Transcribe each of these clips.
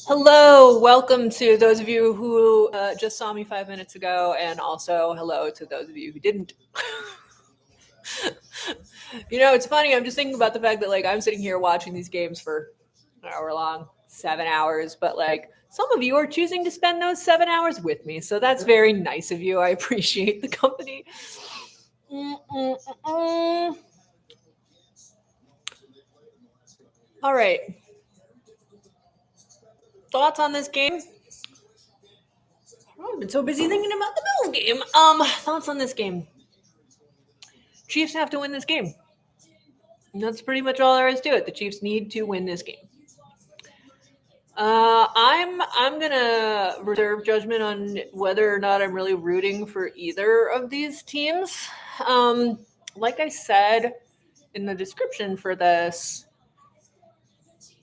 Hello, welcome to those of you who just saw me 5 minutes ago, and also hello to those of you who didn't. It's funny, I'm just thinking about the fact that I'm sitting here watching these games for an hour long, 7 hours, but some of you are choosing to spend those 7 hours with me, so that's very nice of you. I appreciate the company. All right. Thoughts on this game? I've been so busy thinking about the Bills game. Thoughts on this game? Chiefs have to win this game. And that's pretty much all there is to it. The Chiefs need to win this game. I'm gonna reserve judgment on whether or not I'm really rooting for either of these teams. Like I said in the description for this,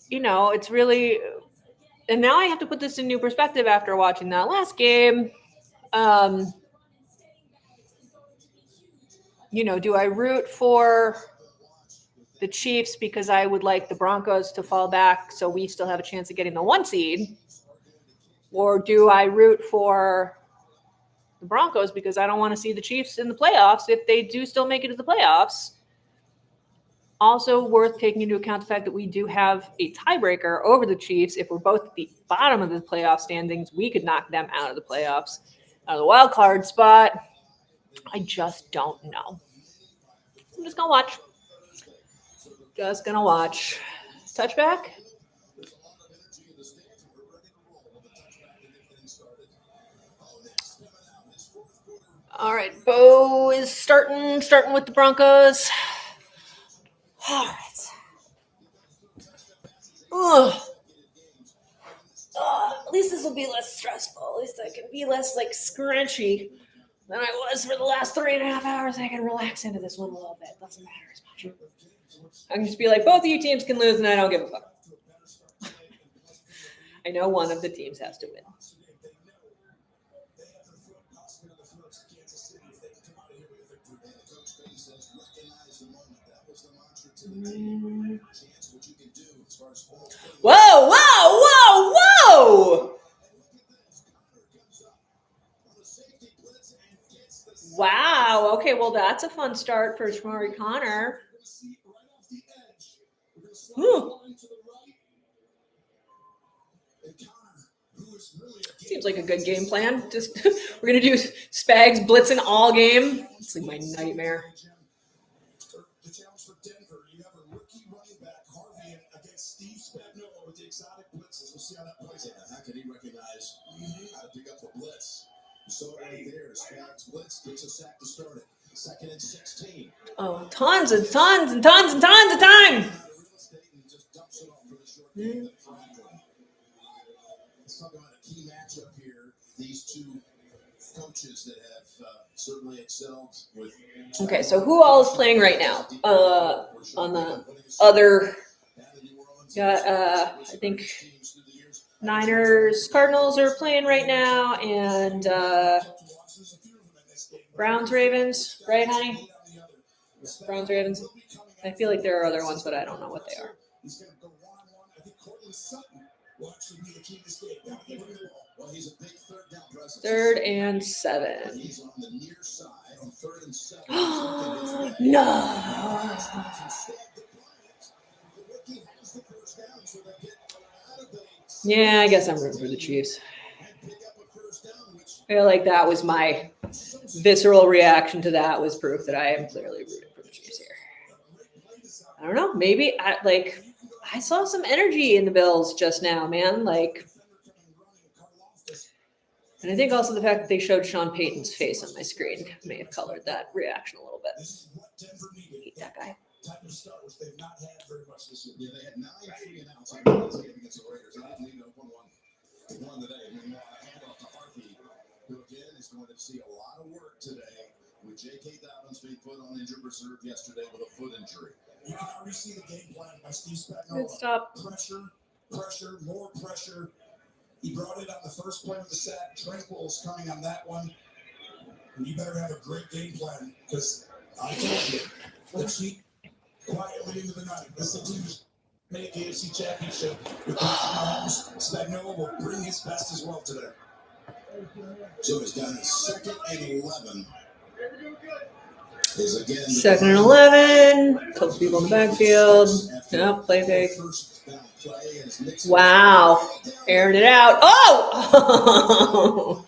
it's really, and now I have to put this in new perspective after watching that last game. Do I root for the Chiefs because I would like the Broncos to fall back so we still have a chance of getting the 1 seed? Or do I root for the Broncos because I don't want to see the Chiefs in the playoffs if they do still make it to the playoffs? Also worth taking into account the fact that we do have a tiebreaker over the Chiefs. If we're both at the bottom of the playoff standings, we could knock them out of the playoffs, out of the wild card spot. I just don't know. I'm just going to watch. Just going to watch. Touchback? All right, Bo is starting with the Broncos. All right. At least this will be less stressful. At least I can be less scrunchy than I was for the last 3.5 hours. I can relax into this one a little bit. Doesn't matter as much. I can just be like, both of you teams can lose, and I don't give a fuck. I know one of the teams has to win. Whoa, whoa, whoa, whoa! Wow. Okay, well, that's a fun start for Shamari Connor. Seems like a good game plan. Just we're gonna do Spags blitzing all game. It's like my nightmare. We'll see how that plays out. How can he recognize how to pick up the blitz? So right there, Spags blitz gets a sack to start it. 2nd and 16. Oh, tons of time. Let's talk about a key matchup here. These two coaches that have certainly excelled with. Okay, so who all is playing right now? On the other, I think Niners, Cardinals are playing right now, and Browns, Ravens, right, honey? Browns, Ravens. I feel like there are other ones, but I don't know what they are. 3rd and 7. No. Yeah, I guess I'm rooting for the Chiefs. I feel like that was my visceral reaction to that, was proof that I am clearly rooting for the Chiefs here. I don't know. Maybe I saw some energy in the Bills just now, man. And I think also the fact that they showed Sean Payton's face on my screen may have colored that reaction a little bit. I hate that guy. Type of start, which they've not had very much this year. Yeah, they had 9 free and outs against the Raiders. They didn't lead up 1-1 today. And a handoff to Harvey, who again is going to see a lot of work today with J.K. Dobbins being put on injured reserve yesterday with a foot injury. You can already see the game plan by Steve Spagnuolo. Good stop. Pressure, more pressure. He brought it on the first play of the sack. Tranquil's coming on that one. And you better have a great game plan, because I told you, let's see. Quietly into the night. This is a team Make AFC Championship with Mahomes. Spagnuolo will bring his best as well today. So it's down at 2nd and 11. Is again 2nd and 11. Couple people in the backfield. Yep, play fake. Wow. Airing it out. Oh!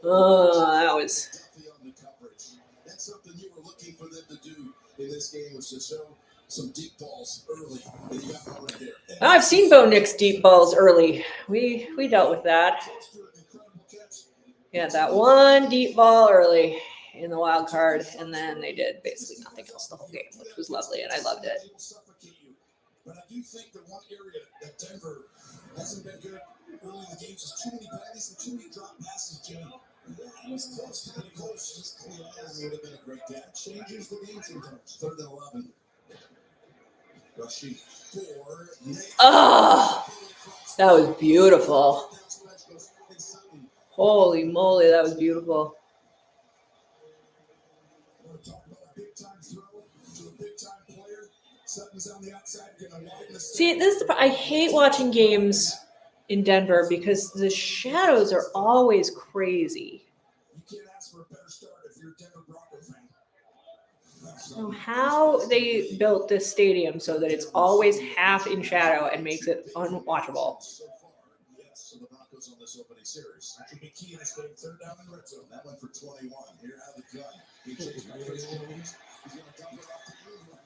That was. That's something you were looking for them to do in this game, was to show some deep balls early. And you got one right there. I've seen Bo Nix deep balls early. We dealt with that. Yeah, that one deep ball early in the wild card, and then they did basically nothing else the whole game, which was lovely, and I loved it. But I do think the one area that Denver hasn't been good early in the games is too many penalties and too many drop passes, Jim. It was close, kind of close. Just would have been a great catch. Changes the game sometimes. 3rd and 11. Rushing 4. Oh, that was beautiful. Holy moly, that was beautiful. See, this is I hate watching games in Denver because the shadows are always crazy. You can't ask for a better start if you're a Denver Broncos fan. So how they built this stadium so that it's always half in shadow and makes it unwatchable. Yes, so the Broncos on this opening series. That should be key in this game. 3rd down in red zone. That went for 21. Here out of the gun. He chased by Chris Jones. He's going to dump it off to Ingram.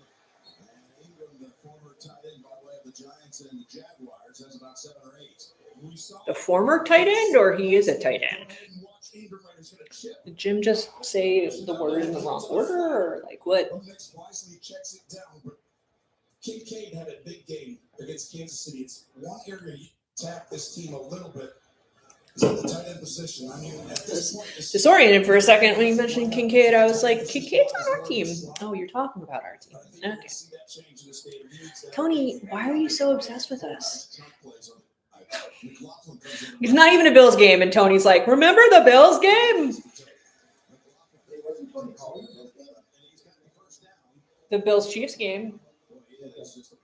And Ingram, the former tight end by way of the Giants and the Jaguars, has about 7 or 8. The former tight end, or he is a tight end? Did Jim just say the word in the wrong order, or like what? Wisely checks it down, but Kincaid had a big game against Kansas City. It's one area you attack this team a little bit. Is at the tight end position. I mean, at this point, disoriented for a second when you mentioned Kincaid. I was like, Kincaid's on our team. Oh, you're talking about our team. Okay. Tony, why are you so obsessed with us? It's not even a Bills game, and Tony's like, remember the Bills game? The Bills Chiefs game.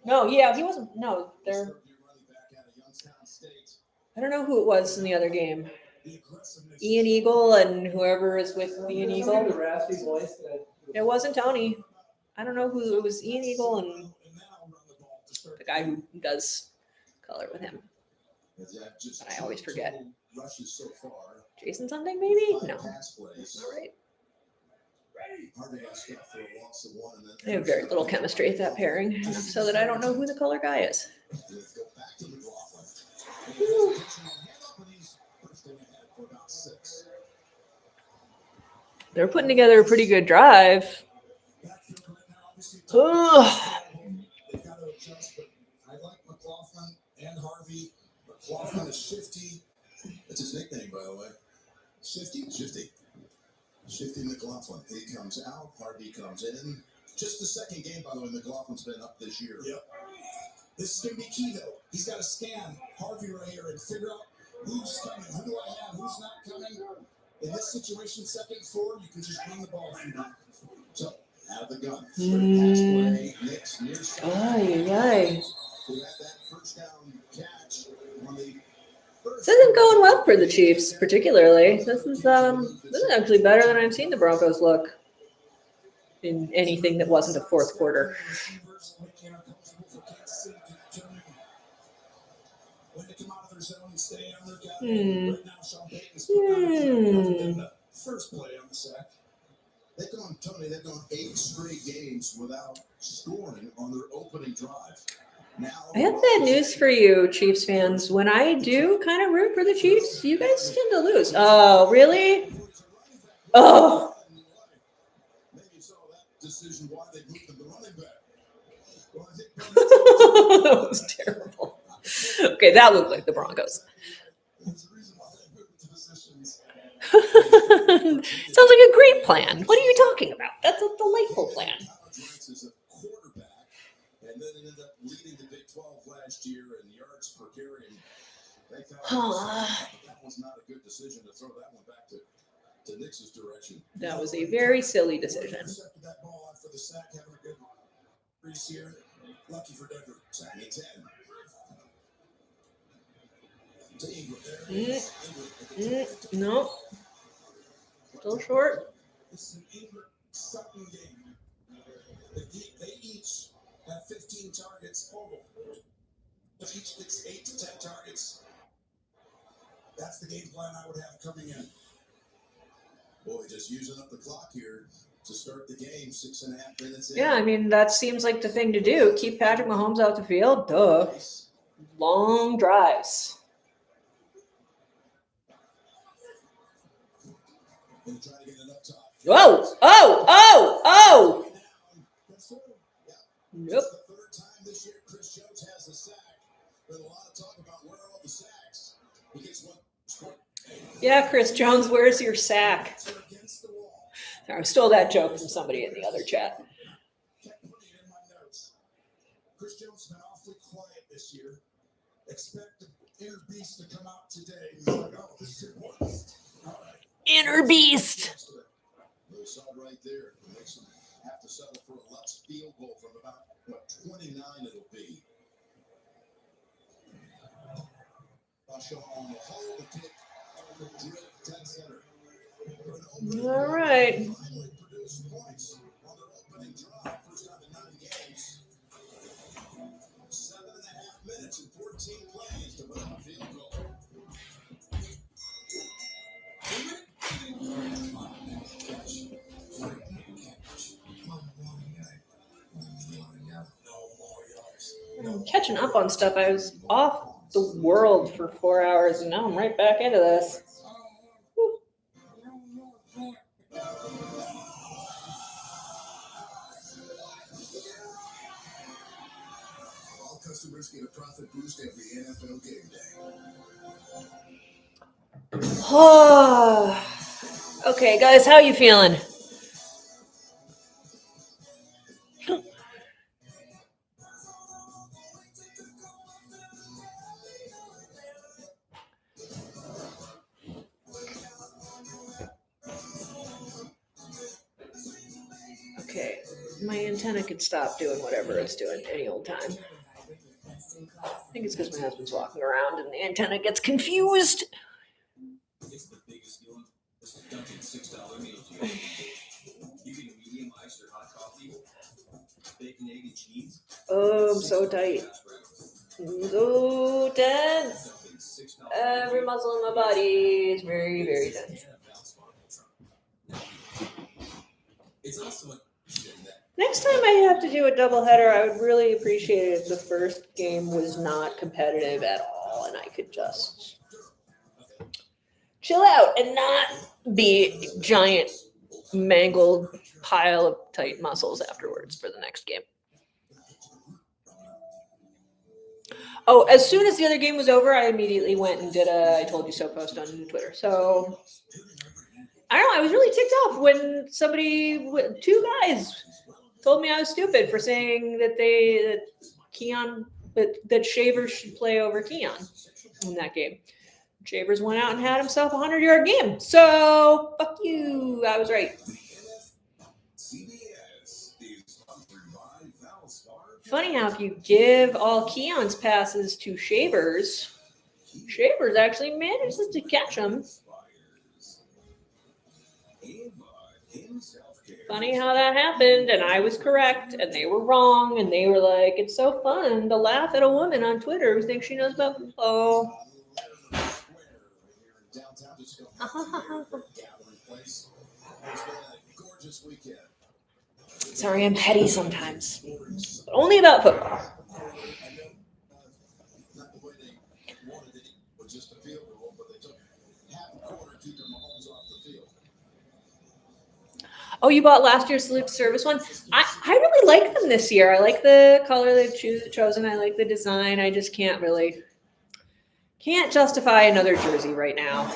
No, yeah, he wasn't. No, they're. I don't know who it was in the other game. Ian Eagle and whoever is with Ian Eagle. It wasn't Tony. I don't know who it was. Ian Eagle and the guy who does color with him. But I always forget. Jason something, maybe? No. All right. They have very little chemistry at that pairing, so that I don't know who the color guy is. They're putting together a pretty good drive. I like McLaughlin and Harvey. McLaughlin is Shifty. That's his nickname, by the way. Shifty. Shifty McLaughlin. He comes out. Harvey comes in. Just the second game, by the way, McLaughlin's been up this year. Yep. This is going to be key, though. He's got to scan Harvey right here and figure out who's coming, who do I have, who's not coming. In this situation, 2nd and 4, you can just run the ball if you want. So, out of the gun. Next, Ay. Who had that first down catch on the This isn't going well for the Chiefs, particularly. This is actually better than I've seen the Broncos look in anything that wasn't a fourth quarter. First play on the sack. They've gone 8 straight games without scoring on their opening drive. I have bad news for you, Chiefs fans. When I do kind of root for the Chiefs, you guys tend to lose. Oh, really? Oh. That was terrible. Okay, that looked like the Broncos. Sounds like a great plan. What are you talking about? That's a delightful plan. And then ended up leading the Big 12 last year in yards per carry. That was not a good decision to throw that one back to Nix's direction. That was a very silly decision. That ball after the sack, having a good race here. Lucky for Denver. Second and 10. No. Still short. This is an Ingram-Sutton game. They each have 15 targets total. If each gets 8 to 10 targets, that's the game plan I would have coming in. Boy, just using up the clock here to start the game, 6.5 minutes in. Yeah, I mean, that seems like the thing to do. Keep Patrick Mahomes out the field. Duh. Long drives. Gonna try to get it up top. Whoa! Oh! Nope. The third time this year, Chris Jones has a sack. There's a lot of talk about where are all the sacks. He gets one. Yeah, Chris Jones, where's your sack? I stole that joke from somebody in the other chat. Kept putting it in my notes. Chris Jones has been awfully quiet this year. Expect the inner beast to come out today. He's like, oh, this could work. All right. Inner beast. Little side right there. Makes them have to settle for a Lutz field goal from about, 29 it'll be. Russia on the hole to kick. Drill 10 center. All right. Finally produced points on their opening drive. First time in 9 games. 7.5 minutes and 14 plays to put up a field goal. I'm catching up on stuff. I was off the world for 4 hours, and now I'm right back into this. Whew. All customers get a profit boost every NFL game day. Okay, guys, how you feeling? Okay, my antenna can stop doing whatever it's doing any old time. I think it's because my husband's walking around and the antenna gets confused. It's the biggest deal. It's the Dunkin' $6 meal deal. You get a medium iced or hot coffee, bacon, egg, and cheese. Oh, I'm so tight. I'm so tense. Every muscle in my body is very, very tense. It's also a Next time I have to do a doubleheader, I would really appreciate it if the first game was not competitive at all and I could just chill out and not be a giant mangled pile of tight muscles afterwards for the next game. Oh, as soon as the other game was over, I immediately went and did a I told you so post on Twitter. So I don't know, I was really ticked off when two guys told me I was stupid for saying that that Shavers should play over Keon in that game. Shavers went out and had himself a 100-yard game. So fuck you. I was right. Funny how if you give all Keon's passes to Shavers, Shavers actually manages to catch them. Funny how that happened, and I was correct, and they were wrong, and they were like, it's so fun to laugh at a woman on Twitter who thinks she knows about football. Sorry, I'm petty sometimes, but only about football. Oh, you bought last year's Salute to Service one? I really like them this year. I like the color they've chosen. I like the design. I just can't justify another jersey right now.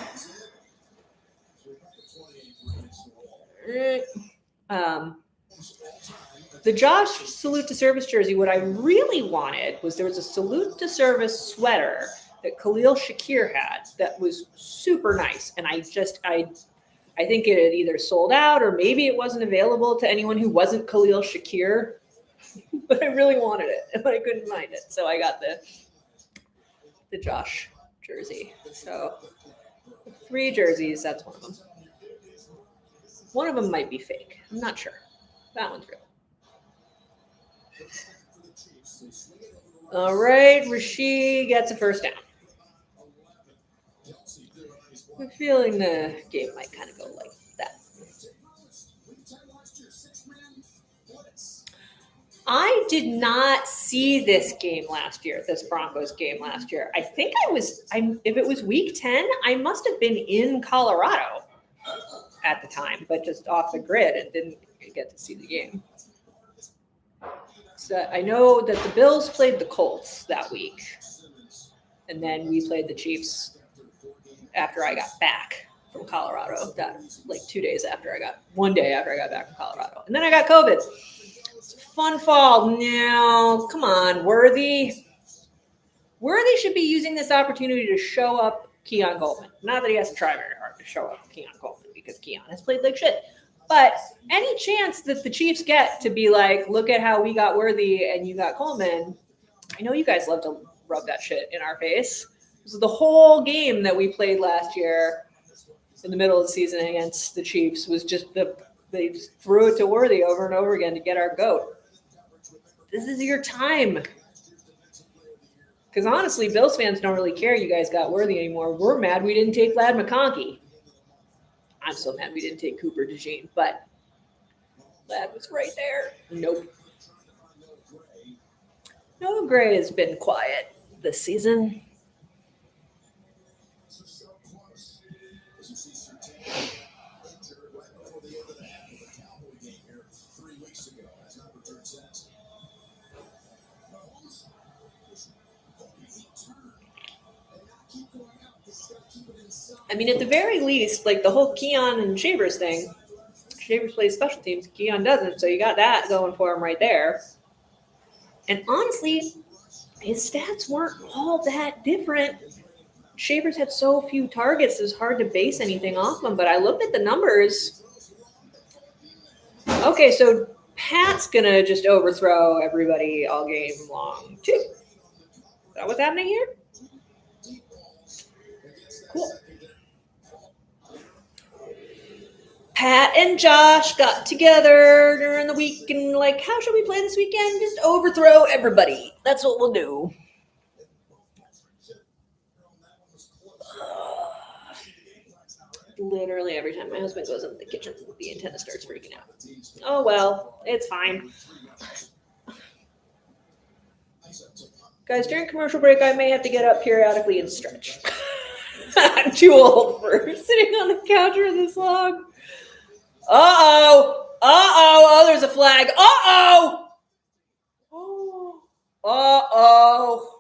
The Josh Salute to Service jersey, what I really wanted was there was a Salute to Service sweater that Khalil Shakir had that was super nice. And I think it had either sold out or maybe it wasn't available to anyone who wasn't Khalil Shakir. but I really wanted it, and I couldn't find it, so I got the Josh jersey. So 3 jerseys. That's one of them. One of them might be fake. I'm not sure. That one's real. All right, Rasheed gets a first down. I'm feeling the game might kind of go like that. I did not see this game last year, this Broncos game last year. I think if it was week 10, I must have been in Colorado at the time, but just off the grid and didn't get to see the game. So I know that the Bills played the Colts that week, and then we played the Chiefs after I got back from Colorado. That like 1 day after I got back from Colorado, and then I got COVID. Fun fall. Now, come on, Worthy should be using this opportunity to show up Keon Coleman. Not that he has to try very hard to show up Keon Coleman because Keon has played like shit. But any chance that the Chiefs get to be like, look at how we got Worthy and you got Coleman, I know you guys love to rub that shit in our face. So the whole game that we played last year in the middle of the season against the Chiefs was just they just threw it to Worthy over and over again to get our GOAT. This is your time. Because honestly, Bills fans don't really care you guys got Worthy anymore. We're mad we didn't take Lad McConkey. I'm so mad we didn't take Cooper DeJean, but Lad was right there. Nope. Noah Gray has been quiet this season. I mean, at the very least, like the whole Keon and Shavers thing, Shavers plays special teams, Keon doesn't, so you got that going for him right there. And honestly, his stats weren't all that different. Shavers had so few targets, it's hard to base anything off them, but I looked at the numbers. Okay, so Pat's going to just overthrow everybody all game long, too. Is that what's happening here? Cool. Pat and Josh got together during the week and like, how should we play this weekend? Just overthrow everybody. That's what we'll do. Literally every time my husband goes into the kitchen, the antenna starts freaking out. Oh, well, it's fine. Guys, during commercial break, I may have to get up periodically and stretch. I'm too old for sitting on the couch for this long. Uh-oh. Uh-oh. Oh, there's a flag. Uh-oh. Oh. Uh-oh.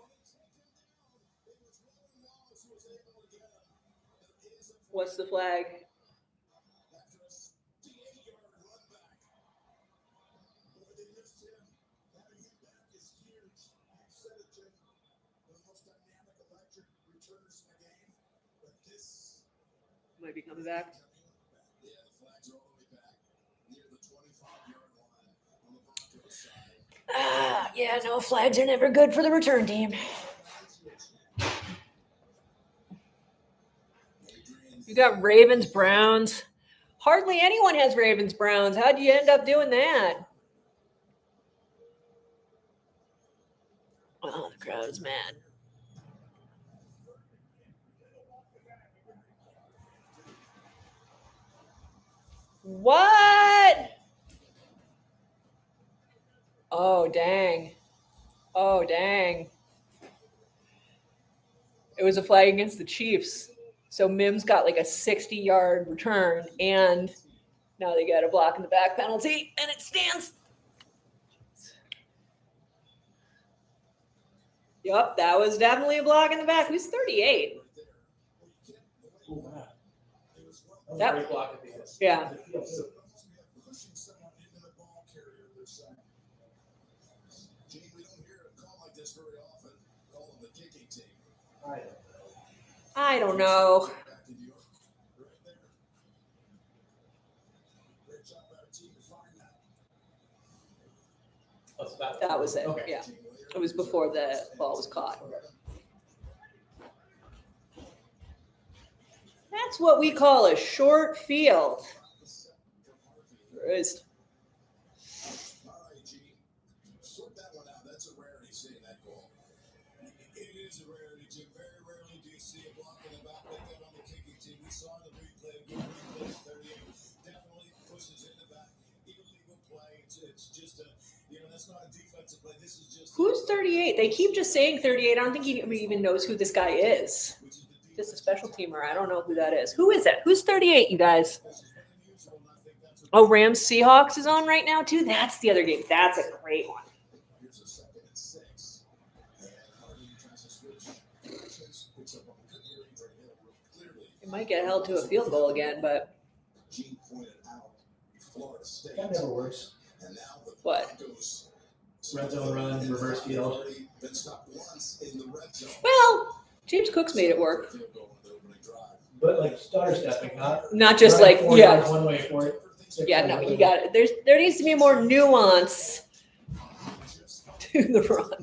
What's the flag? Might be coming back. Yeah, no, flags are never good for the return team. You got Ravens, Browns. Hardly anyone has Ravens, Browns. How'd you end up doing that? Oh, the crowd is mad. What? Oh, dang. Oh, dang. It was a flag against the Chiefs. So Mims got like a 60-yard return, and now they got a block in the back penalty, and it stands. Yup, that was definitely a block in the back. Who's 38? That was a great block at the end. Yeah. I don't know. A That was it. Okay. Yeah. It was before the ball was caught. That's what we call a short field. Christ. All right, G. Sort that one out. That's a rarity seeing that goal. It is a rarity, Jim. Very rarely do you see a block in the back like that on the kicking team. We saw the replay. Good replay. 38. Definitely pushes in the back. Illegal play. It's just a, that's not a defensive play. This is just. Who's 38? They keep just saying 38. I don't think he even knows who this guy is. Just a special teamer. I don't know who that is. Who is it? Who's 38, you guys? Oh, Rams Seahawks is on right now, too? That's the other game. That's a great one. Here's a 2nd and 6. And Hardy tries to switch. Picks up on good hearing for Hill. Clearly. It might get held to a field goal again, but Gene pointed out Florida State. That never works. And now the what? Broncos. Red zone run, reverse field. Already been stopped once in the red zone. Well, James Cook's made it work. Field goal in the opening drive. But like stutter stepping, Not just running like, 4 yeah. yards one way for it. Yeah, no, you got it. There needs to be more nuance to the run. On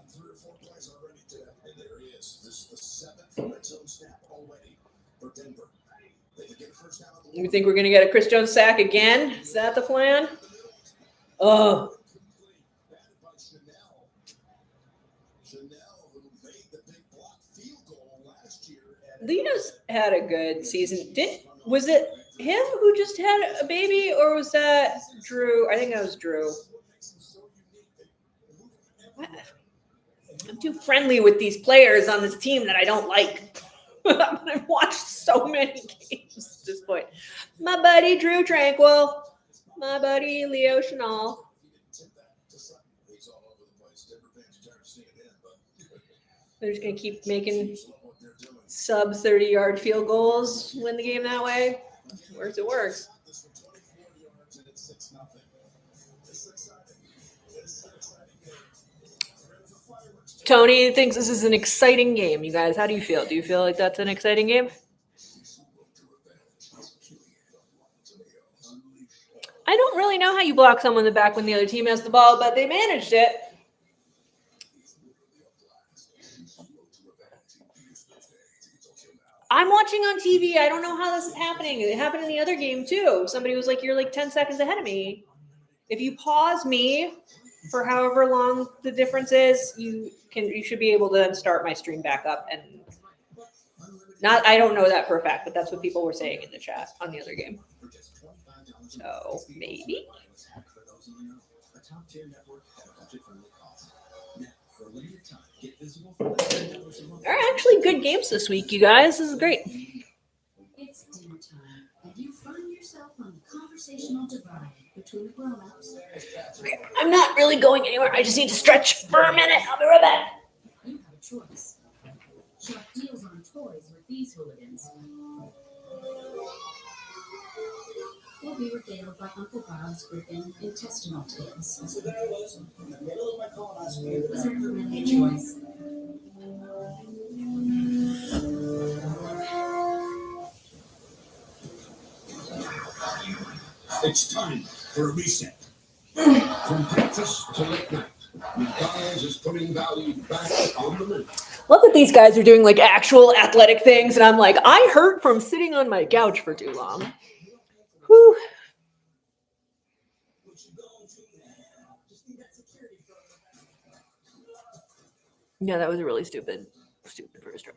3 or 4 plays already today. And there he is. This is the 7th red zone snap already for Denver. They can get a first down on the You think we're going to get a Chris Jones sack again? Is that the plan? Oh, batted by Chanel, who made the big block field goal last year. Leo's had a good season. Was it him who just had a baby, or was that Drew? I think that was Drew. What? I'm too friendly with these players on this team that I don't like. I've watched so many games at this point. My buddy Drew Tranquil. My buddy Leo Chanel. They're just going to keep making sub 30-yard field goals, win the game that way. Works, it works. Tony thinks this is an exciting game. You guys, how do you feel? Do you feel like that's an exciting game? I don't really know how you block someone in the back when the other team has the ball, but they managed it. I'm watching on TV. I don't know how this is happening. It happened in the other game, too. Somebody was like, you're like 10 seconds ahead of me. If you pause me for however long the difference is, you should be able to then start my stream back up. And I don't know that for a fact, but that's what people were saying in the chat on the other game. So maybe. All right, actually good games this week, you guys. This is great. It's dinner time, and you find yourself on the conversational divide between the grown-ups. I'm not really going anywhere. I just need to stretch for a minute. I'll be right back. You have a choice. Shop deals on toys with these hooligans. Or be regaled by Uncle Bob's gripping intestinal tales. So there I was, in the middle of my colonoscopy. Was there really a choice? It's time for a reset. From breakfast to late night, McDonald's is putting value back on the menu. Love that these guys are doing like actual athletic things, and I'm like, I hurt from sitting on my couch for too long. Whew. Yeah, that was a really stupid first try.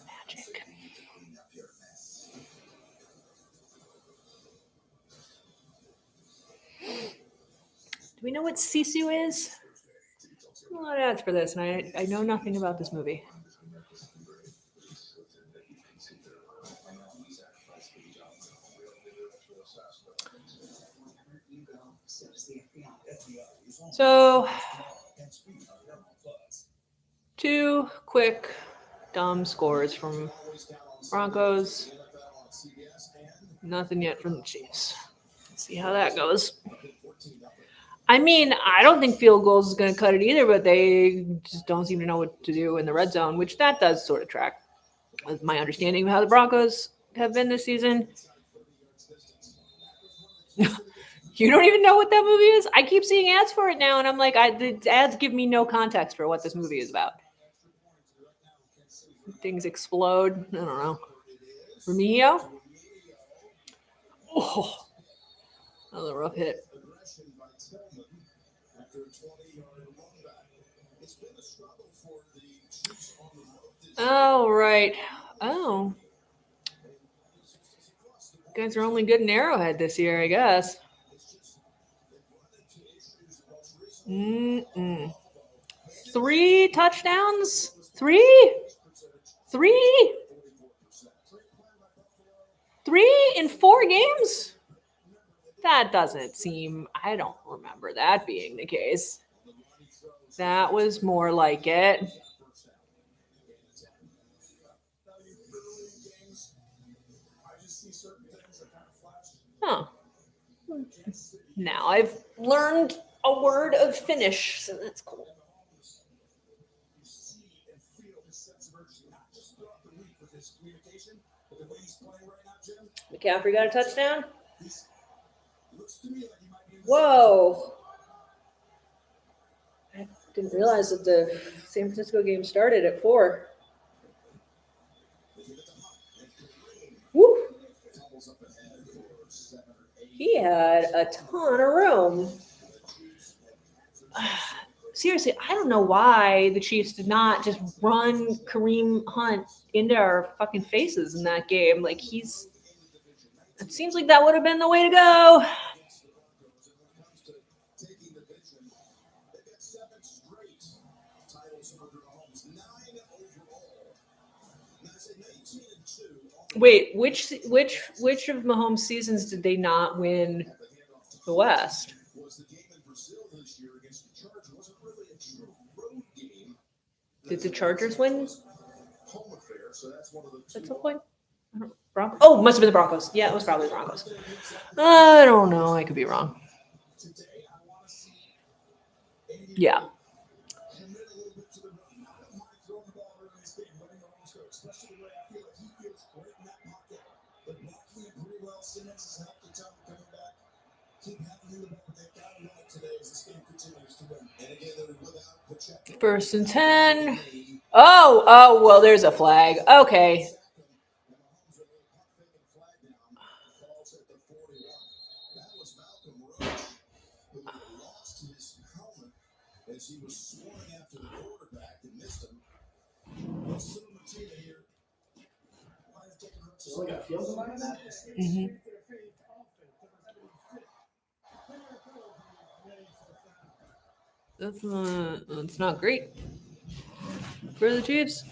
Magic. Do we know what Sisu is? A lot of ads for this, and I know nothing about this movie. So, 2 quick dumb scores from Broncos. Nothing yet from the Chiefs. Let's see how that goes. I mean, I don't think field goals is going to cut it either, but they just don't seem to know what to do in the red zone, which that does sort of track. with my understanding of how the Broncos have been this season. You don't even know what that movie is? I keep seeing ads for it now, and I'm like, the ads give me no context for what this movie is about. Things explode. I don't know. Remigio? Oh, that was a rough hit. Oh, right. Oh. You guys are only good in Arrowhead this year, I guess. 3 touchdowns? 3? 3? 3 in 4 games? That doesn't seem, I don't remember that being the case. That was more like it. Huh. Now I've learned a word of Finnish, so that's cool. McCaffrey got a touchdown? Whoa. I didn't realize that the San Francisco game started at 4. Woo. He had a ton of room. Seriously, I don't know why the Chiefs did not just run Kareem Hunt into our fucking faces in that game. Like, it seems like that would have been the way to go. Wait, which of Mahomes' seasons did they not win the West? Did the Chargers win at some point? Oh, must have been the Broncos. Yeah, it was probably the Broncos. I don't know. I could be wrong. Yeah. First and 10. Oh, well, there's a flag. Okay. Mm-hmm. That's not great for the Chiefs.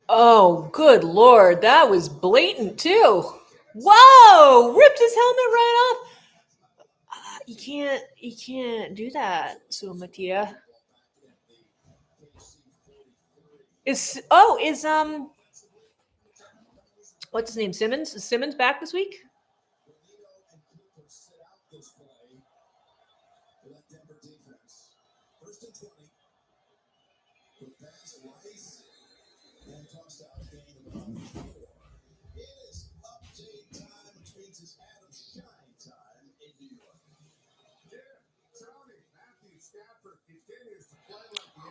Oh, good Lord. That was blatant, too. Whoa! Ripped his helmet right off. You can't do that, Suamatia. What's his name? Simmons? Is Simmons back this week?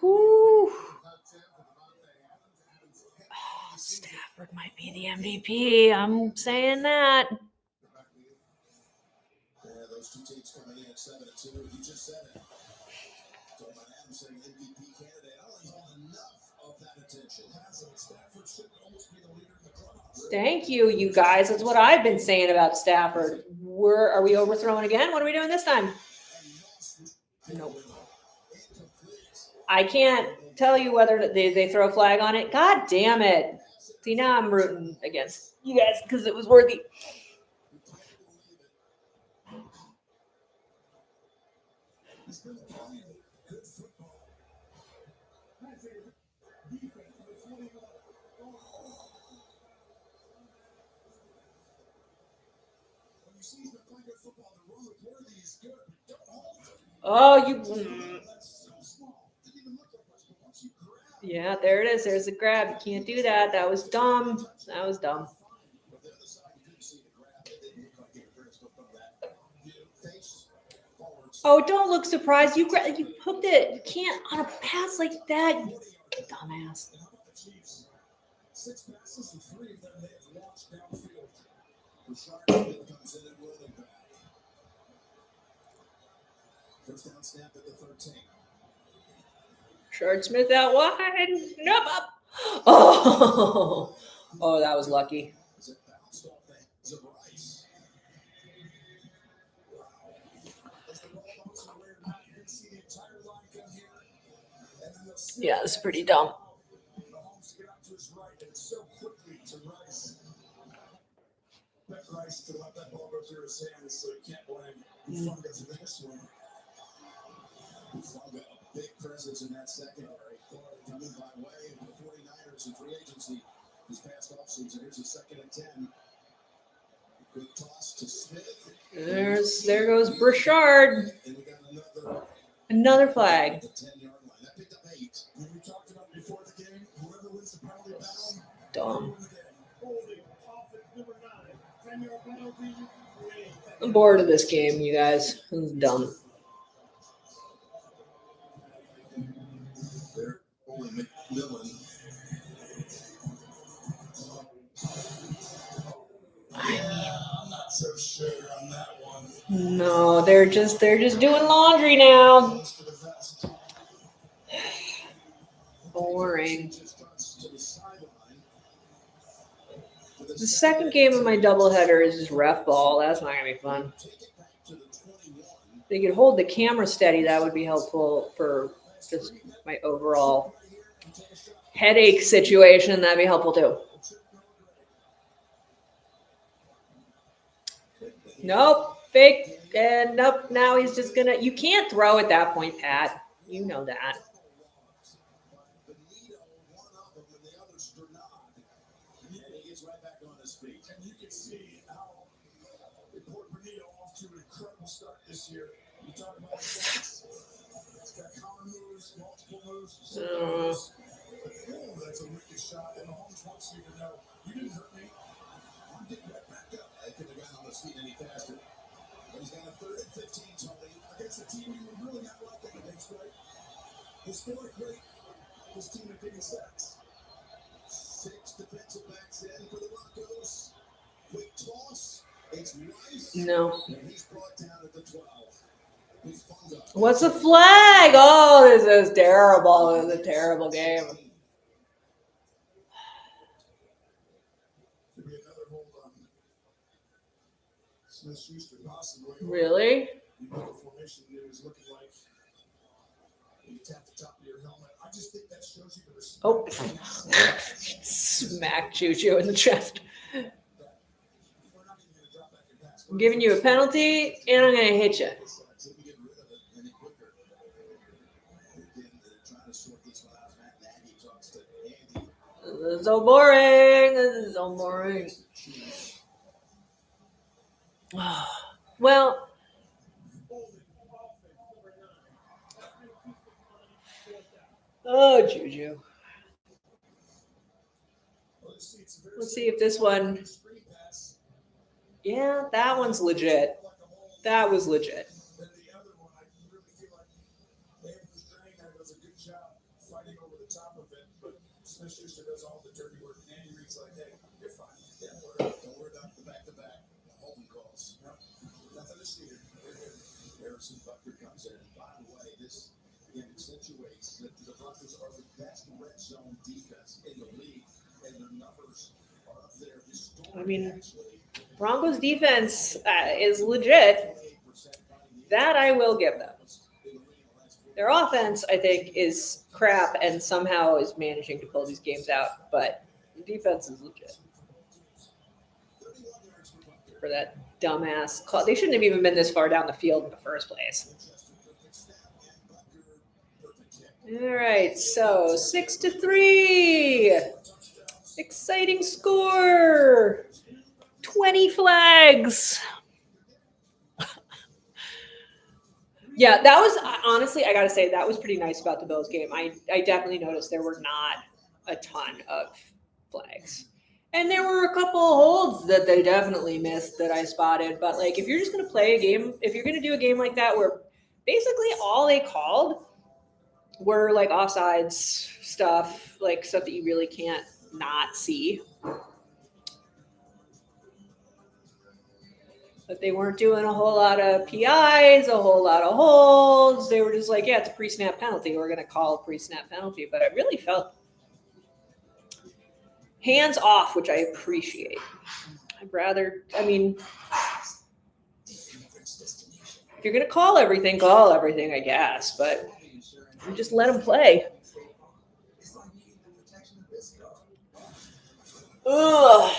Whew. Stafford might be the MVP. I'm saying that. Yeah, those two teams coming in at 7-2. You just said it. Talking about Adams saying MVP candidate. I don't think he's enough of that attention. Stafford should almost be the leader in the clubhouse. Thank you, you guys. That's what I've been saying about Stafford. Are we overthrowing again? What are we doing this time? Nope. I can't tell you whether they throw a flag on it. God damn it. See, now I'm rooting against you guys because it was worthy. Oh, you. Yeah, there it is. There's a grab. You can't do that. That was dumb. That was dumb. But the other side, you couldn't see the grab. It didn't look like interference, but from that face forwards. Oh, don't look surprised. You hooked it. You can't on a pass like that. You dumbass. And how about the Chiefs? 6 passes and 3 of them they have launched downfield. Rashard comes in and rolling back. First down snap at the 13. Shard Smith out wide. Nope. Up. Oh, oh, that was lucky. As it bounced off the hands of Rice. Wow. As the ball bounced away, you can see the entire line come here. And then they'll snap Yeah, it's back. pretty dumb. Mahomes get out to his right and so quickly to Rice. Bet Rice to let that ball go through his hands, so you can't blame Bufunga for this one. Bufunga, a big presence in that secondary. Coming by way of the 49ers in free agency this past offseason. Here's a 2nd and 10. Good toss to Smith. There goes Brashard. And we got Another flag. the 10-yard line. That picked up 8. And we talked about before the game, whoever wins the penalty battle, Dumb. wins the game. Holding offense number 9. 10-yard penalty. I'm bored of this game, you guys. This is dumb. They're holding McMillan. I'm not so sure on that one. No, they're just doing laundry now. Close to the vest. Boring. Just cuts to the sideline. The second game of my doubleheader is just ref ball. That's not gonna be fun. Take it back to the 21. If they could hold the camera steady, that would be helpful for just my overall headache situation. That'd be helpful too. Nope, fake, and nope. Now he's just gonna. You can't throw at that point, Pat. You know that. Benito, one of them, and the others do not. And he gets right back on his feet. And you can see how they poured Benito off to an incredible start this year. You talk about stats. It's got common moves, multiple moves. Oh, that's a wicked shot. And Mahomes wants you to know, you didn't hurt me. I'm getting right back up. I couldn't have gotten on his feet any faster. But he's got a 3rd and 15, Tony, against a team you would really not like that against, right? Historically, this team had big sacks. 6 defensive backs in for the Broncos. Quick toss. It's Rice. No. And he's brought down at the 12. He's Funga. What's the flag? Oh, this is terrible. This is a terrible game. Could be another hold on Smith-Schuster, possibly. Really? You know the formation it was looking like. You tap the top of your helmet. I just think that shows you the respect. Oh, smack Juju in the chest. We're not even going to drop back and pass. I'm giving you a penalty, and I'm gonna hit you. Didn't get rid of it any quicker. Again, they're trying to sort this one out. Matt Nagy talks to Andy. This is so boring. This is so boring. Well, oh, Juju. Let's see if this one. Yeah, that one's legit. That was legit. Then the other one, I really feel like Andrews Drainer does a good job fighting over the top of it, but Smith-Schuster does all the dirty work. And Andy Reid's like, hey, you're fine. Don't worry about the back-to-back holding calls. No, nothing to see here. Harrison Butker comes in. By the way, this again accentuates that the Broncos are the best red zone defense in the league, and their numbers are up there historically. I mean, Broncos defense is legit. That I will give them. Their offense, I think, is crap and somehow is managing to pull these games out. But the defense is legit. For that dumbass call. They shouldn't have even been this far down the field in the first place. All right, so 6-3. Exciting score. 20 flags. Yeah, that was honestly, I gotta say, that was pretty nice about the Bills game. I definitely noticed there were not a ton of flags. And there were a couple of holds that they definitely missed that I spotted. But like, if you're just gonna play a game, if you're gonna do a game like that where basically all they called were like offsides stuff, like stuff that you really can't not see. But they weren't doing a whole lot of PIs, a whole lot of holds. They were just like, yeah, it's a pre-snap penalty. We're going to call a pre-snap penalty. But I really felt hands off, which I appreciate. I'd rather, I mean, if you're going to call everything, I guess. But you just let them play. Ugh.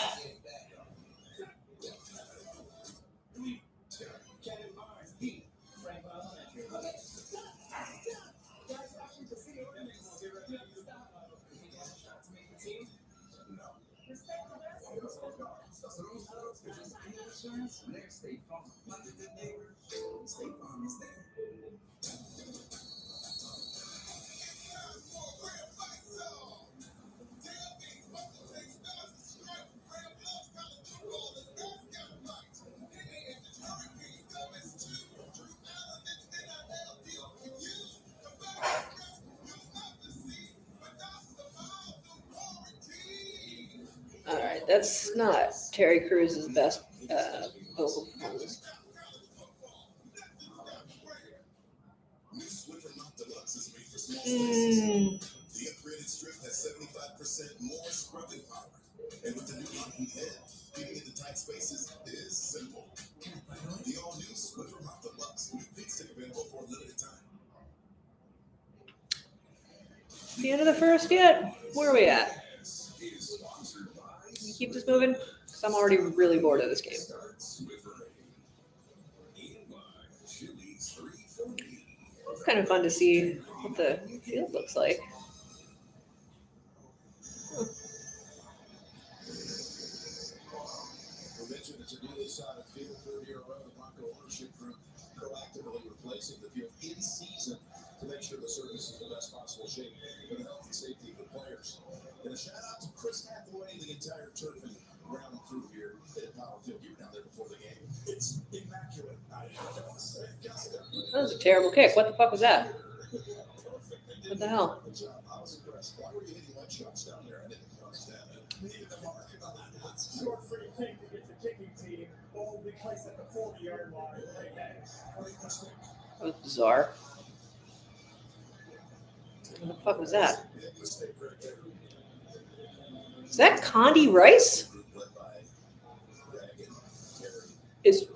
All right, that's not Terry Cruz's best vocal performance. The upgraded strip has 75% more scrubbing power. And with the new mountain head, keeping it in tight spaces is simple. The all-new Swiffer Mop Deluxe. New pink stick available for a limited time. The end of the first yet? Where are we at? Can you keep this moving? Because I'm already really bored of this game. It's kind of fun to see what the field looks like. We mentioned it's a newly sodded field, third year in a row. The Bronco ownership group proactively replacing the field in season to make sure the surface is the best possible shape for the health and safety of the players. And a shout out to Chris Hathaway and the entire turf and ground crew here at Power Field. You were down there before the game. It's immaculate. That was a terrible kick. What the fuck was that? What the hell? I was impressed. Why were you hitting leg shots down there? I didn't understand that. Needed the mark. Short free kick against the kicking team. Ball will be placed at the 40-yard line. That was bizarre. What the fuck was that? Is that Condi Rice? Is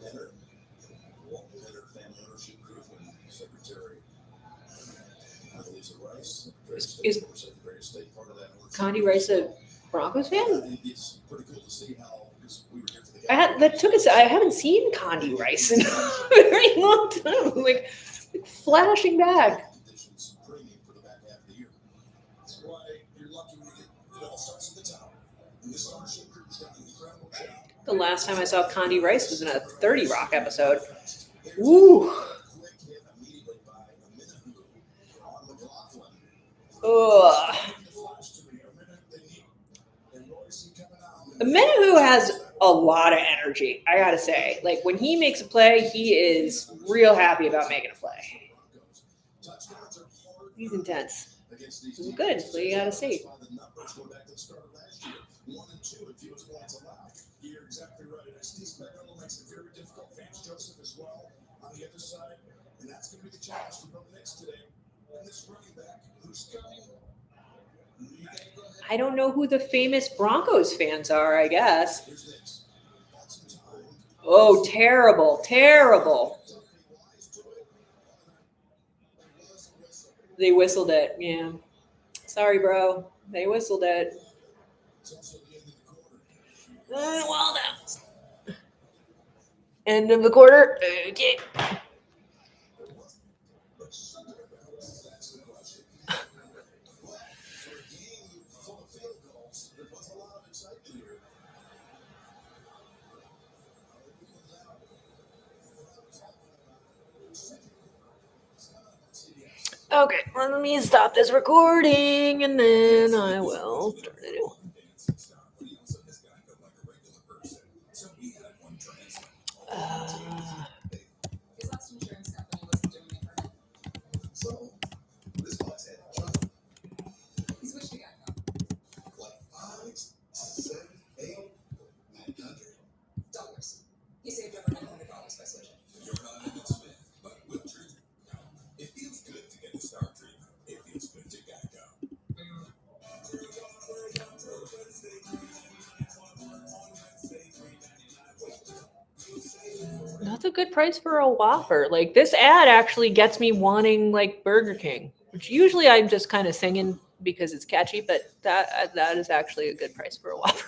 Condi Rice a Broncos fan? I haven't seen Condi Rice in a very long time. Like flashing back. The last time I saw Condi Rice was in a 30 Rock episode. Woo. Ugh. Menahu has a lot of energy, I gotta say. Like when he makes a play, he is real happy about making a play. He's intense. He's good, so you gotta see. You're exactly right. Steve Spagnuolo makes it very difficult. Vance Joseph as well on the other side, and that's going to be the challenge to go next today. And this running back, who's coming? I don't know who the famous Broncos fans are, I guess. Oh, terrible, terrible. They whistled it, yeah. Sorry, bro. They whistled it. Well, that's end of the quarter. Okay. Okay, let me stop this recording and then I will start a new one. His last insurance company wasn't doing it for him. So, this box had John. He switched to Geico. Like 5, 7, 8, $900. He saved over $900 by switching. You're not in its fit, but with treatment. It feels good to get the star treatment. It feels good to Geico. That's a good price for a Whopper. Like this ad actually gets me wanting like Burger King, which usually I'm just kind of singing because it's catchy, but that is actually a good price for a Whopper.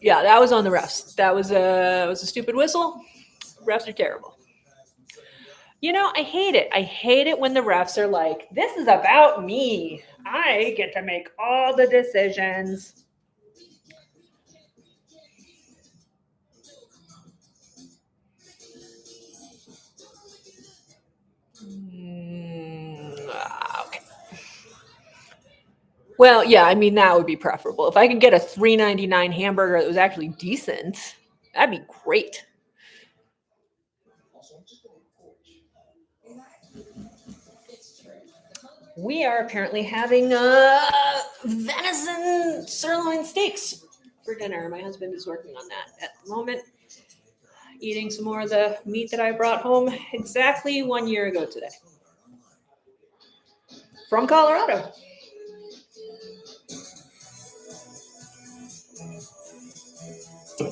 Yeah, that was on the refs. That was a stupid whistle. Refs are terrible. You know, I hate it. I hate it when the refs are like, "This is about me. I get to make all the decisions." Okay. Well, yeah, I mean that would be preferable. If I could get a $3.99 hamburger that was actually decent, that'd be great. We are apparently having venison sirloin steaks for dinner. My husband is working on that at the moment. Eating some more of the meat that I brought home exactly 1 year ago today. From Colorado.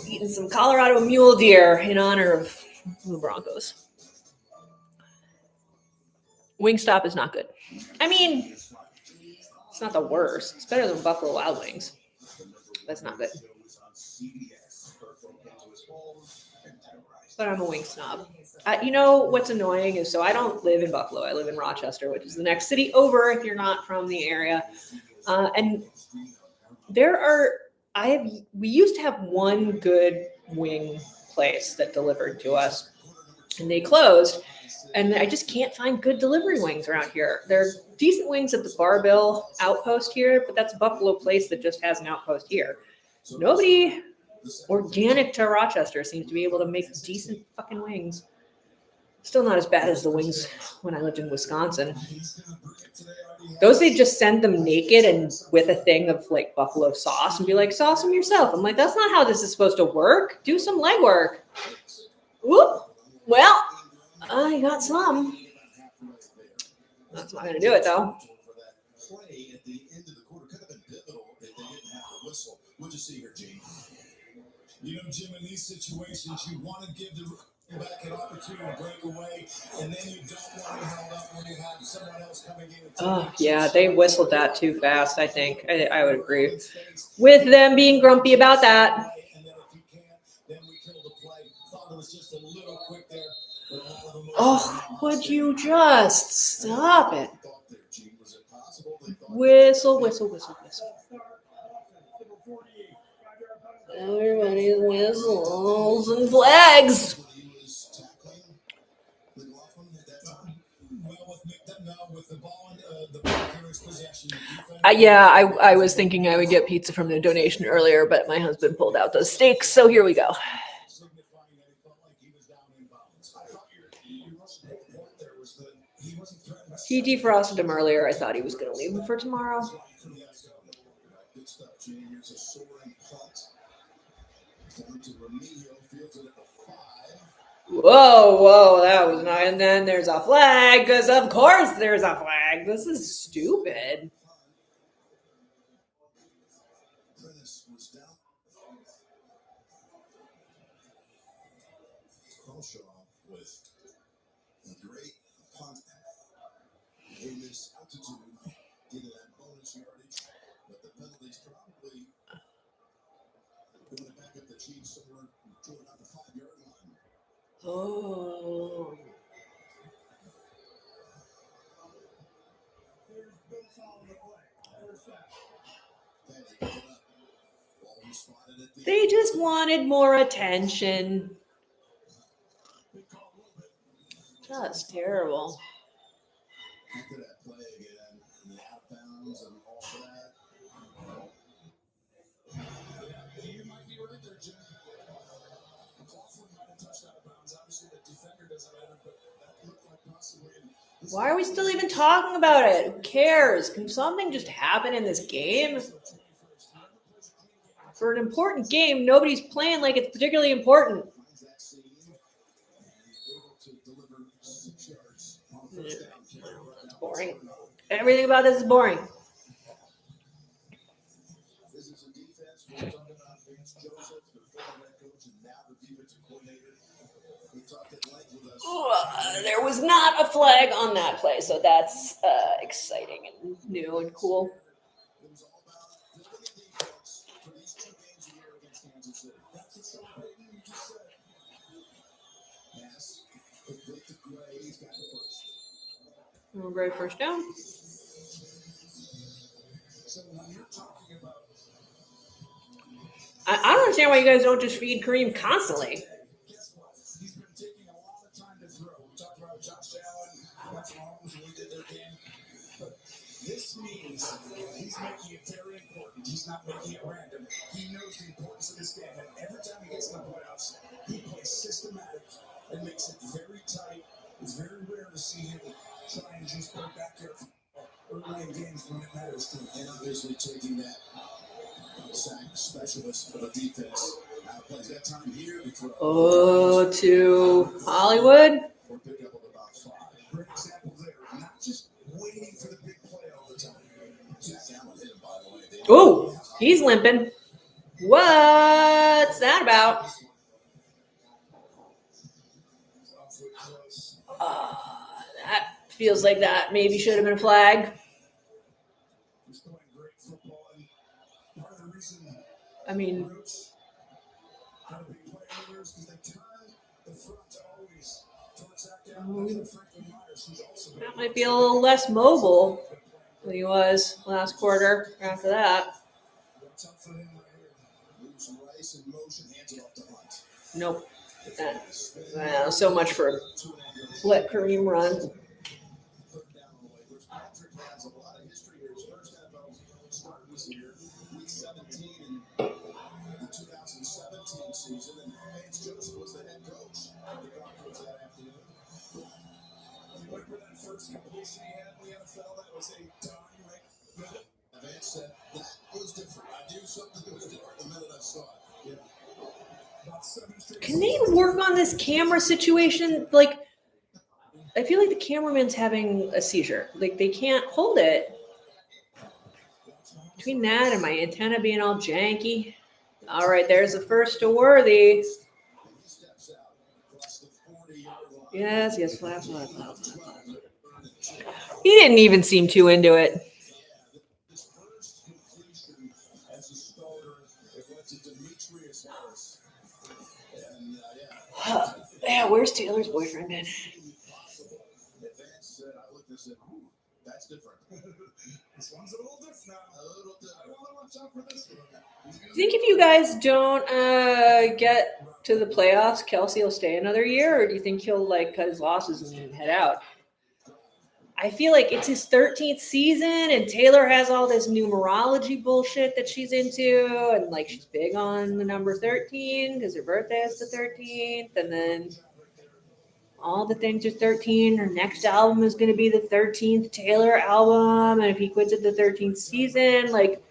Eating some Colorado mule deer in honor of the Broncos. Wingstop is not good. I mean, it's not the worst. It's better than Buffalo Wild Wings. That's not good. But I'm a wing snob. You know what's annoying is, so I don't live in Buffalo. I live in Rochester, which is the next city over if you're not from the area. And we used to have one good wing place that delivered to us, and they closed. And I just can't find good delivery wings around here. There are decent wings at the Barbell Outpost here, but that's a Buffalo place that just has an outpost here. Nobody organic to Rochester seems to be able to make decent fucking wings. Still not as bad as the wings when I lived in Wisconsin. Those, they just send them naked and with a thing of like buffalo sauce and be like, sauce them yourself. I'm like, that's not how this is supposed to work. Do some legwork. Whoop. Well, I got some. That's not going to do it though. Play at the end of the quarter could have been pivotal if they didn't have the whistle. We'll just see here, Gene. You know, Jim, in these situations, you want to give the back an opportunity to break away, and then you don't want to held up when you have someone else coming in. Oh, yeah, they whistled that too fast, I think. I would agree with them being grumpy about that. And then if you can't, then we kill the play. Thought it was just a little quick there. Oh, would you just stop it? Whistle, whistle, whistle, whistle. Everybody's whistles and flags. Yeah, I was thinking I would get pizza from the donation earlier, but my husband pulled out those steaks, so here we go. He defrosted them earlier. I thought he was going to leave them for tomorrow. Whoa, that was nice. And then there's a flag, because of course there's a flag. This is stupid. With a great punt in this altitude, getting that bonus yardage, but the penalty's probably going to back up the Chiefs somewhere toward about the 5-yard line. Oh. They just wanted more attention. That's terrible. After that play again, and the out of bounds and all that. Yeah, you might be right there, Jim. McLaughlin might have touched out of bounds. Obviously, the defender doesn't have it, but that looked like possibly. Why are we still even talking about it? Who cares? Can something just happen in this game? For an important game, nobody's playing like it's particularly important. Finds that seam and able to deliver 6 yards on the first down carry right now. Boring. Everything about this is boring. This is a defense we're talking about Vance Joseph, the former head coach, and now the defensive coordinator. He talked at length with us. There was not a flag on that play, so that's exciting and new and cool. It was all about building a defense for these 2 games a year against Kansas City. That's what Sean Payton you just said. Pass, complete to Gray. He's got the first. Great first down. So when you're talking about I don't understand why you guys don't just feed Kareem constantly. guess what? He's been taking a lot of time to throw. We talked about Josh Allen, Patrick Mahomes when we did their game. But this means he's making it very important. He's not making it random. He knows the importance of this game. And every time he gets in the playoffs, he plays systematic and makes it very tight. It's very rare to see him try and just go back there early in games when it matters to him. And obviously taking that sack specialist of a defense outplays that time here to throw. Oh, to Hollywood. Or pick up of about 5. Great example there. Not just waiting for the big play all the time. Jack Allen hit him, by the way. They- Oh, he's limping. What's that about? Awfully close. That feels like that maybe should have been a flag. He's playing great football. And part of the reason I mean, Roots got to be playmakers because they turn the front to always towards that guy. That's Franklin Myers, who's also that might be a little less mobile than he was last quarter after that. What's up for him right here? Moves Rice in motion, hands it off to Hunt. Nope. Well, so much for let Kareem run. Third down on the way, which Patrick has a lot of history here. His first NFL start was here, week 17 in the 2017 season, and Vance Joseph was the head coach of the Broncos that afternoon. You remember that first completion he had in the NFL? That was a dime right. Vance said that was different. I knew something was different the minute I saw it. Yeah. About 7 straight. Can they work on this camera situation? Like, I feel like the cameraman's having a seizure. Like, they can't hold it. Between that and my antenna being all janky. All right, there's the first to Worthy. And he steps out across the 40-yard line. Yes, flat. He didn't even seem too into it. His first completion as a starter, it went to Demetrius Harris. And, Yeah, where's Taylor's boyfriend been? possible. Vance said, I looked and said, ooh, that's different. This one's a little different now. A little I different. want to watch out for this one. Do you think if you guys don't get to the playoffs, Kelsey will stay another year, or do you think he'll like cut his losses and head out? I feel like it's his 13th season, and Taylor has all this numerology bullshit that she's into, and like she's big on the number 13 because her birthday is the 13th, and then all the things are 13. Her next album is going to be the 13th Taylor album, and if he quits at the 13th season, like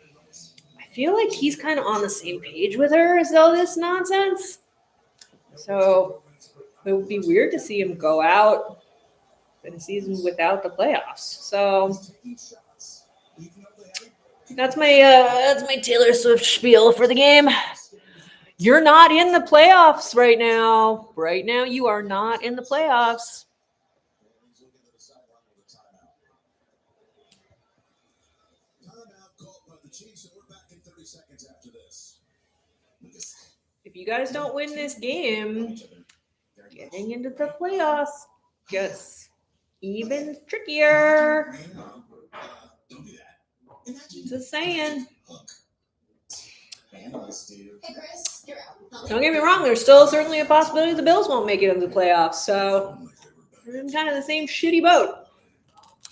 I feel like he's kind of on the same page with her as all this nonsense. So it would be weird to see him go out in a season without the playoffs. So that's my Taylor Swift spiel for the game. You're not in the playoffs right now. Right now, you are not in the playoffs. He's looking at the sideline with a timeout. Timeout called by the Chiefs, and we're back in 30 seconds after this. If you guys don't win this game, getting into the playoffs gets even trickier. Don't do that. Just saying. Hey, Chris, you're out. Don't get me wrong, there's still certainly a possibility the Bills won't make it into the playoffs. So I'm kind of the same shitty boat.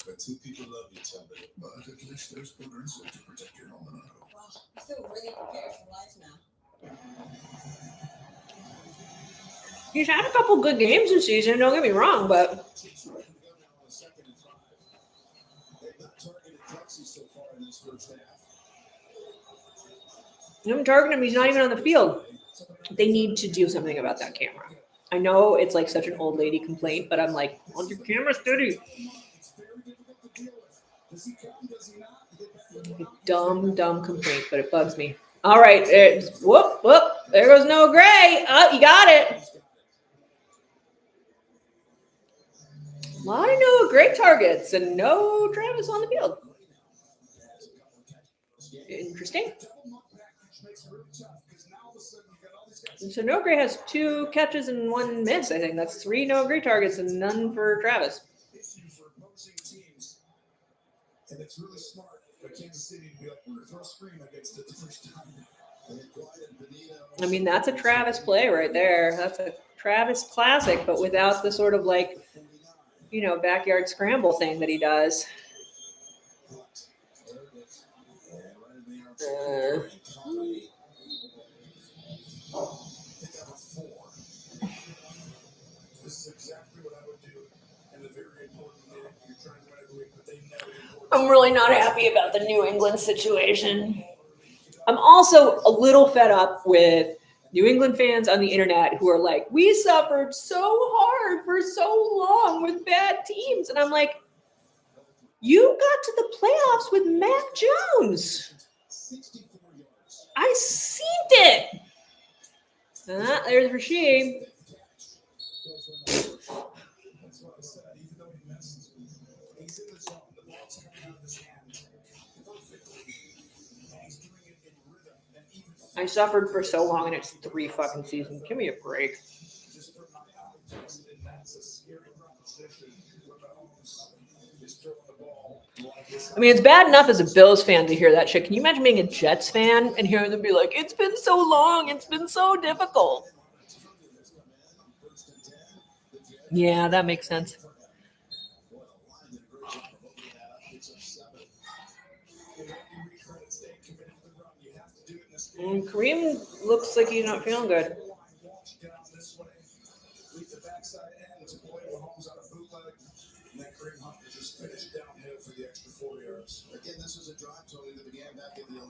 But two people love each other. But at least there's Progressive to protect your home and auto. Well, I feel really prepared for life now. He's had a couple good games this season, don't get me wrong, but Chiefs are ready to go now on 2nd and 5. They've not targeted Kelsey so far in this first half. I'm targeting him. He's not even on the field. They need to do something about that camera. I know it's like such an old lady complaint, but I'm like, on your camera steady. It's very difficult to deal with. Does he come? Does he not? Dumb complaint, but it bugs me. All right, whoop. There goes Noah Gray. Oh, you got it. A lot of Noah Gray targets and no Travis on the field. Interesting. So Noah Gray has 2 catches and 1 miss. I think that's 3 Noah Gray targets and none for Travis. Issue for opposing teams. And it's really smart for Kansas City to be like, we're going to throw a screen against it the first time. I mean, that's a Travis play right there. That's a Travis classic, but without the sort of like, you know, backyard scramble thing that he does. This is exactly what I would do in a very important minute. You're trying to win every week, but they never important. I'm really not happy about the New England situation. I'm also a little fed up with New England fans on the internet who are like, we suffered so hard for so long with bad teams. And I'm like, you got to the playoffs with Mac Jones. I seen it. There's Rasheed. That's what I said. Even though he missed, he's in the zone. The ball's coming out of his hand perfectly. And he's doing it in rhythm. And even I suffered for so long and it's 3 fucking seasons. Give me a break. just for my eyes, and that's a scary proposition where Mahomes is throwing the ball. I mean, it's bad enough as a Bills fan to hear that shit. Can you imagine being a Jets fan and hearing them be like, it's been so long, it's been so difficult? Yeah, that makes sense. Kareem looks like he's not feeling good. Leave the backside end to play Mahomes out of bootleg. And then Kareem Hunt just finished downhill for the extra 4 yards. Again, this is a drive, Tony, that began back in the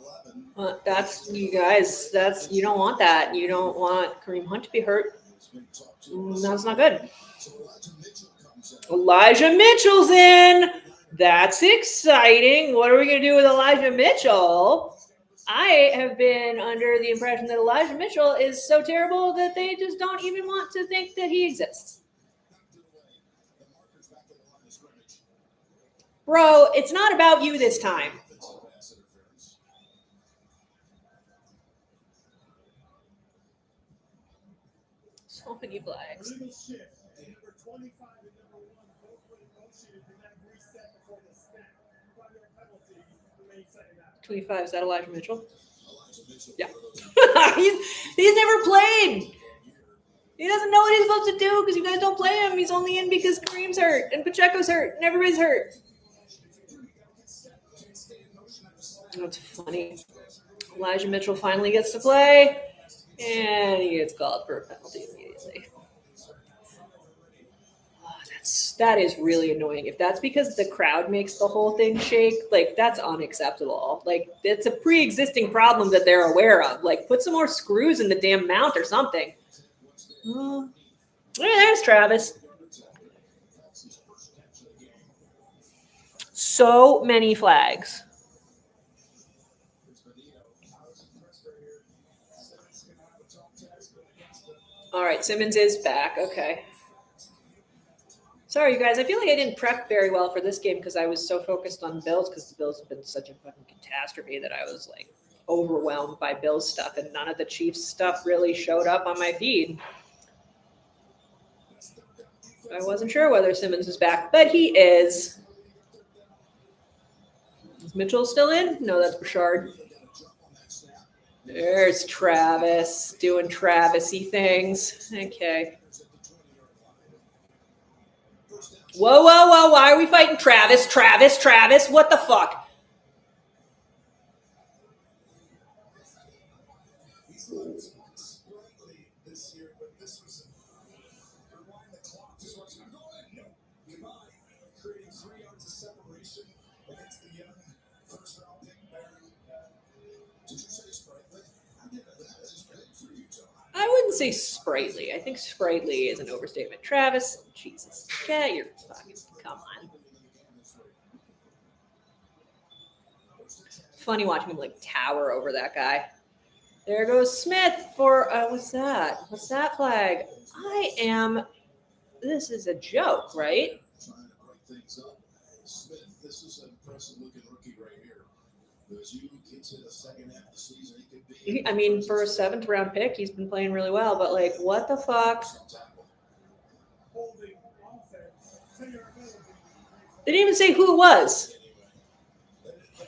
11. That's, you guys, you don't want that. You don't want Kareem Hunt to be hurt. That's not good. So Elijah Mitchell comes in. Elijah Mitchell's in. That's exciting. What are we going to do with Elijah Mitchell? I have been under the impression that Elijah Mitchell is so terrible that they just don't even want to think that he exists. Bro, it's not about you this time. So many flags. Little shift. Number 25 and number 1 both went in motion and did not reset before the snap. 5-yard penalty remains second out. 25, is that Elijah Mitchell? Elijah Mitchell. Yeah. he's never played. He doesn't know what he's supposed to do because you guys don't play him. He's only in because Kareem's hurt and Pacheco's hurt and everybody's hurt. That's funny. Elijah Mitchell finally gets to play, and he gets called for a penalty immediately. Oh, that is really annoying. If that's because the crowd makes the whole thing shake, like, that's unacceptable. Like, it's a pre-existing problem that they're aware of. Like, put some more screws in the damn mount or something. Oh, yeah, there's Travis. So many flags. All right, Simmons is back. Okay. Sorry, you guys. I feel like I didn't prep very well for this game because I was so focused on Bills because the Bills have been such a fucking catastrophe that I was like overwhelmed by Bills stuff, and none of the Chiefs stuff really showed up on my feed. I wasn't sure whether Simmons was back, but he is. Is Mitchell still in? No, that's Bouchard. There's Travis doing Travis-y things. Okay. Whoa, whoa, whoa. Why are we fighting Travis? What the fuck? He's looked sprightly this year, but this was rewind the clock. Just watching him go in. No, goodbye. Creating 3 yards of separation against the young first-round pick Baron. Did you say sprightly? I did that is big for you, John. I wouldn't say sprightly. I think sprightly is an overstatement. Travis, Jesus. Get your fucking, come on. Funny watching him like tower over that guy. There goes Smith for, what's that? What's that flag? This is a joke, right? Trying to break things up. Smith, this is an impressive looking rookie right here. As you get to the second half of the season, he could be. I mean, for a 7th round pick, he's been playing really well, but like, what the fuck? Holding offense. They didn't even say who it was.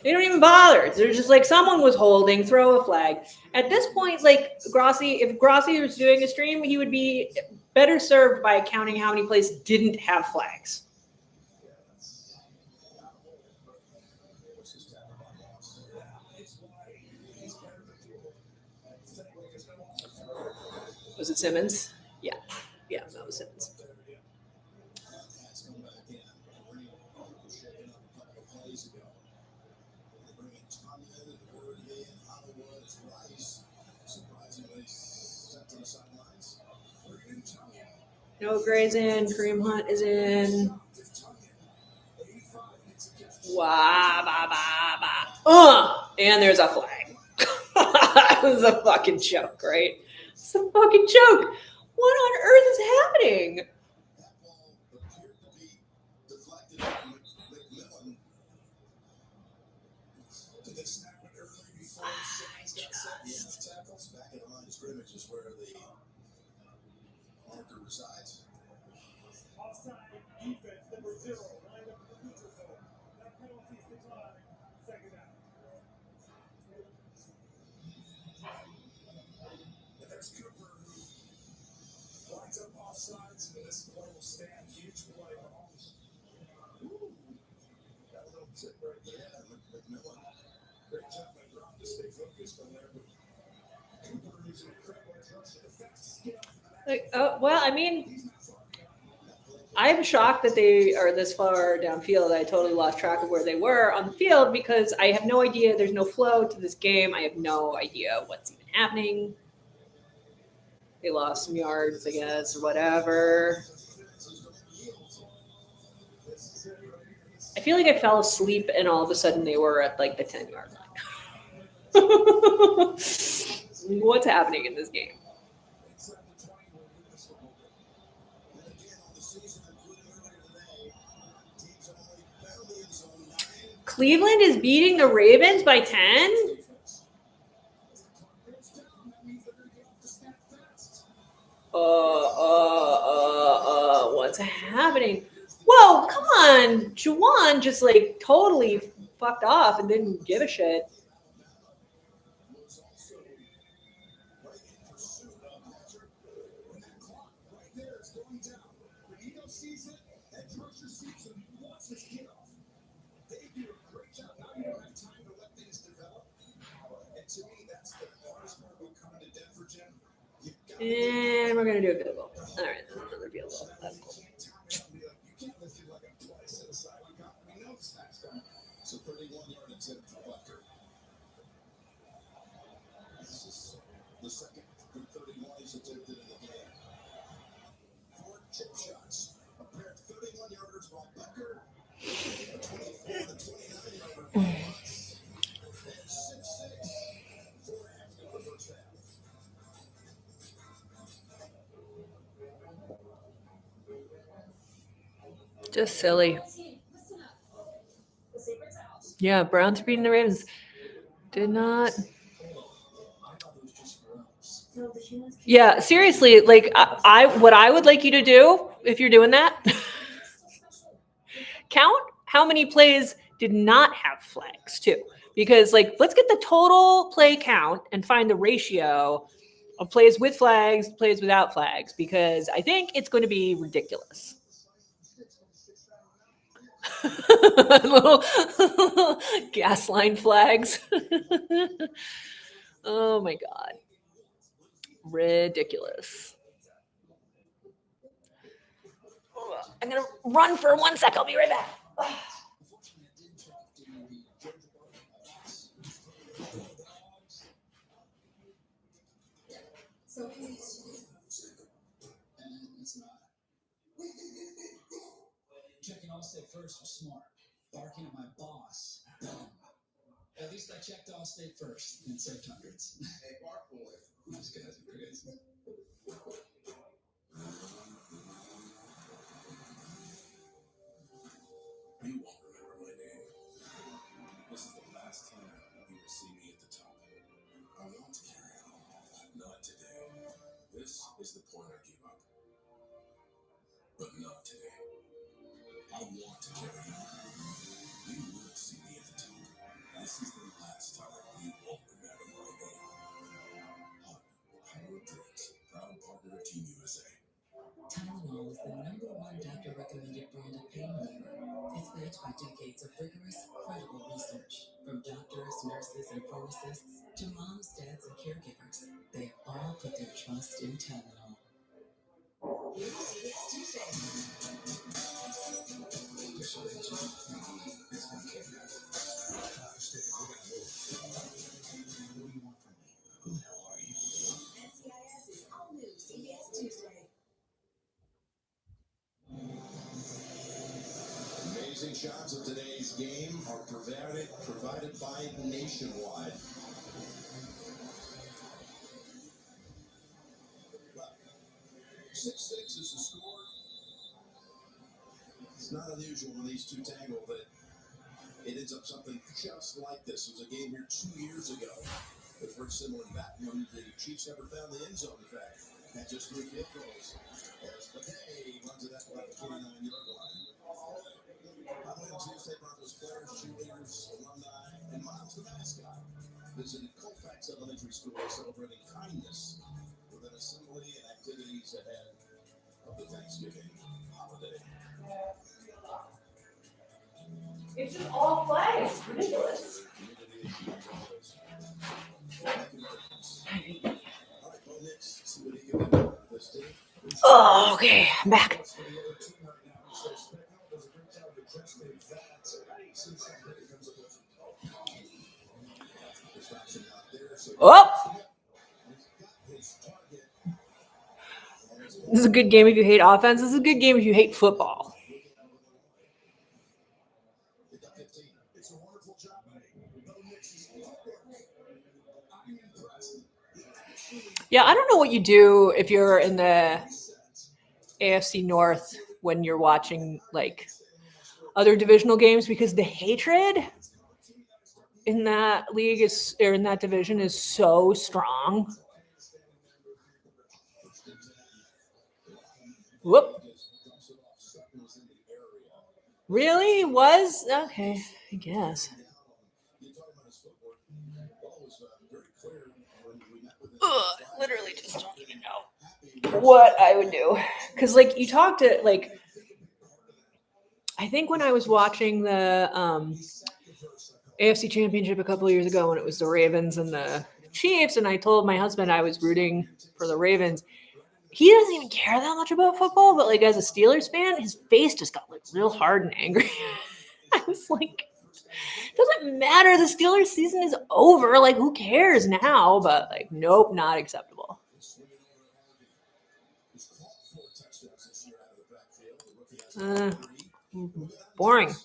They don't even bother. They're just like, someone was holding, throw a flag. At this point, like, if Grossi was doing a stream, he would be better served by counting how many plays didn't have flags. Was it Simmons? Yeah, that was Simmons. Noah Gray's in. Kareem Hunt is in. Wah, ba, ba, ba. And there's a flag. That was a fucking joke, right? It's a fucking joke. What on earth is happening? That ball appeared to be deflected from McMillan. Did they snap it early before Simmons got set? Tackles back at the line of scrimmage is where the marker resides. Offside defense number 0, lined up in the neutral zone. That penalty is declined. Second down. And there's Cooper who lines up offsides, and this play will stand. Huge play. Mahomes. Ooh. Got a little tip right there. McMillan. Great job by Brown to stay focused on there. But Cooper is an incredible instruction. The fastest skip. Like, well, I mean, I'm shocked that they are this far downfield. I totally lost track of where they were on the field because I have no idea. There's no flow to this game. I have no idea what's even happening. They lost some yards, I guess, or whatever. I feel like I fell asleep and all of a sudden they were at like the 10-yard line. What's happening in this game? Cleveland is beating the Ravens by 10? What's happening? Whoa, come on. Juwan just like totally fucked off and didn't give a shit. And we're going to do a field goal. All right, another field goal. That's cool. So 31-yard attempt for Bucker. This is the second for 31 he's attempted in the game. 4 chip shots. A pair of 31-yarders by Bucker. A 24 and a 29-yarder by Watts. And 6-6. 4 after the first half. Just silly. Yeah, Browns beating the Ravens. Did not. Yeah, seriously, like what I would like you to do if you're doing that, count how many plays did not have flags too. Because like, let's get the total play count and find the ratio of plays with flags, plays without flags, because I think it's going to be ridiculous. Little gas line flags. Oh my God. Ridiculous. I'm going to run for 1 sec. I'll be right back. So It's not. Checking Allstate first was smart. Barking at my boss. Dumb. At least I checked Allstate first and saved hundreds. Hey, Bark Boy. These guys are crazy. You won't remember my name. This is the last time you will see me at the top. I want to carry on. Not today. This is the point I give up. But not today. I want to carry on. You will see me at the top. This is the last time you won't remember my name. Power Drinks, proud partner of Team USA. Tylenol is the #1 doctor-recommended brand of pain reliever. It's backed by decades of rigorous, credible research. From doctors, nurses, and pharmacists to moms, dads, and caregivers, they all put their trust in Tylenol. NCIS is all new CBS Tuesday. Amazing shots of today's game are provided by Nationwide. Well, 6-6 is the score. It's not unusual when these two tangle that it ends up something just like this. There was a game here 2 years ago. The first similar to that one, the Chiefs never found the end zone, in fact. Had just 3 field goals. As McKay runs it up about the 29-yard line. By the way, Tuesday, Broncos players, cheerleaders, alumni, and Miles the mascot visited Colfax Elementary School celebrating kindness with an assembly and activities ahead of the Thanksgiving holiday. It's just all flags. It's ridiculous. Oh, okay. I'm back. Oh! This is a good game if you hate offense. This is a good game if you hate football. It's a wonderful job. Yeah, I don't know what you do if you're in the AFC North when you're watching like other divisional games, because the hatred in that league is, or in that division, is so strong. Whoop. Really? Was? Okay, I guess. Ugh, literally just don't even know what I would do. Because, like, you talked to, like, I think when I was watching the AFC Championship a couple of years ago when it was the Ravens and the Chiefs, and I told my husband I was rooting for the Ravens, he doesn't even care that much about football, but, like, as a Steelers fan, his face just got, like, real hard and angry. I was like, it doesn't matter. The Steelers season is over. Like, who cares now? But, like, nope, not acceptable. Boring.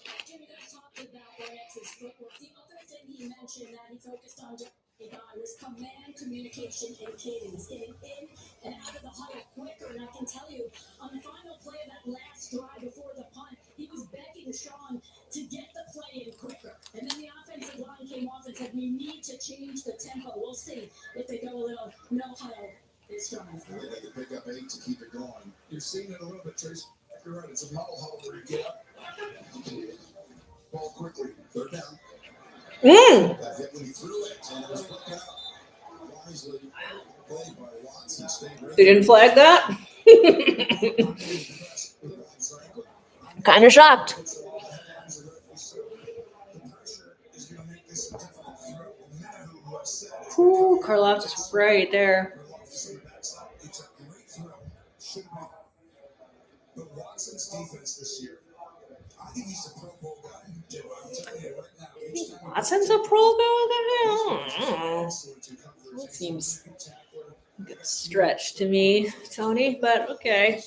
Was command, communication, and cadence. Getting in and out of the huddle quicker. And I can tell you, on the final play of that last drive before the punt, he was begging Sean to get the play in quicker. And then the offensive line came off and said, we need to change the tempo. We'll see if they go a little no huddle this drive. They had to pick up 8 to keep it going. You're seeing it a little bit, Trace. You're right. It's a huddle where you get up. Ball quickly. Third down. That hit when he threw it, and it was broken up. Wisely played by Watson. They didn't flag that? Kind of shocked. Whoo, Karloftis right there. It's a great throw. Should be. But Watson's defense this year, I think he's a Pro Bowl guy. I'm telling you right now, each time Watson's a Pro Bowl guy? That seems like a stretch to me, Tony, but okay.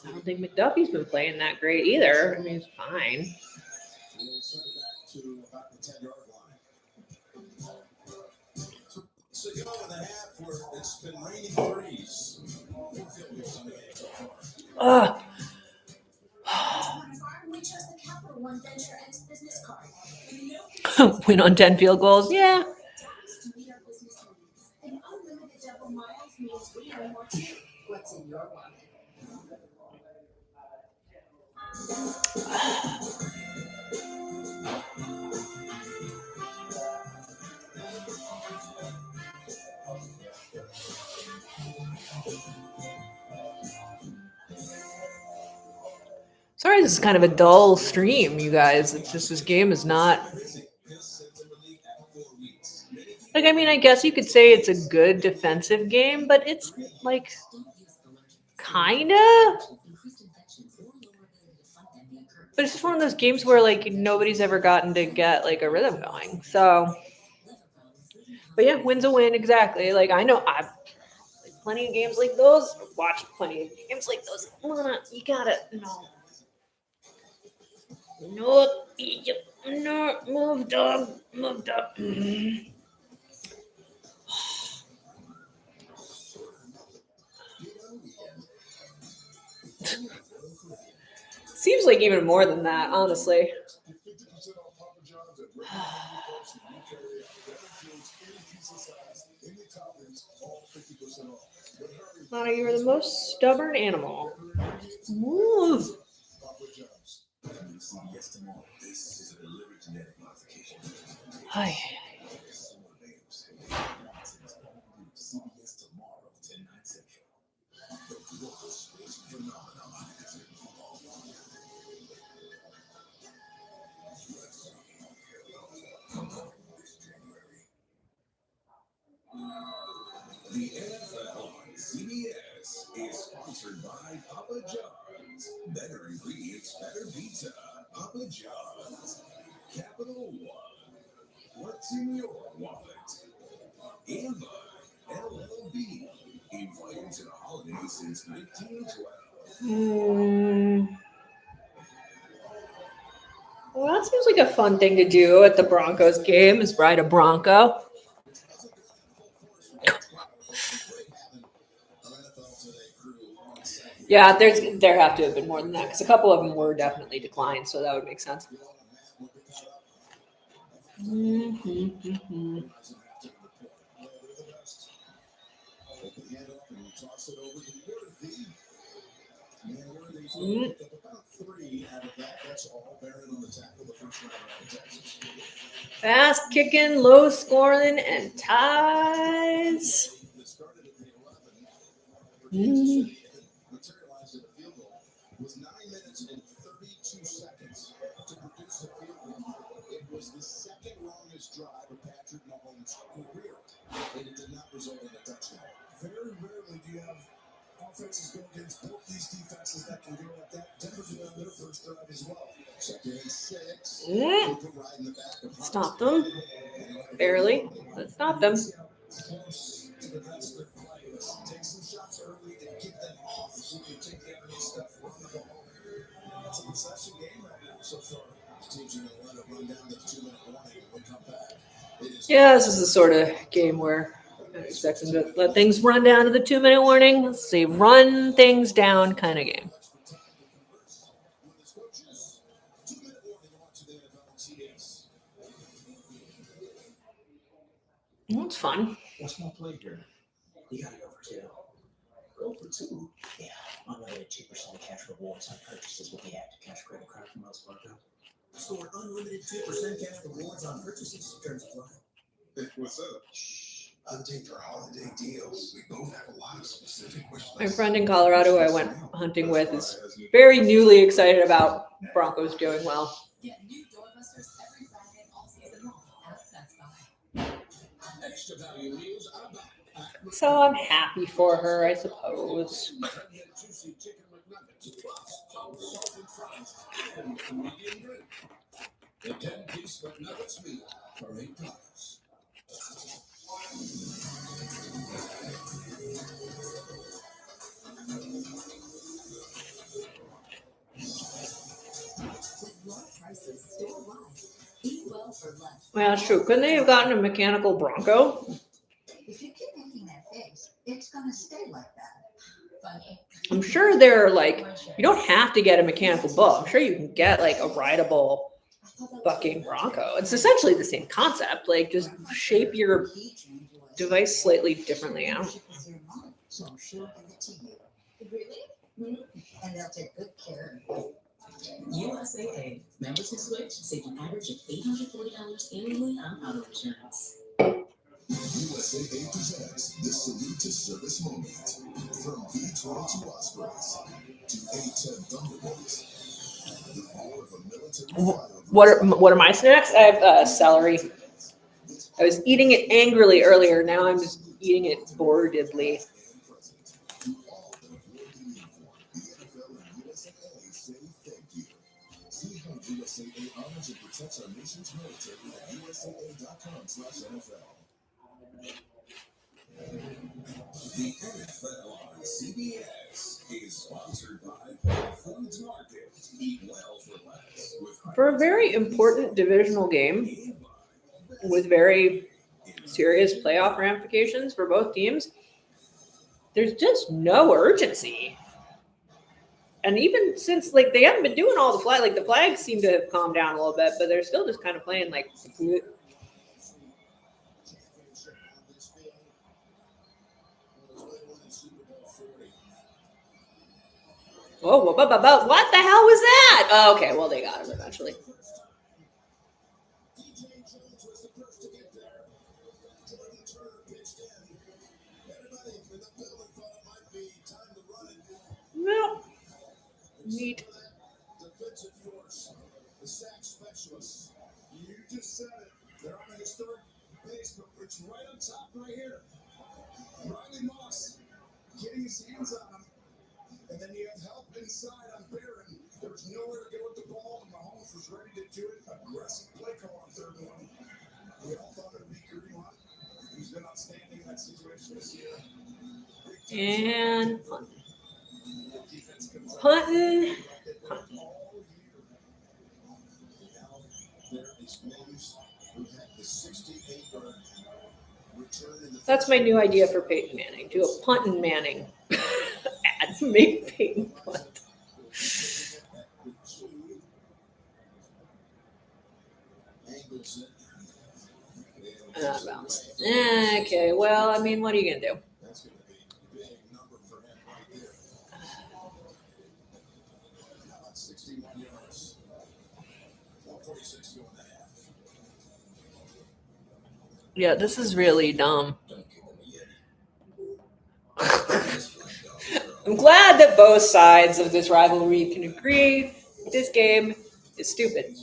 I don't think McDuffie's been playing that great either. I mean, he's fine. We'll send it back to about the 10-yard line. So go in the half where it's been raining threes. We feel we've done the game so far. We chose the Capital One Venture X business card. Win on 10 field goals. Yeah. Taps to meet our business needs. And unlimited double miles means we earn more too. What's in your wallet? Sorry, this is kind of a dull stream, you guys. It's just this game is not. Like, I mean, I guess you could say it's a good defensive game, but it's like kinda. But it's just one of those games where like nobody's ever gotten to get like a rhythm going. So, but yeah, win's a win exactly. Like I know I've played plenty of games like those. Watched plenty of games like those. Lana, you gotta no, move, dog, move, dog. Seems like even more than that, honestly. Lana, you are the most stubborn animal. Move. Hi. The NFL on CBS is sponsored by Papa John's. Better ingredients, better pizza. Papa John's. Capital One. What's in your wallet? And by LLB. Invited to the holidays since 1912. Well, that seems like a fun thing to do at the Broncos game is ride a Bronco. Yeah, there have to have been more than that because a couple of them were definitely declined, so that would make sense. Fast kicking, low scoring, and ties. Materialized in a field goal was 9 minutes and 32 seconds to produce a field goal. It was the second longest drive of Patrick Mahomes' career, and it did not result in a touchdown. Very rarely do you have offenses go against both these defenses that can go like that. Denver did on their first drive as well. Second and 6. Mm. Stop them. Barely. Let's stop them. Close to the rest of their play. Take some shots early to get them off so you can take the underneath stuff, run the ball. It's a possession game right now so far. Teams are going to let it run down to 2-minute warning when we come back. Yeah, this is the sort of game where I expect them to let things run down to the 2-minute warning. Let's see, run things down kind of game. That's fun. What's my play here? You gotta go for 2. Go for 2. Yeah, unlimited 2% cash rewards on purchases with the active cash credit card from Wells Fargo. Score unlimited 2% cash rewards on purchases. Terms apply. Hey, what's up? Hunting for holiday deals. We both have a lot of specific wish lists. My friend in Colorado I went hunting with is very newly excited about Broncos doing well. Get new doorbusters every Friday Extra value meals are back. So I'm happy for her, I suppose. Juicy chicken McNuggets, plus salted fries and a medium drink. The 10-piece McNuggets meal for $8. With low prices store-wide, eat well for less. Well, that's true. Couldn't they have gotten a mechanical Bronco? If you keep making that face, it's gonna stay like that. Funny. I'm sure they're like, you don't have to get a mechanical bull. I'm sure you can get like a rideable bucking Bronco. It's essentially the same concept. Like, just shape your device slightly differently. I don't know. It's your mom, so she'll give it to you. Really? And they'll take good care of you. USAA. Members who switch save an average of $840 annually on auto insurance. USAA presents the Salute to Service moment. From V-22 Ospreys to A-10 Thunderbolts, the power of a military flyover. What are my snacks? I have celery. I was eating it angrily earlier. Now I'm just eating it boredly. To all that have worn the uniform, the NFL and USAA say thank you. See how USAA honors and protects our nation's military at USAA.com/NFL. The NFL on CBS is sponsored by Whole Foods Market. Eat well for less. For a very important divisional game with very serious playoff ramifications for both teams, there's just no urgency. And even since like they haven't been doing all the flag, like the flags seem to have calmed down a little bit, but they're still just kind of playing like. Oh, what the hell was that? Oh, okay, well they got him eventually. No. Neat. Defensive force, the sack specialists. You just said it. They're on a historic base, but it's right on top right here. Riley Moss getting his hands on him. And then you have help inside on Barron. There was nowhere to go with the ball, and Mahomes was ready to do it. Aggressive play call on third one. We all thought it would be Kareem Hunt. He's been outstanding in that situation this year. And Defense comes up. punting. All year. Now, there is Mays, who had the 68-yard return in the That's my new idea for Peyton Manning. Do a punt and Manning ad. Make Peyton punt. Bounce. Okay, well, I mean, what are you going to do? That's going to be a big number for him right there. How about 61 yards? 146 to go in the half. Yeah, this is really dumb. I'm glad that both sides of this rivalry can agree this game is stupid.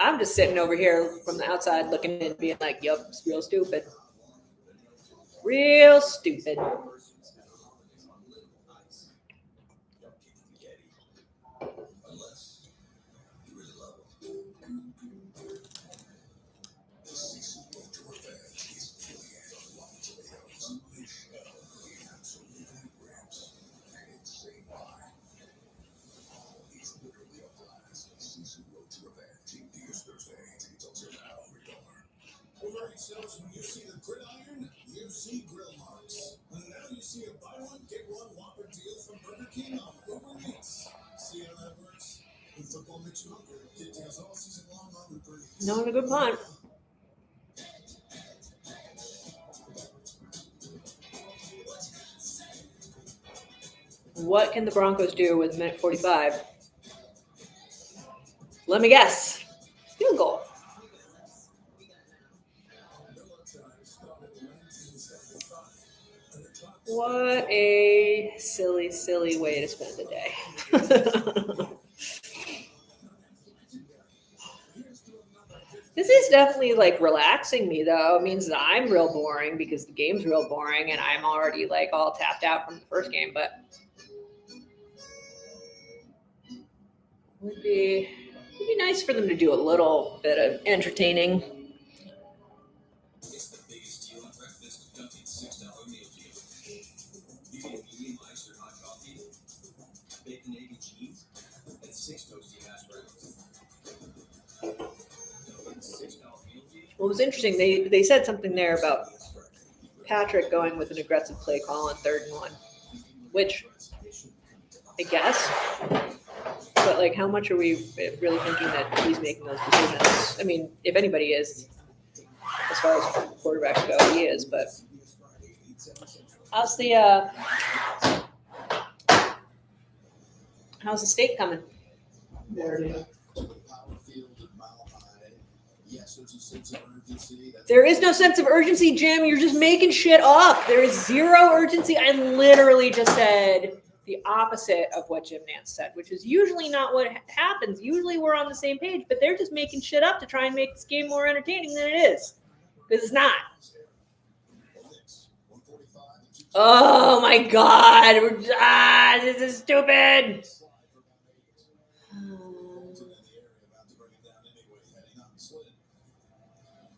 I'm just sitting over here from the outside looking in, being like, yup, it's real stupid. Real stupid. Alright, so when you see the gridiron, you see grill marks. And now you see a buy one, get one Whopper deal from Burger King on Uber Eats. See how that works? When football makes you hungry, get deals all season long on Uber Eats. Not a good punt. What can the Broncos do with minute 45? Let me guess. Field goal. What a silly, silly way to spend the day. This is definitely like relaxing me though. It means that I'm real boring because the game's real boring and I'm already like all tapped out from the first game, but would be nice for them to do a little bit of entertaining. It's the biggest deal on breakfast. Dunkin's $6 meal deal. You get a medium iced or hot coffee, bacon, egg, and cheese, and 6 toasty hash browns. Dunkin's $6 meal deal. Well, it was interesting. They said something there about Patrick going with an aggressive play call on 3rd and 1, which I guess. But like, how much are we really thinking that he's making those decisions? I mean, if anybody is, as far as quarterbacks go, he is. But how's the steak coming? There is no sense of urgency, Jim. You're just making shit up. There is zero urgency. I literally just said the opposite of what Jim Nance said, which is usually not what happens. Usually we're on the same page, but they're just making shit up to try and make this game more entertaining than it is. Because it's not. Oh my God. This is stupid.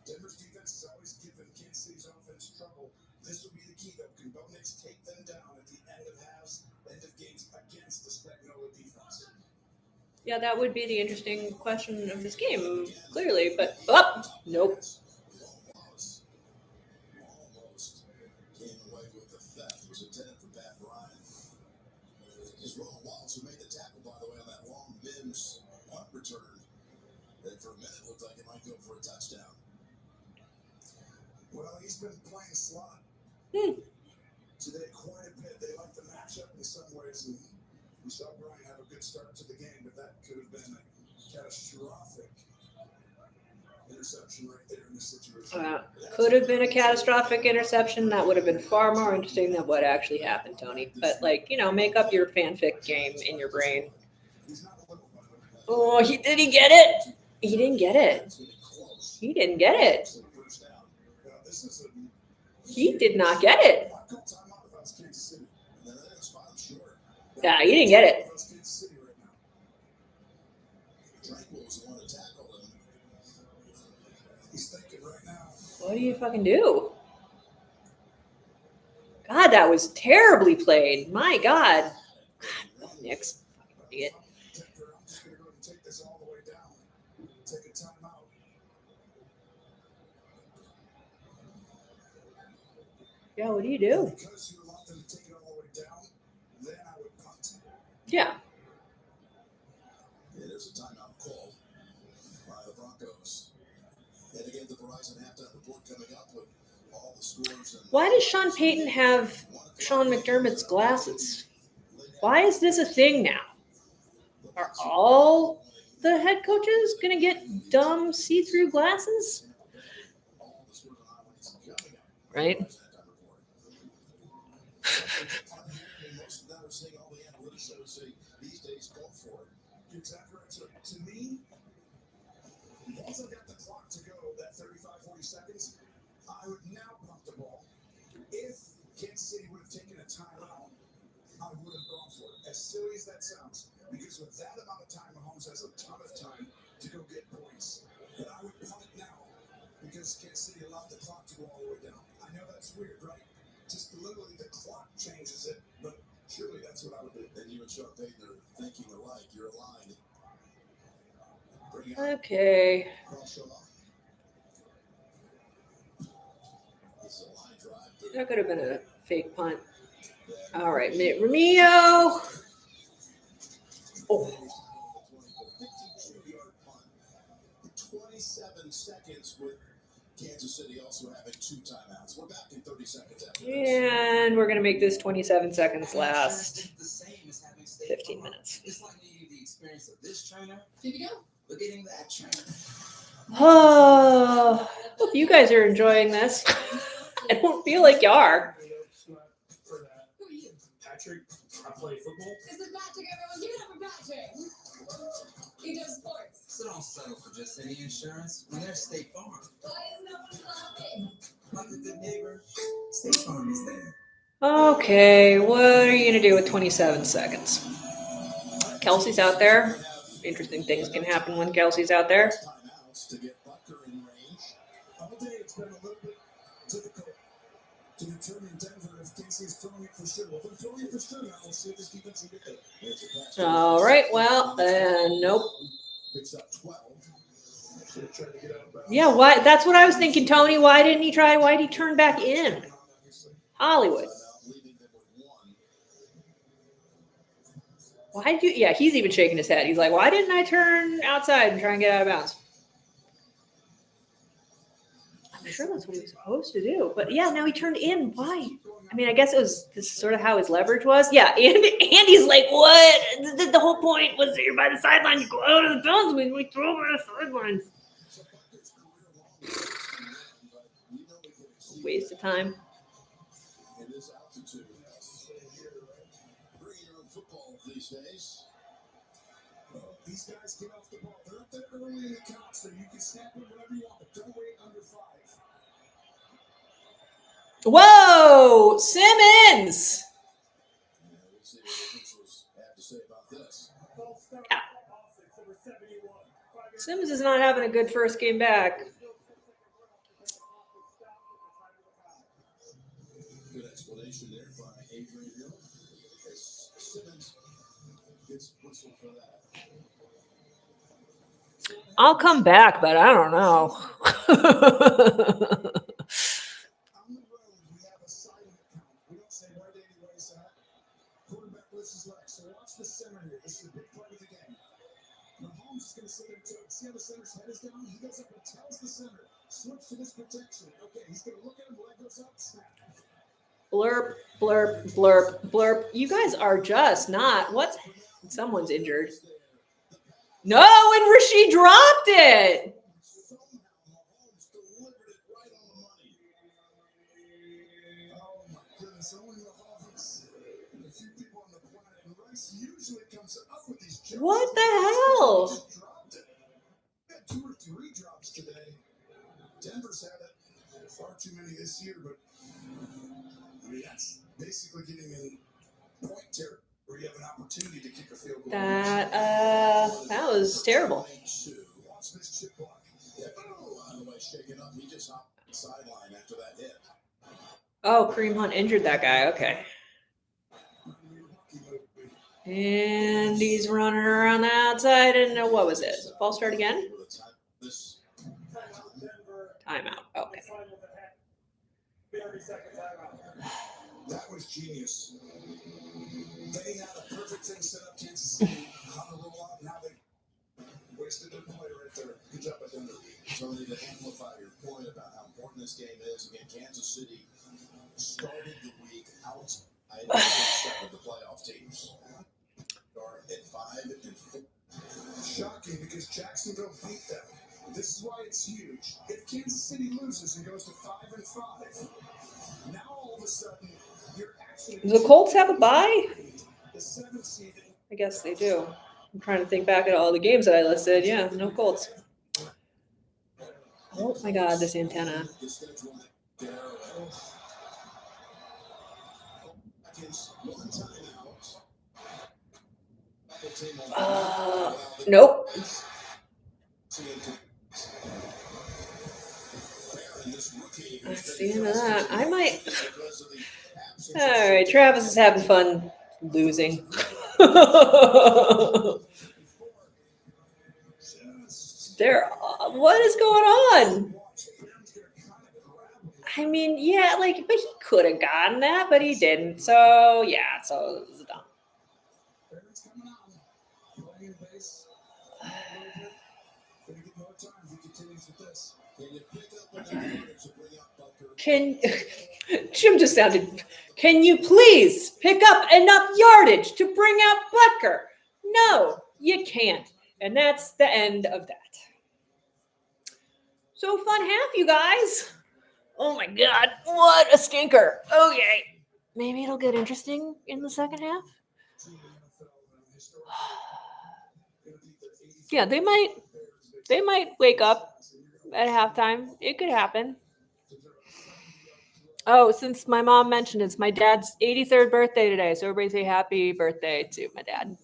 Denver's defense is always giving Kansas City's offense trouble. This will be the key, though. Can Bo Nix take them down at the end of halves, end of games against the Spagnuolo defense? Yeah, that would be the interesting question of this game, clearly. But, nope. Almost came away with the theft. It was intended for Pat Bryant. It's Roll Wallace who made the tackle, by the way, on that long Mims punt return. That for a minute looked like it might go for a touchdown. Well, he's been playing slot today quite a bit. They like the matchup in some ways, and we saw Brian have a good start to the game, but that could have been a catastrophic interception right there in this situation. Could have been a catastrophic interception. That would have been far more interesting than what actually happened, Tony. But, like, make up your fanfic game in your brain. He's not a little, by the way. Oh, did he get it? He didn't get it. He didn't get it. He did not get it. Yeah, he didn't get it. What do you fucking do? God, that was terribly played. My God. Nick's fucking idiot. I'm just going to go and take this all the way down. Take a timeout. Yeah, what do you do? Because you want them to take it all the way down, then I would punt. Yeah. Yeah, there's a timeout call by the Broncos. And again, the Verizon halftime report coming up with all the scores. And Why does Sean Payton have Sean McDermott's glasses? Why is this a thing now? Are all the head coaches going to get dumb see-through glasses? Right? most of them are saying all the analytics that would say these days go for it. You're exactly right. So to me, once I got the clock to go, that 35, 40 seconds, I would now pump the ball. If Kansas City would have taken a timeout, I would have gone for it. As silly as that sounds, because with that amount of time, Mahomes has a ton of time to go get points. But I would punt it now because Kansas City allowed the clock to go all the way down. I know that's weird, right? Just literally the clock changes it, but surely that's what I would do. And you and Sean Payton are thinking alike. You're aligned. Bring Okay. Croshaw. It's a line drive. That could have been a fake punt. All right, Romeo. Oh. 52-yard punt. 27 seconds with Kansas City also having 2 timeouts. We're back in 30 seconds after this. And we're going to make this 27 seconds last 15 minutes. It's like needing the experience of this trainer. Here you go. Look at that trainer. Oh, hope you guys are enjoying this. I don't feel like you are. For that, Who are you? Patrick, I play football. This is Patrick, everyone. Give it up for Patrick. He does sports. So don't settle for just any insurance when there's State Farm. Like a good neighbor, State Farm is there. Okay, what are you gonna do with 27 seconds? Kelsey's out there. Interesting things can happen when Kelsey's out there. Timeouts to get Butker in range. All day it's been a little bit difficult to determine Denver if Casey's throwing it for sure. Well, if they're throwing it for sure now, we'll see if this defense can get there. There's a pass. All right, well, nope. Picks up 12. Should have tried to get out of bounds. Yeah, why? That's what I was thinking, Tony. Why didn't he try? Why did he turn back in? Hollywood. Leaving them with one. Why did you? Yeah, he's even shaking his head. He's like, why didn't I turn outside and try and get out of bounds? I'm sure that's what he was supposed to do. But yeah, now he turned in. Why? I mean, I guess this is sort of how his leverage was. Yeah, and Andy's like, what? The whole point was that you're by the sideline. You go out of the bounds when we throw over the sidelines. Waste of time. It is altitude. Bring your own football these days. These guys get off the ball. They're up there early in the count, so you can snap them whenever you want, but don't wait under 5. Whoa, Simmons. Yeah, we'll see what the officials have to say about this. Yeah. Simmons is not having a good first game back. Good explanation there by Adrian Hill. As Simmons gets whistled for that. I'll come back, but I don't know. On the road, we have a silent count. We don't say where anybody's at. Quarterback lifts his legs. So watch the center here. This is a big part of the game. Mahomes is going to sit there too. See how the center's head is down? He goes up and tells the center, switch to this protection. Okay, he's going to look at him, leg goes up, snap. Blurp, blurp, blurp, blurp. You guys are just not. What? Someone's injured. No, and Rasheed dropped it. Somehow Mahomes delivered it right on the money. Oh my goodness, only Mahomes and a few people on the planet. And Rice usually comes up with these jumps. What the hell? Just dropped it. We had 2 or 3 drops today. Denver's had it far too many this year, but I mean that's basically getting in point territory where you have an opportunity to kick a field goal. That was terrible. Watch this chip block. Yeah, by the way, shaken up. He just hopped the sideline after that hit. Oh, Kareem Hunt injured that guy. Okay. And he's running around the outside. And what was it? False start again? Timeout. Okay. That was genius. They had a perfect thing set up Kansas City. How to roll out, now they wasted their play right there. Good job by Denver. Tony, to amplify your point about how important this game is, again, Kansas City started the week outside of the playoff teams. Are at 5-4. Shocking because Jacksonville beat them. This is why it's huge. If Kansas City loses and goes to 5-5, now all of a sudden you're actually. Do the Colts have a bye? The 7th seed. I guess they do. I'm trying to think back at all the games that I listed. Yeah, no Colts. Oh my God, this antenna. Nope. That's the end of that. I might. All right, Travis is having fun losing. What is going on? I mean, yeah, but he could have gotten that, but he didn't. So yeah, so it was dumb. Jim just sounded. Can you please pick up enough yardage to bring out Butker? No, you can't. And that's the end of that. So fun half, you guys. Oh my God, what a stinker. Okay. Maybe it'll get interesting in the second half. Yeah, they might. They might wake up at halftime. It could happen. Oh, since my mom mentioned it's my dad's 83rd birthday today, so everybody say happy birthday to my dad,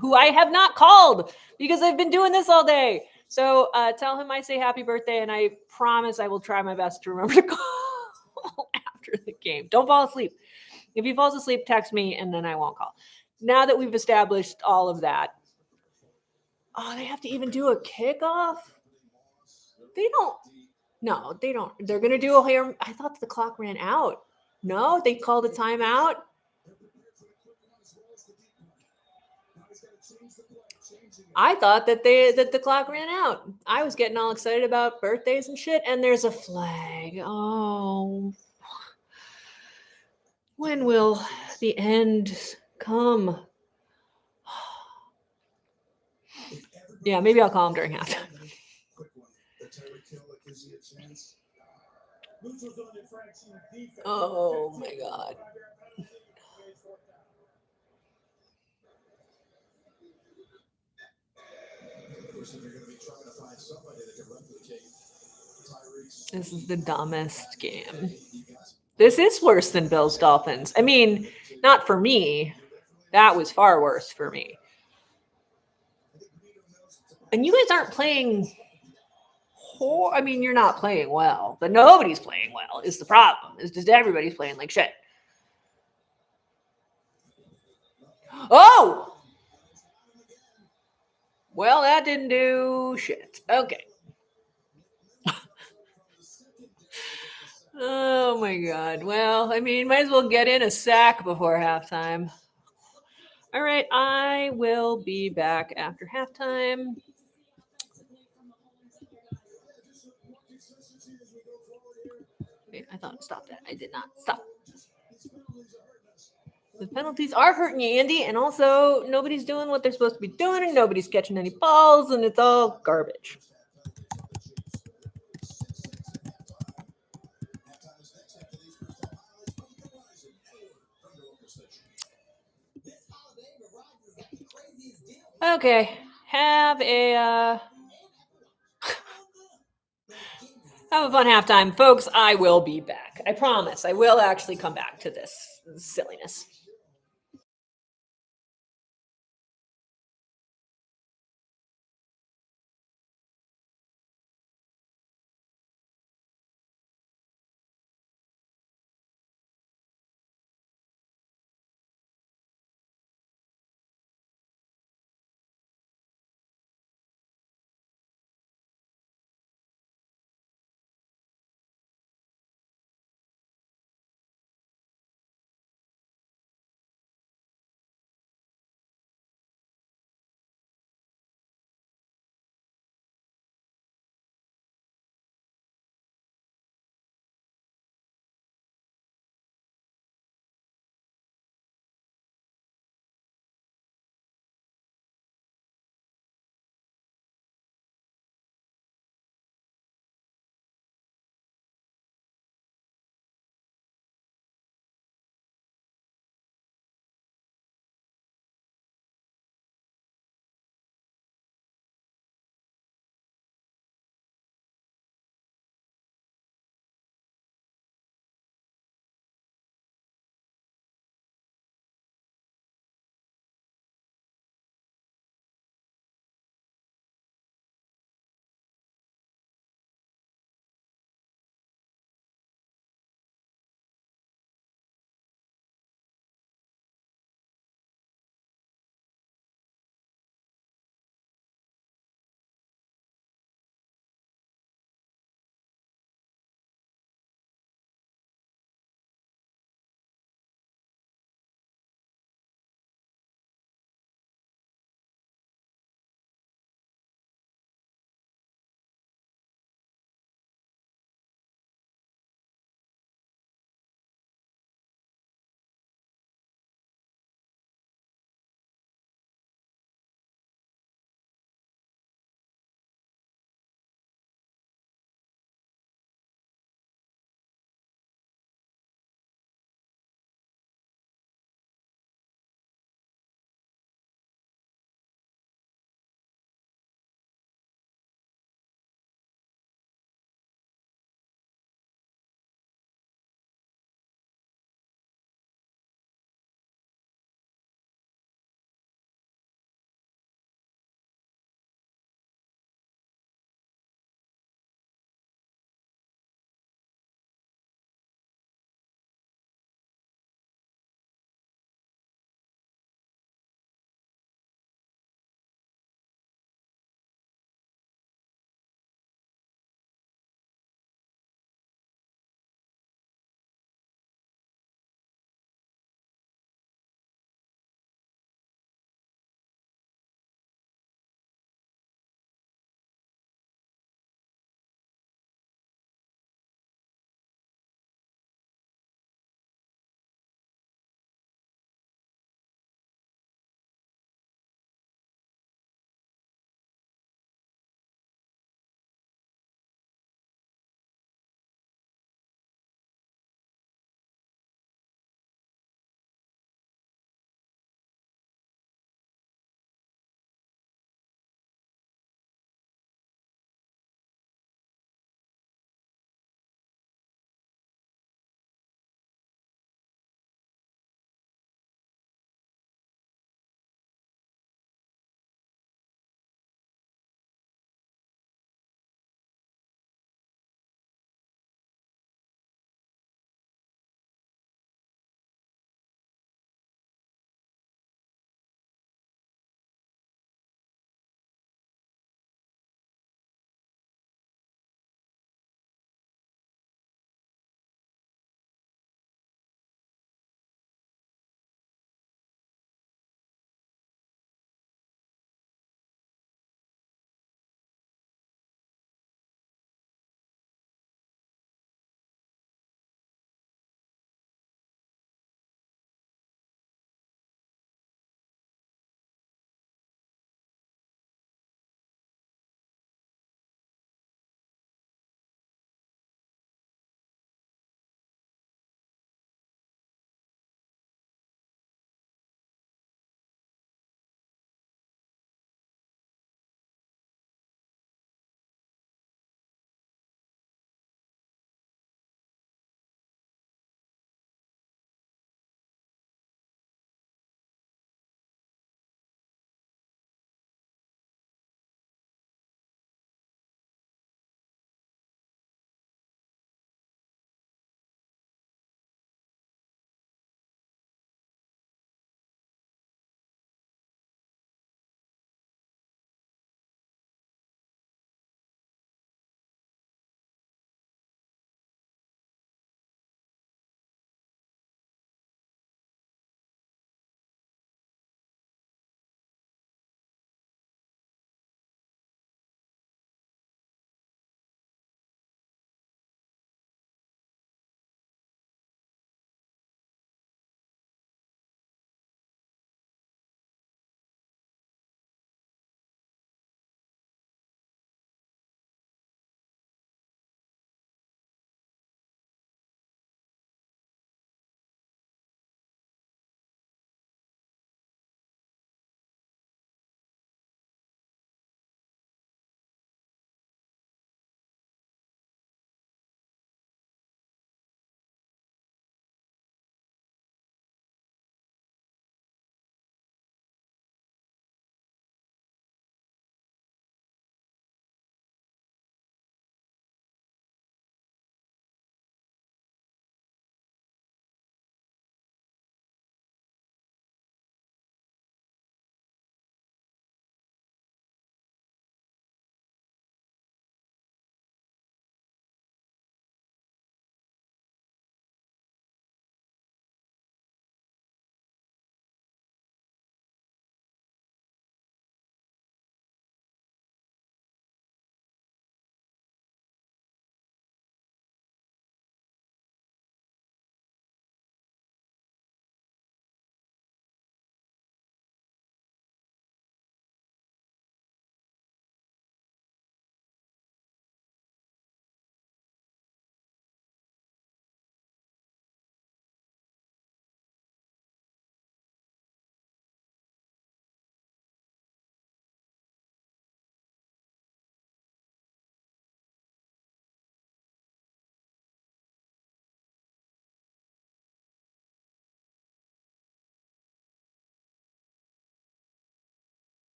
who I have not called because I've been doing this all day. So tell him I say happy birthday, and I promise I will try my best to remember to call after the game. Don't fall asleep. If he falls asleep, text me, and then I won't call. Now that we've established all of that, oh, they have to even do a kickoff? They don't. No, they don't. They're going to do a hair. I thought the clock ran out. No, they called a timeout. I thought that the clock ran out. I was getting all excited about birthdays and shit, and there's a flag. Oh. When will the end come? Yeah, maybe I'll call him during halftime. Oh my God. This is the dumbest game. This is worse than Bills Dolphins. I mean, not for me. That was far worse for me. And you guys aren't playing. I mean, you're not playing well, but nobody's playing well is the problem. It's just everybody's playing like shit. Oh! Well, that didn't do shit. Okay. Oh my God. Well, I mean, might as well get in a sack before halftime. All right, I will be back after halftime. Wait, I thought stop that. I did not. Stop. The penalties are hurting you, Andy, and also nobody's doing what they're supposed to be doing, and nobody's catching any balls, and it's all garbage. Okay, have a fun halftime, folks. I will be back. I promise. I will actually come back to this silliness.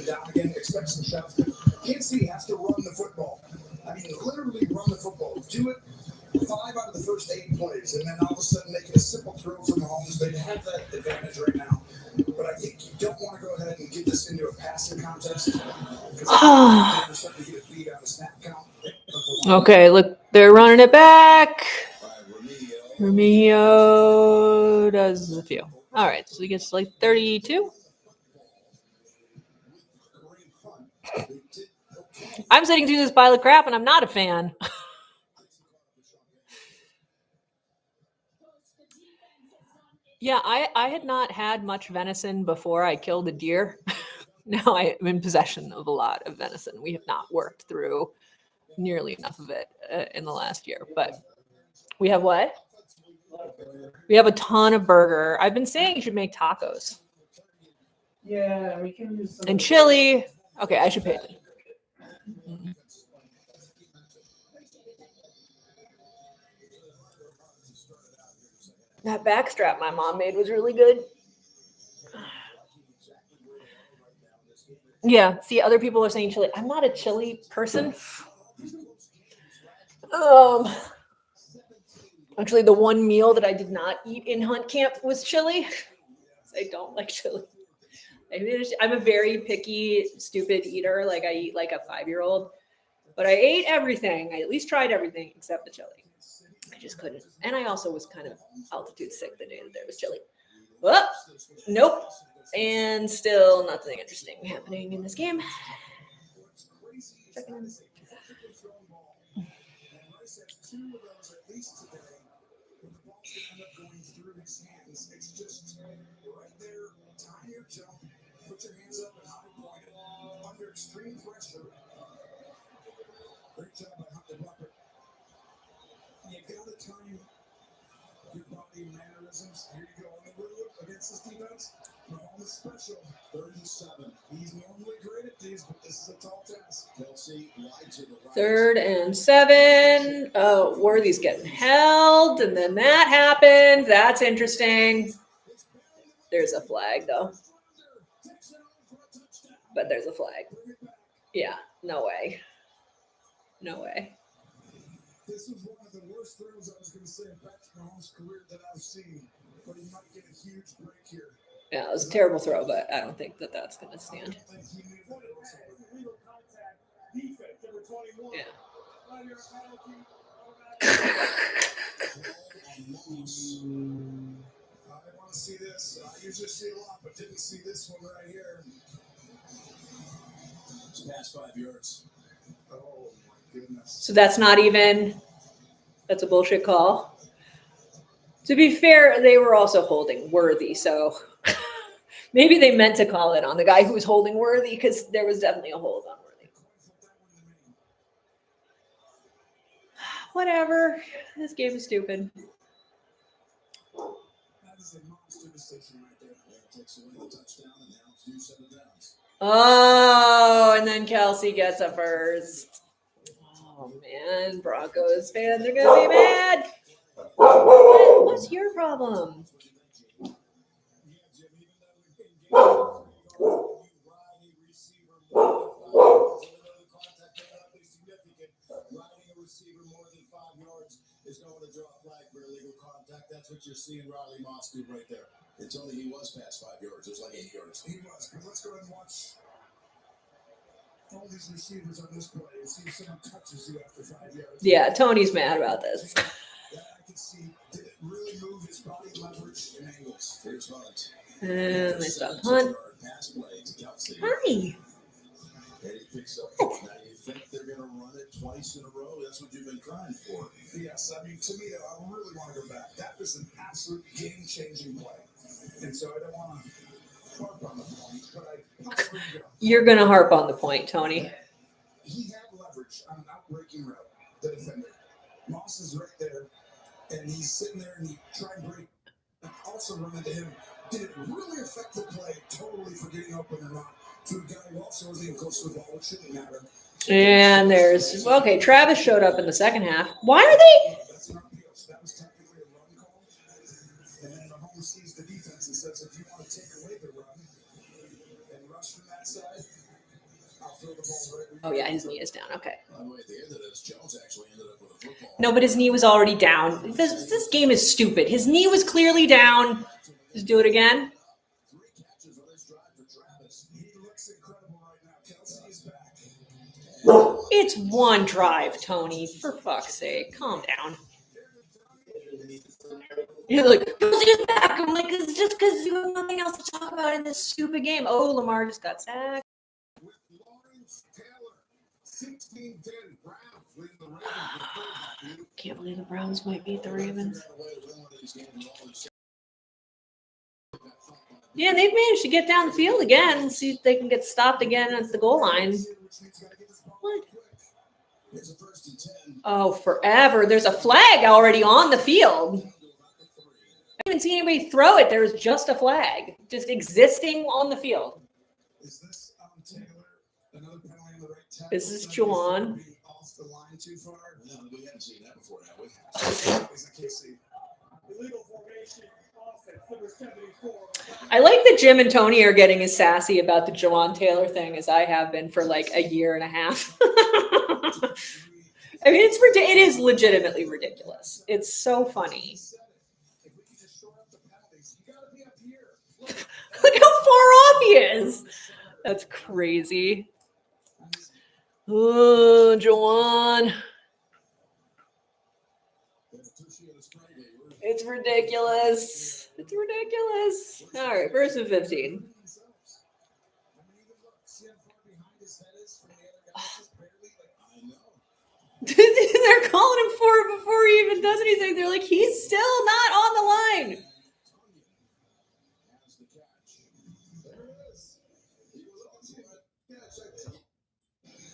and down again, expect some shots. But Kansas City has to run the football. I mean, literally run the football. Do it 5 out of the first 8 plays, and then all of a sudden make it a simple throw from Mahomes. They have that advantage right now. But I think you don't want to go ahead and get this into a passing contest. Because they're starting to get a beat on the snap count. Okay, look, they're running it back. Remigio does a few. All right, so he gets like 32. I'm sitting through this pile of crap, and I'm not a fan. Yeah, I had not had much venison before I killed a deer. Now I am in possession of a lot of venison. We have not worked through nearly enough of it in the last year, but we have what? We have a ton of burger. I've been saying you should make tacos. Yeah, we can do some. And chili. Okay, I should pay attention. That backstrap my mom made was really good. Yeah, see, other people are saying chili. I'm not a chili person. Actually, the one meal that I did not eat in hunt camp was chili. I don't like chili. I'm a very picky, stupid eater. Like I eat like a 5-year-old. But I ate everything. I at least tried everything except the chili. I just couldn't. And I also was kind of altitude sick the day that there was chili. Well, nope. And still nothing interesting happening in this game. Checking in. It's just right there, time your jump, put your hands up and high point it, under extreme pressure. Great job by Hunter Bucket. You gotta time your body mannerisms. Here you go on the road against this defense. Mahomes special, 37. He's normally great at these, but this is a tall task. Kelsey wide to the right. 3rd and 7. Oh, Worthy's getting held, and then that happened. That's interesting. There's a flag, though. But there's a flag. Yeah, no way. No way. This was one of the worst throws I was going to say in Patrick Mahomes' career that I've seen, but he might get a huge break here. Yeah, it was a terrible throw, but I don't think that that's going to stand. Yeah. I want to see this. I usually see a lot, but didn't see this one right here. It's past 5 yards. Oh my goodness. So that's not even. That's a bullshit call. To be fair, they were also holding Worthy, so maybe they meant to call it on the guy who was holding Worthy because there was definitely a hold on Worthy. Whatever. This game is stupid. That is a monster decision right there. That takes away the touchdown, and now it's 2 7 downs. Oh, and then Kelsey gets a first. Oh, man. Broncos fans are going to be mad. What's your problem? Is going to draw a flag for illegal contact. That's what you're seeing Riley Moss do right there. It's only he was past 5 yards. It was like 8 yards. He was. But let's go ahead and watch all these receivers on this play and see if someone touches you after 5 yards. Yeah, Tony's mad about this. That I can see. Did it really move his body leverage and angles? Here's Hunt. And they stop Hunt. Pass play to Kelsey. Hi. And he picks up. Now you think they're going to run it twice in a row? That's what you've been crying for. Yes, I mean, to me, I really want to go back. That was an absolute game-changing play. And so I don't want to harp on the point, but I go. You're going to harp on the point, Tony. He had leverage on an outbreaking route, the defender. Moss is right there, and he's sitting there, and he tried and break. Also run into him. Did it really affect the play, totally for getting open or not? To a guy who also wasn't even close to the ball, it shouldn't matter. And there's, okay, Travis showed up in the second half. Why are they? That's not appeals. That was technically a run call. And then Mahomes sees the defense and says, if you want to take away the run and rush from that side, Oh yeah, his knee is down. Okay. By the way, at the end of this, Jones actually ended up with a football. No, but his knee was already down. This game is stupid. His knee was clearly down. Just do it again. 3 catches on this drive for Travis. He looks incredible right now. Kelsey is back. It's one drive, Tony. For fuck's sake, calm down. You're like, Kelsey's back. I'm like, it's just because you have nothing else to talk about in this stupid game. Oh, Lamar just got sacked. With Lawrence Taylor, 16-10 Browns leading the Ravens. Can't believe the Browns might beat the Ravens. Yeah, they've managed to get down the field again and see if they can get stopped again at the goal line. What? It's a 1st and 10. Oh, forever. There's a flag already on the field. I haven't seen anybody throw it. There's just a flag just existing on the field. Is this Taylor? Another penalty on the right tackle. This is Juwan. Off the line too far. No, we haven't seen that before, have we? Illegal formation. Offense, number 74. I like that Jim and Tony are getting as sassy about the Juwan Taylor thing as I have been for like a year and a half. I mean, it is legitimately ridiculous. It's so funny. Look how far off he is. That's crazy. Oh, Juwan. It's ridiculous. It's ridiculous. All right, 1st and 15. They're calling him for it before he even does anything. They're like, he's still not on the line.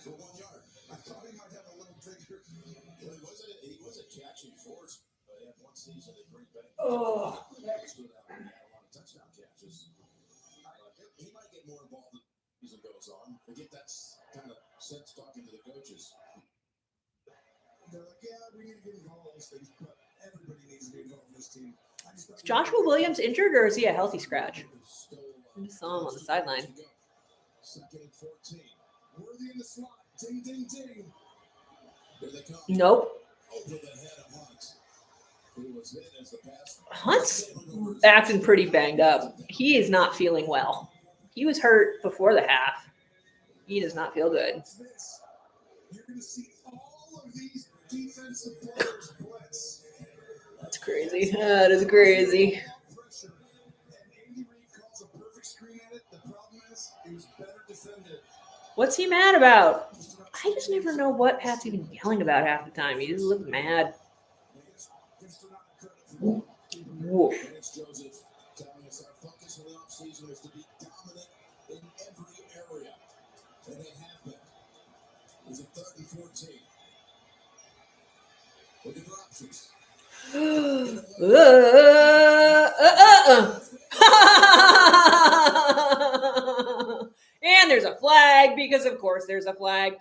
For 1 yard. I thought he might have a little bigger. He wasn't catching force, but he had one season at Green Bay. Oh. Stood out and had a lot of touchdown catches. He might get more involved as the season goes on. I get that kind of sense talking to the coaches. They're like, yeah, we need to get involved in those things, but everybody needs to be involved in this team. Is Joshua Williams injured or is he a healthy scratch? I just saw him on the sideline. 2nd and 14. Worthy in the slot. Ding, ding, ding. Here they come. Nope. Over the head of Hunt. Who was hit as the pass. Hunt's acting pretty banged up. He is not feeling well. He was hurt before the half. He does not feel good. You're going to see all of these defensive players blitz. That's crazy. That is crazy. And Andy Reid calls a perfect screen at it. The problem is it was better defended. What's he mad about? I just never know what Pat's even yelling about half the time. He just looks mad. Woof. It's Joseph telling us our focus in the offseason is to be dominant in every area. And it happened. It was a 3rd and 14. Look at the options. And there's a flag because, of course, there's a flag.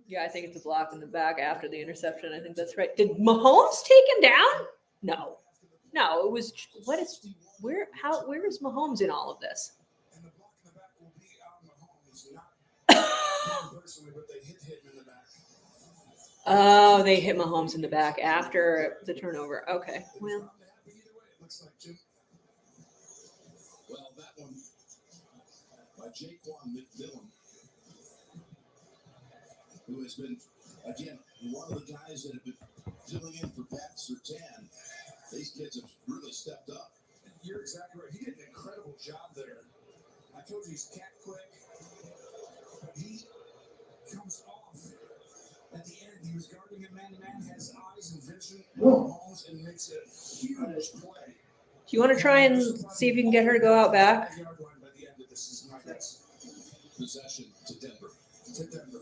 Yeah, I think it's a block in the back after the interception. I think that's right. Did Mahomes take him down? No. No, it was where is Mahomes in all of this? And the block in the back will be on Mahomes, not personally, but they hit him in the back. Oh, they hit Mahomes in the back after the turnover. Okay. Well, Either way, it looks like, Jim. Well, that one by Jaquan McMillan, who has been, again, one of the guys that have been filling in for Pat Surtain. These kids have really stepped up. You're exactly right. He did an incredible job there. I told you he's cat quick, but he comes off at the end. He was guarding a man-to-man, has eyes and vision, and makes a huge play. do you want to try and see if you can get her to go out back? Yard line by the end of this is my guess. Possession to Denver. To Denver.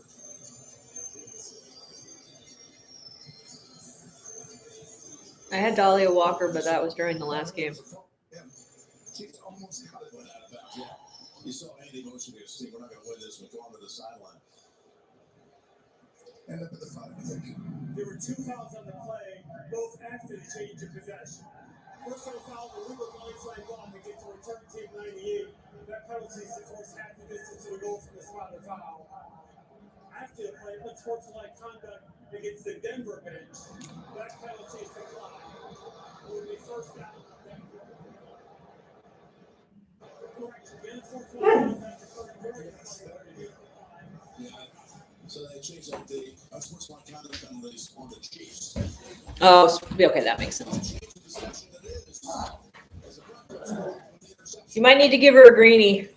I had Dahlia Walker, but that was during the last game. Yeah. Chiefs almost got it. Went out of bounds. Yeah. You saw Andy motion to his team. We're not going to win this. We're going to the sideline. End up at the 5, I think. There were 2 fouls on the play, both after the change of possession. Personal foul, the legal line flag off and get to return team 98. That penalty is to force half the distance to the goal from the spot of the foul. After the play, unsportsmanlike conduct against the Denver bench. That penalty is applied. It will be first down. Correct. The unsportsmanlike conduct occurred during the play. Yeah. So they changed up the unsportsmanlike conduct penalties on the Chiefs. Oh, okay, that makes sense. You might need to give her a greenie.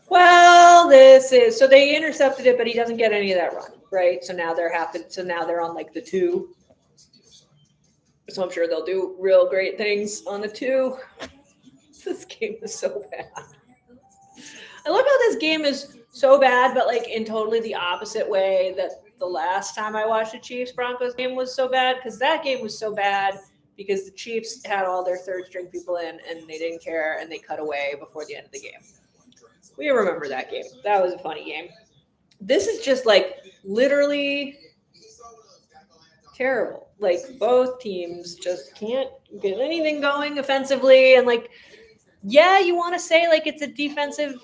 Well, this is so they intercepted it, but he doesn't get any of that run, right? So now they're on like the 2. So I'm sure they'll do real great things on the 2. This game is so bad. I love how this game is so bad, but like in totally the opposite way that the last time I watched the Chiefs Broncos game was so bad, because that game was so bad because the Chiefs had all their third string people in and they didn't care and they cut away before the end of the game. We remember that game. That was a funny game. This is just like literally terrible. Like both teams just can't get anything going offensively. And like, yeah, you want to say like it's a defensive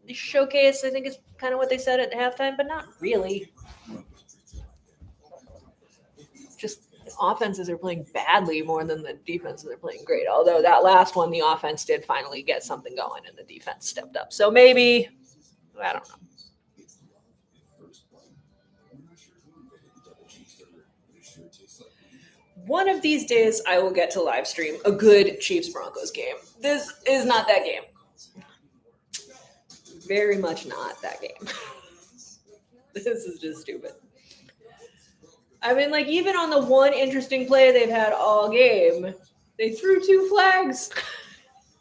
showcase. I think it's kind of what they said at halftime, but not really. Just the offenses are playing badly more than the defenses are playing great. Although that last one, the offense did finally get something going and the defense stepped up. So maybe, I don't know. One of these days, I will get to live stream a good Chiefs Broncos game. This is not that game. Very much not that game. This is just stupid. I mean, like, even on the one interesting play they've had all game, they threw 2 flags,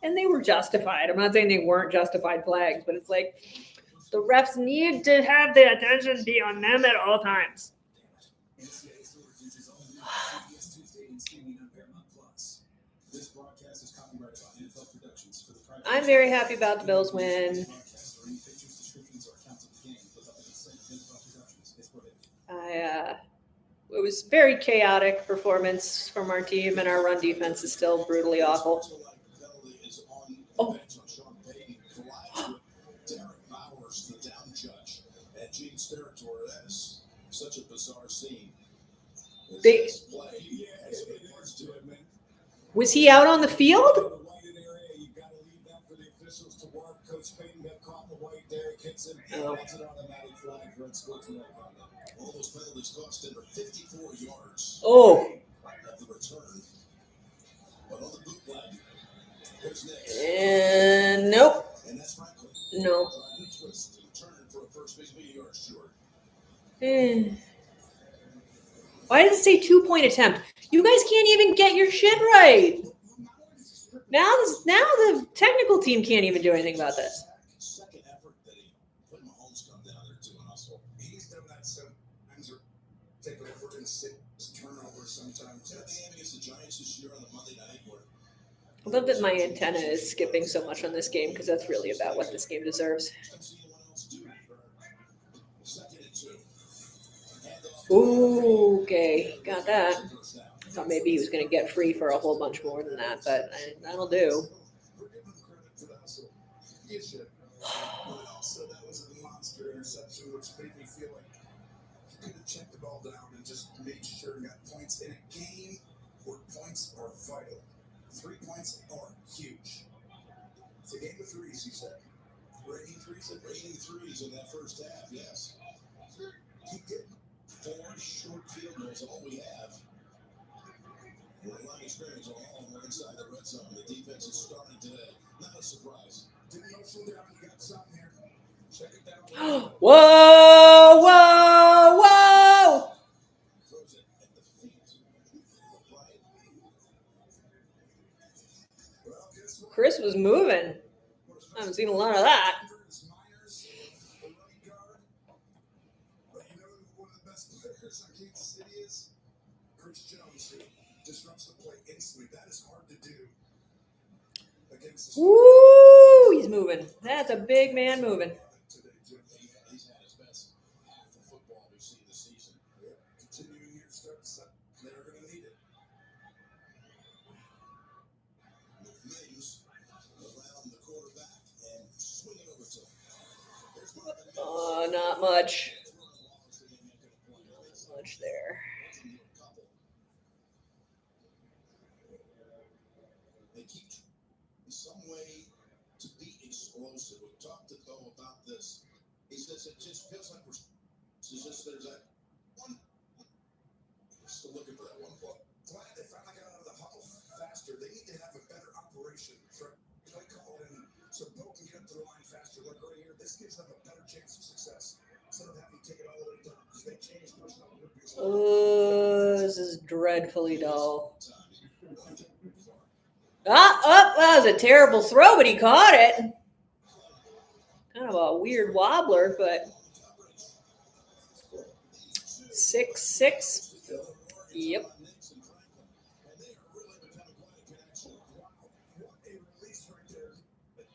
and they were justified. I'm not saying they weren't justified flags, but it's like the refs need to have the attention be on them at all times. I'm very happy about the Bills win. It was very chaotic performance from our team, and our run defense is still brutally awful. Oh. Such a bizarre scene. Was he out on the field? Oh. All those penalties cost him 54 yards. Oh. At the return. But on the bootleg, who's next? And nope. And that's Franklin. No. Twist return for a first base 80 yards short. Why does it say 2-point attempt? You guys can't even get your shit right. Now the technical team can't even do anything about this. Second effort that he put Mahomes come down there too, and also he's done that sometimes or take an effort and sit turnovers sometimes. At the game against the Giants this year on the Monday night where I love that my antenna is skipping so much on this game because that's really about what this game deserves. Ooh, okay, got that. I thought maybe he was going to get free for a whole bunch more than that, but that'll do. Also, that was a monster interception, which made me feel like he could have checked the ball down and just made sure he got points in a game where points are vital. 3 points are huge. It's a game of threes, he said. Raining threes in that first half, yes. Keep getting 4 short field goals, all we have. We're a lot of experience all inside the red zone. The defense is starting today. Not a surprise. Didn't know slow down. You got something here. Check it down. Whoa, whoa, whoa! Throws it at the feet of Bryant. Chris was moving. I haven't seen a lot of that. Miners, the right guard. But you know who one of the best players on Kansas City is? Chris Jones, who disrupts the play instantly. That is hard to do against the Woo! He's moving. That's a big man moving. today, Jim. He's had his best half of football we've seen this season. Continuing here starts up. They're going to need it. Mims around the quarterback and swing it over to him. There's Not much. Not much there. They keep in some way to be explosive. We talked to Bo about this. He says it just feels like it's just there's that one. Still looking for that one play. Glad they finally got out of the huddle faster. They need to have a better operation for play call and so Bo can get up to the line faster. Look right here. This gives them a better chance of success. Instead of having to take it all the way down. Because they changed personnel. This is dreadfully dull. That was a terrible throw, but he caught it. Kind of a weird wobbler, but 6-6. Yep. What a release right there.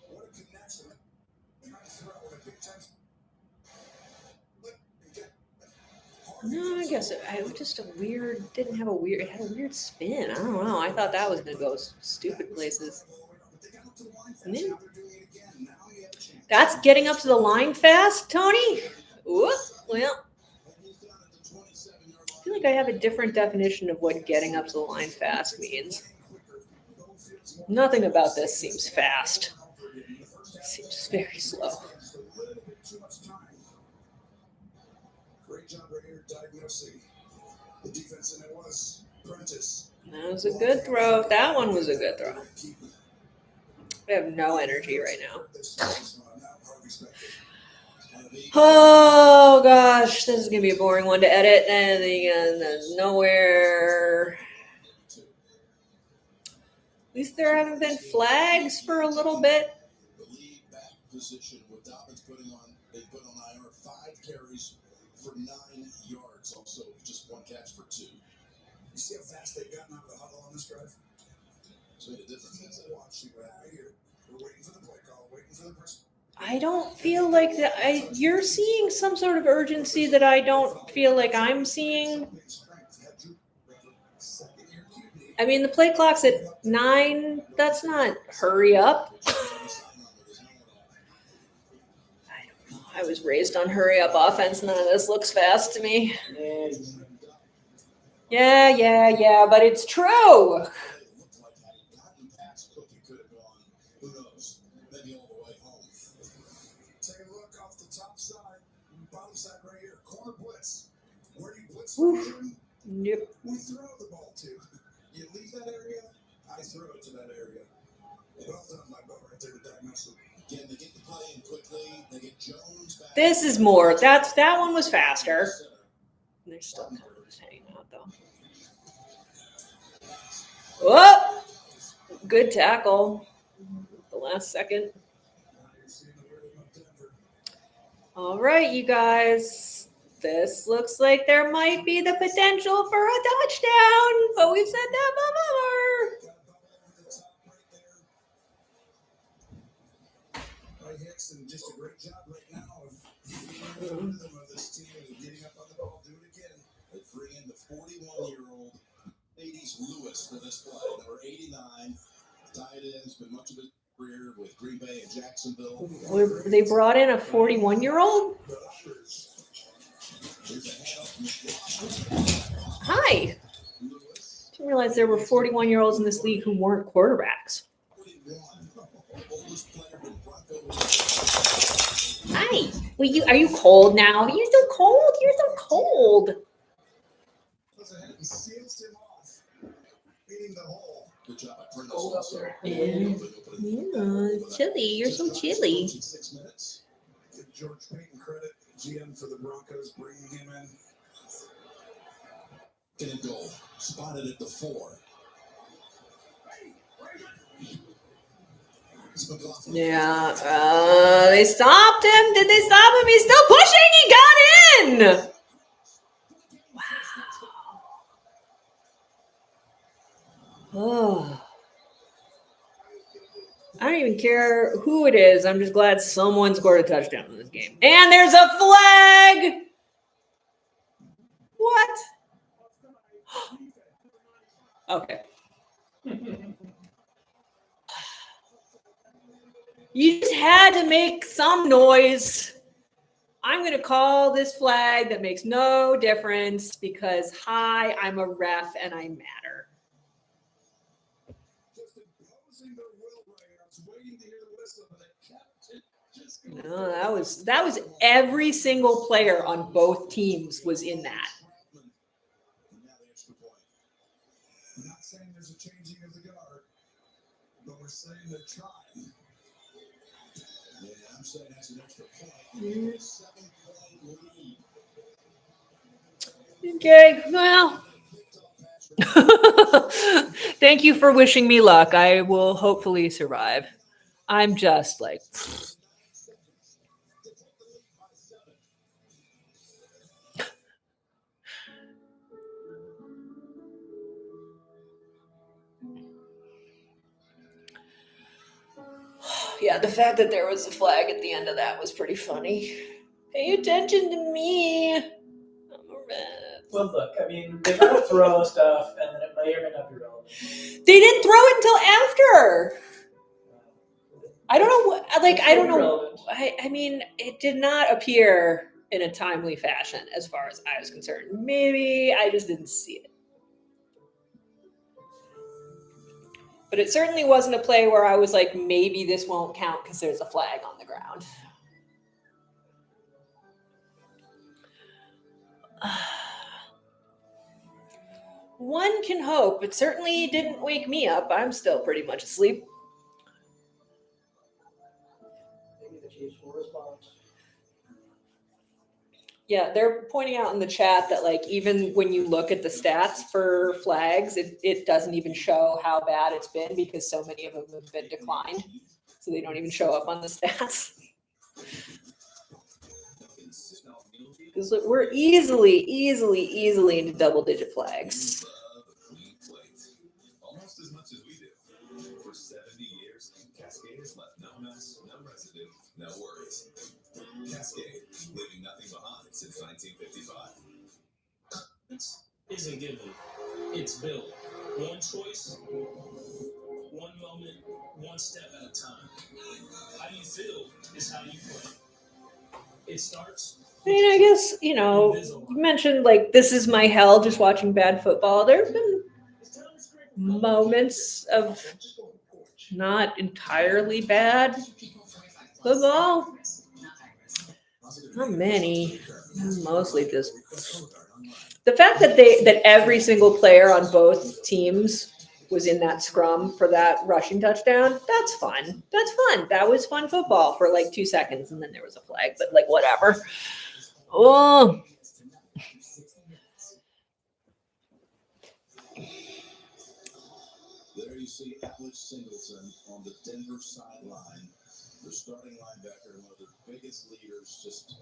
What a connection. Nice throw and a big time. No, I guess it was just a weird, it had a weird spin. I don't know. I thought that was going to go stupid places. And then, that's getting up to the line fast, Tony? Ooh, well, I feel like I have a different definition of what getting up to the line fast means. Nothing about this seems fast. It seems very slow. Great job right here diagnosing the defense, and it was Prentice. That was a good throw. That one was a good throw. I have no energy right now. Oh gosh, this is gonna be a boring one to edit, and there's nowhere. At least there haven't been flags for a little bit. The lead back position with Dobbins they put on IR 5 carries for 9 yards. Also, just 1 catch for 2. You see how fast they've gotten out of the huddle on this drive? It's made a difference. Watching right here. We're waiting for the play call, waiting for the person. I don't feel like that. You're seeing some sort of urgency that I don't feel like I'm seeing. I mean, the play clock's at 9. That's not hurry up. I was raised on hurry up offense. None of this looks fast to me. Yeah, but it's true. Take a look off the top side, bottom side right here, corner blitz. Where do you blitz? Yep. We throw the ball to. You leave that area, I throw it to that area. Well done, my boat right there to diagnose it. Again, they get the play in quickly. They get Jones back. This is more. That one was faster. They're still kind of hanging out though. Whoop! Good tackle. The last second. All right, you guys. This looks like there might be the potential for a touchdown, but we've said that before. Hickson, just a great job right now of rhythm of this team and getting up on the ball. Do it again. They bring in the 41-year-old 80s Lewis for this play. Number 89, tight end's been much of his career with Green Bay and Jacksonville. They brought in a 41-year-old? Hi. Didn't realize there were 41-year-olds in this league who weren't quarterbacks. Hi. Are you cold now? You're still cold? You're still cold. Good job by Prentice. Yeah, it's chilly. You're so chilly. 6 minutes. Give George Payton credit, GM for the Broncos, bringing him in. Second and goal. Spotted at the 4. Yeah, they stopped him. Did they stop him? He's still pushing. He got in. Wow. Oh. I don't even care who it is. I'm just glad someone scored a touchdown in this game. And there's a flag. What? Okay. You just had to make some noise. I'm going to call this flag that makes no difference because, hi, I'm a ref and I matter. No, that was every single player on both teams was in that. We're not saying there's a changing of the guard, but we're saying they're trying. Yeah, I'm saying that's an extra point. 7-point lead. Okay, well. Thank you for wishing me luck. I will hopefully survive. I'm just like. Yeah, the fact that there was a flag at the end of that was pretty funny. Pay attention to me. I'm a ref. Well, look, I mean, they gotta throw stuff, and then it may or may not be relevant. They didn't throw it until after. I don't know what, like, I don't know. I mean, it did not appear in a timely fashion as far as I was concerned. Maybe I just didn't see it. But it certainly wasn't a play where I was like, maybe this won't count because there's a flag on the ground. One can hope. It certainly didn't wake me up. I'm still pretty much asleep. Maybe the Chiefs will respond. Yeah, they're pointing out in the chat that, like, even when you look at the stats for flags, it doesn't even show how bad it's been because so many of them have been declined. So they don't even show up on the stats. Because we're easily into double-digit flags. Almost as much as we do. For 70 years, Cascade has left no mess, no residue, no worries. Cascade, leaving nothing behind since 1955. Isn't given. It's built. One choice, one moment, one step at a time. How you feel is how you play. It starts. I mean, I guess, you know, you mentioned, like, this is my hell just watching bad football. There have been moments of not entirely bad football. Not many. Mostly just the fact that every single player on both teams was in that scrum for that rushing touchdown. That's fun. That's fun. That was fun football for like 2 seconds, and then there was a flag. But like, whatever. Oh. There you see Alex Singleton on the Denver sideline. The starting linebacker, one of their biggest leaders. Just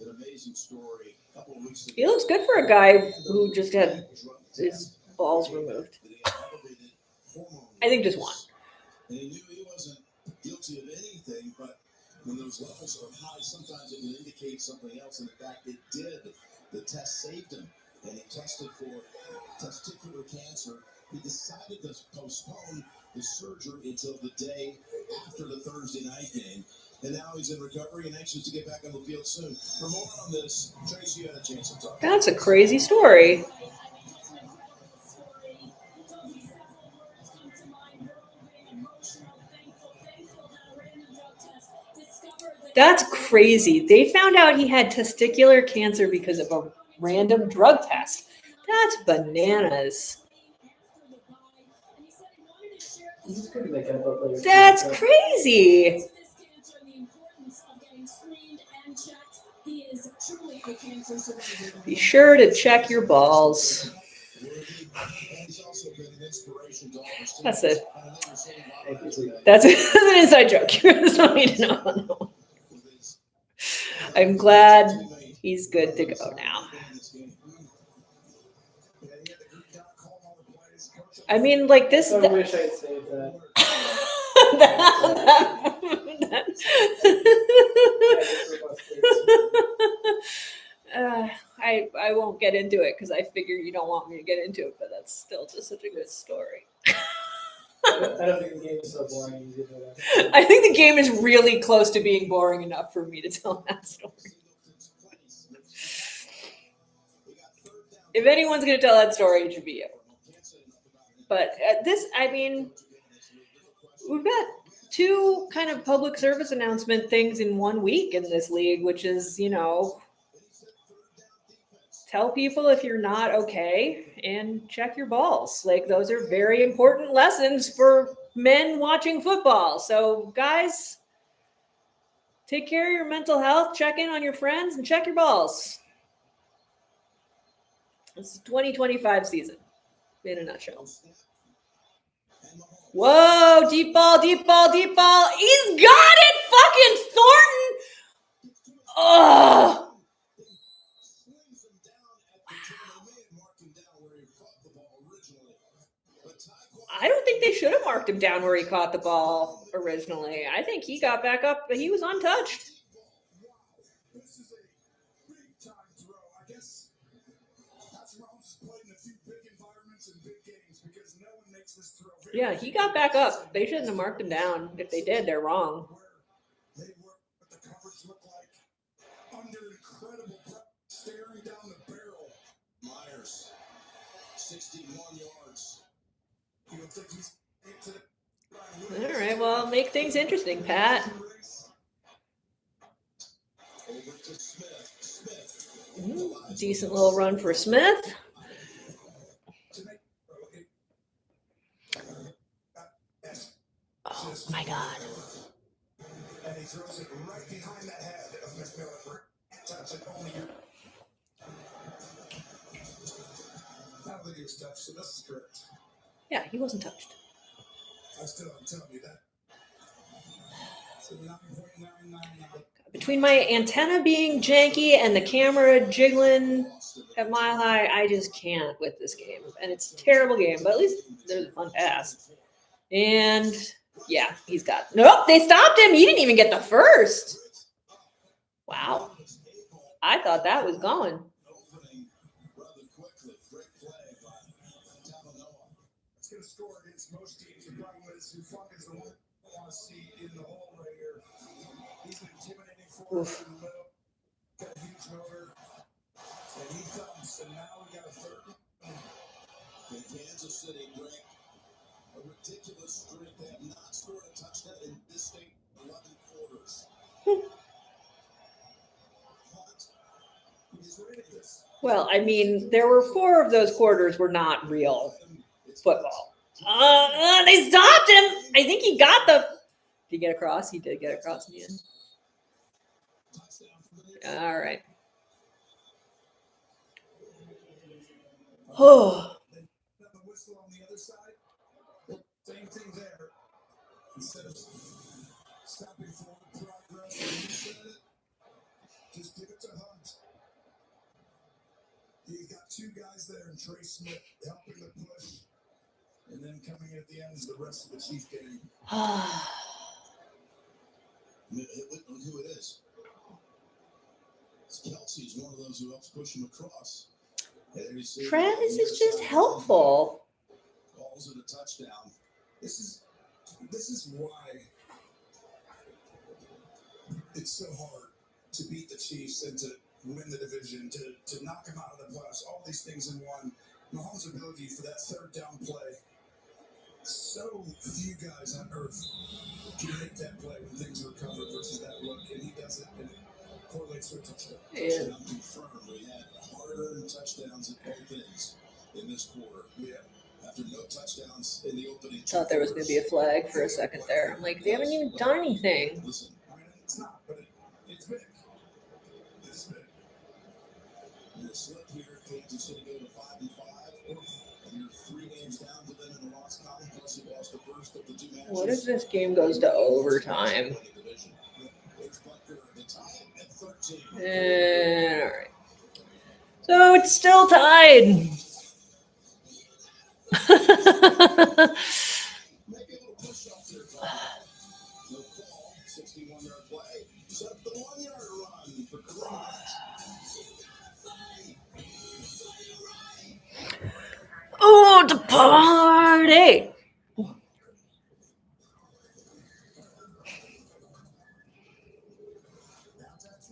an amazing story. A couple of weeks ago, He looks good for a guy who just had his balls removed. I think just one. And he knew he wasn't guilty of anything, but when those levels are high, sometimes it can indicate something else. And in fact, it did. The test saved him, and he tested for testicular cancer. He decided to postpone the surgery until the day after the Thursday night game. And now he's in recovery and anxious to get back on the field soon. For more on this, Tracy, you had a chance to talk. That's a crazy story. That's crazy. They found out he had testicular cancer because of a random drug test. That's bananas. That's crazy. Be sure to check your balls. He's also been an inspiration That's it. Thank you, sweetie. That's an inside joke. You just don't need to know. I'm glad he's good to go now. I mean, like this. I wish I'd saved that. I won't get into it because I figure you don't want me to get into it, but that's still just such a good story. I don't think the game is so boring. You give it a- I think the game is really close to being boring enough for me to tell that story. If anyone's going to tell that story, it should be you. But I mean, we've got two kind of public service announcement things in 1 week in this league, which is, tell people if you're not okay and check your balls. Like, those are very important lessons for men watching football. So, guys, take care of your mental health, check in on your friends, and check your balls. It's the 2025 season in a nutshell. Whoa, deep ball, deep ball, deep ball. He's got it, fucking Thornton. Oh. I don't think they should have marked him down where he caught the ball originally. I think he got back up, but he was untouched. This is a big time throw. I guess that's Mahomes played in a few big environments and big games because no one makes this throw. Yeah, he got back up. They shouldn't have marked him down. If they did, they're wrong. They were what the coverage looked like under incredible pressure, staring down the barrel. Myers, 61 yards. You don't think he's into All right, well, make things interesting, Pat. Over to Smith. Decent little run for Smith. Oh, my God. And he throws it right behind the head of McMillan. Touch it only. I don't think he was touched, so this is correct. Yeah, he wasn't touched. I'm telling you that. So 9.999. Between my antenna being janky and the camera jiggling at Mile High, I just can't with this game. And it's a terrible game, but at least there's a fun pass. And yeah, he's got. Nope, they stopped him. He didn't even get the first. Wow. I thought that was going. It's going to score against most teams. The problem is who fuck is the one I want to see in the hole right here. He's an intimidating force in the middle. Got a huge motor. And he comes. And now we got a third. In Kansas City, Greg, a ridiculous streak. They have not scored a touchdown in this state in 11 quarters. Well, I mean, there were 4 of those quarters were not real football. They stopped him. I think he got the. Did he get across? He did get across in the end. All right. Oh. The whistle on the other side. Same thing there. Instead of stopping forward progress, just give it to Hunt. He's got 2 guys there, and Trey Smith helping the push. And then coming at the end is the rest of the Chief game. Who it is? Kelsey's one of those who helps push him across. Travis is just helpful. Calls it a touchdown. This is why it's so hard to beat the Chiefs and to win the division, to knock them out of the playoffs, all these things in one. Mahomes' ability for that third down play. So few guys on earth can make that play when things are covered versus that look, and he does it, and it correlates with a touchdown. Touchdown confirmed. We had hard-earned touchdowns at both ends in this quarter. Yeah. After no touchdowns in the opening. Thought there was going to be a flag for a second there. I'm like, they haven't even done anything. Listen, I mean, it's not, but it's big. It's big. in the slip here, Kansas City go to 5-5, and you're 3 games down to them in the loss What if this game goes to overtime? And, all right. So it's still tied. Maybe a little push off there. No call. 61-yard play. Set up the 1-yard run for Cross. Oh, the party.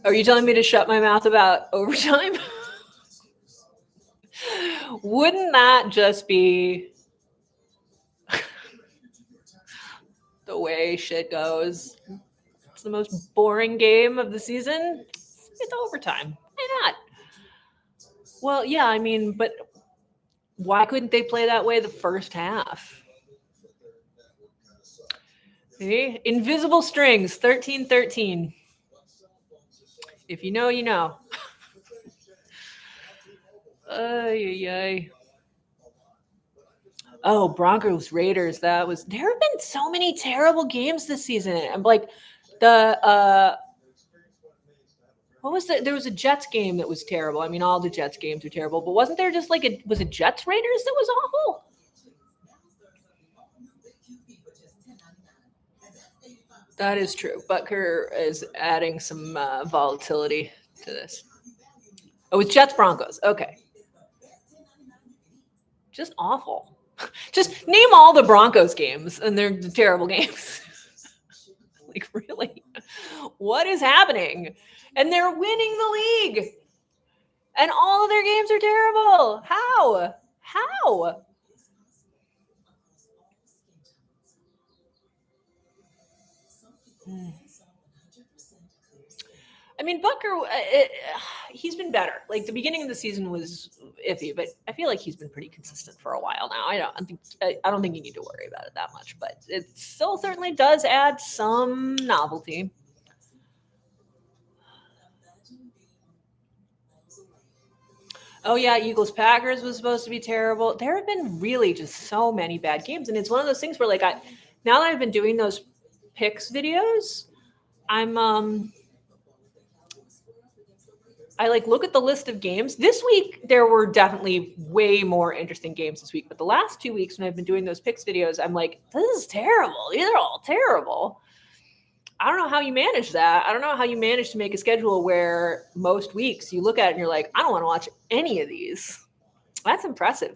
Are you telling me to shut my mouth about overtime? Wouldn't that just be the way shit goes? It's the most boring game of the season. It's overtime. Why not? Well, yeah, I mean, but why couldn't they play that way the first half? See? Invisible strings, 13-13. If you know, you know. Ay. Oh, Broncos Raiders. There have been so many terrible games this season. I'm like what was there was a Jets game that was terrible. I mean, all the Jets games are terrible, but wasn't there just was it Jets Raiders that was awful? That is true. Butker is adding some volatility to this. Oh, it's Jets Broncos. Okay. Just awful. Just name all the Broncos games, and they're terrible games. Like, really? What is happening? And they're winning the league. And all of their games are terrible. How? I mean, Butker, he's been better. Like, the beginning of the season was iffy, but I feel like he's been pretty consistent for a while now. I don't think you need to worry about it that much, but it still certainly does add some novelty. Oh yeah, Eagles Packers was supposed to be terrible. There have been really just so many bad games, and it's one of those things where, like, now that I've been doing those picks videos, I like look at the list of games. This week there were definitely way more interesting games this week, but the last 2 weeks when I've been doing those picks videos, I'm like, this is terrible. These are all terrible. I don't know how you manage that. I don't know how you manage to make a schedule where most weeks you look at it and you're like, I don't want to watch any of these. That's impressive.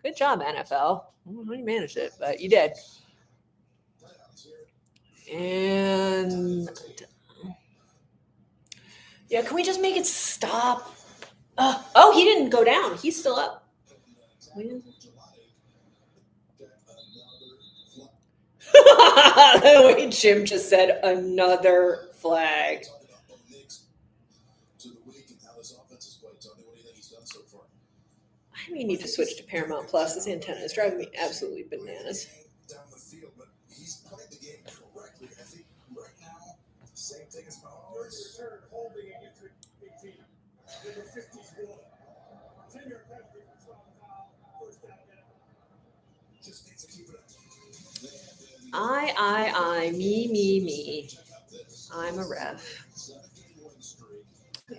Good job, NFL. I don't know how you managed it, but you did. And yeah, can we just make it stop? Oh, he didn't go down. He's still up. The way Jim just said, another flag. I may need to switch to Paramount Plus. This antenna is driving me absolutely bananas. Down the field, but he's played the game correctly. I think right now, same thing as Mahomes. Return holding against 18. Number 51. 10-yard penalty for 12 foul. First down now. Just needs to keep it up. I, me. I'm a ref.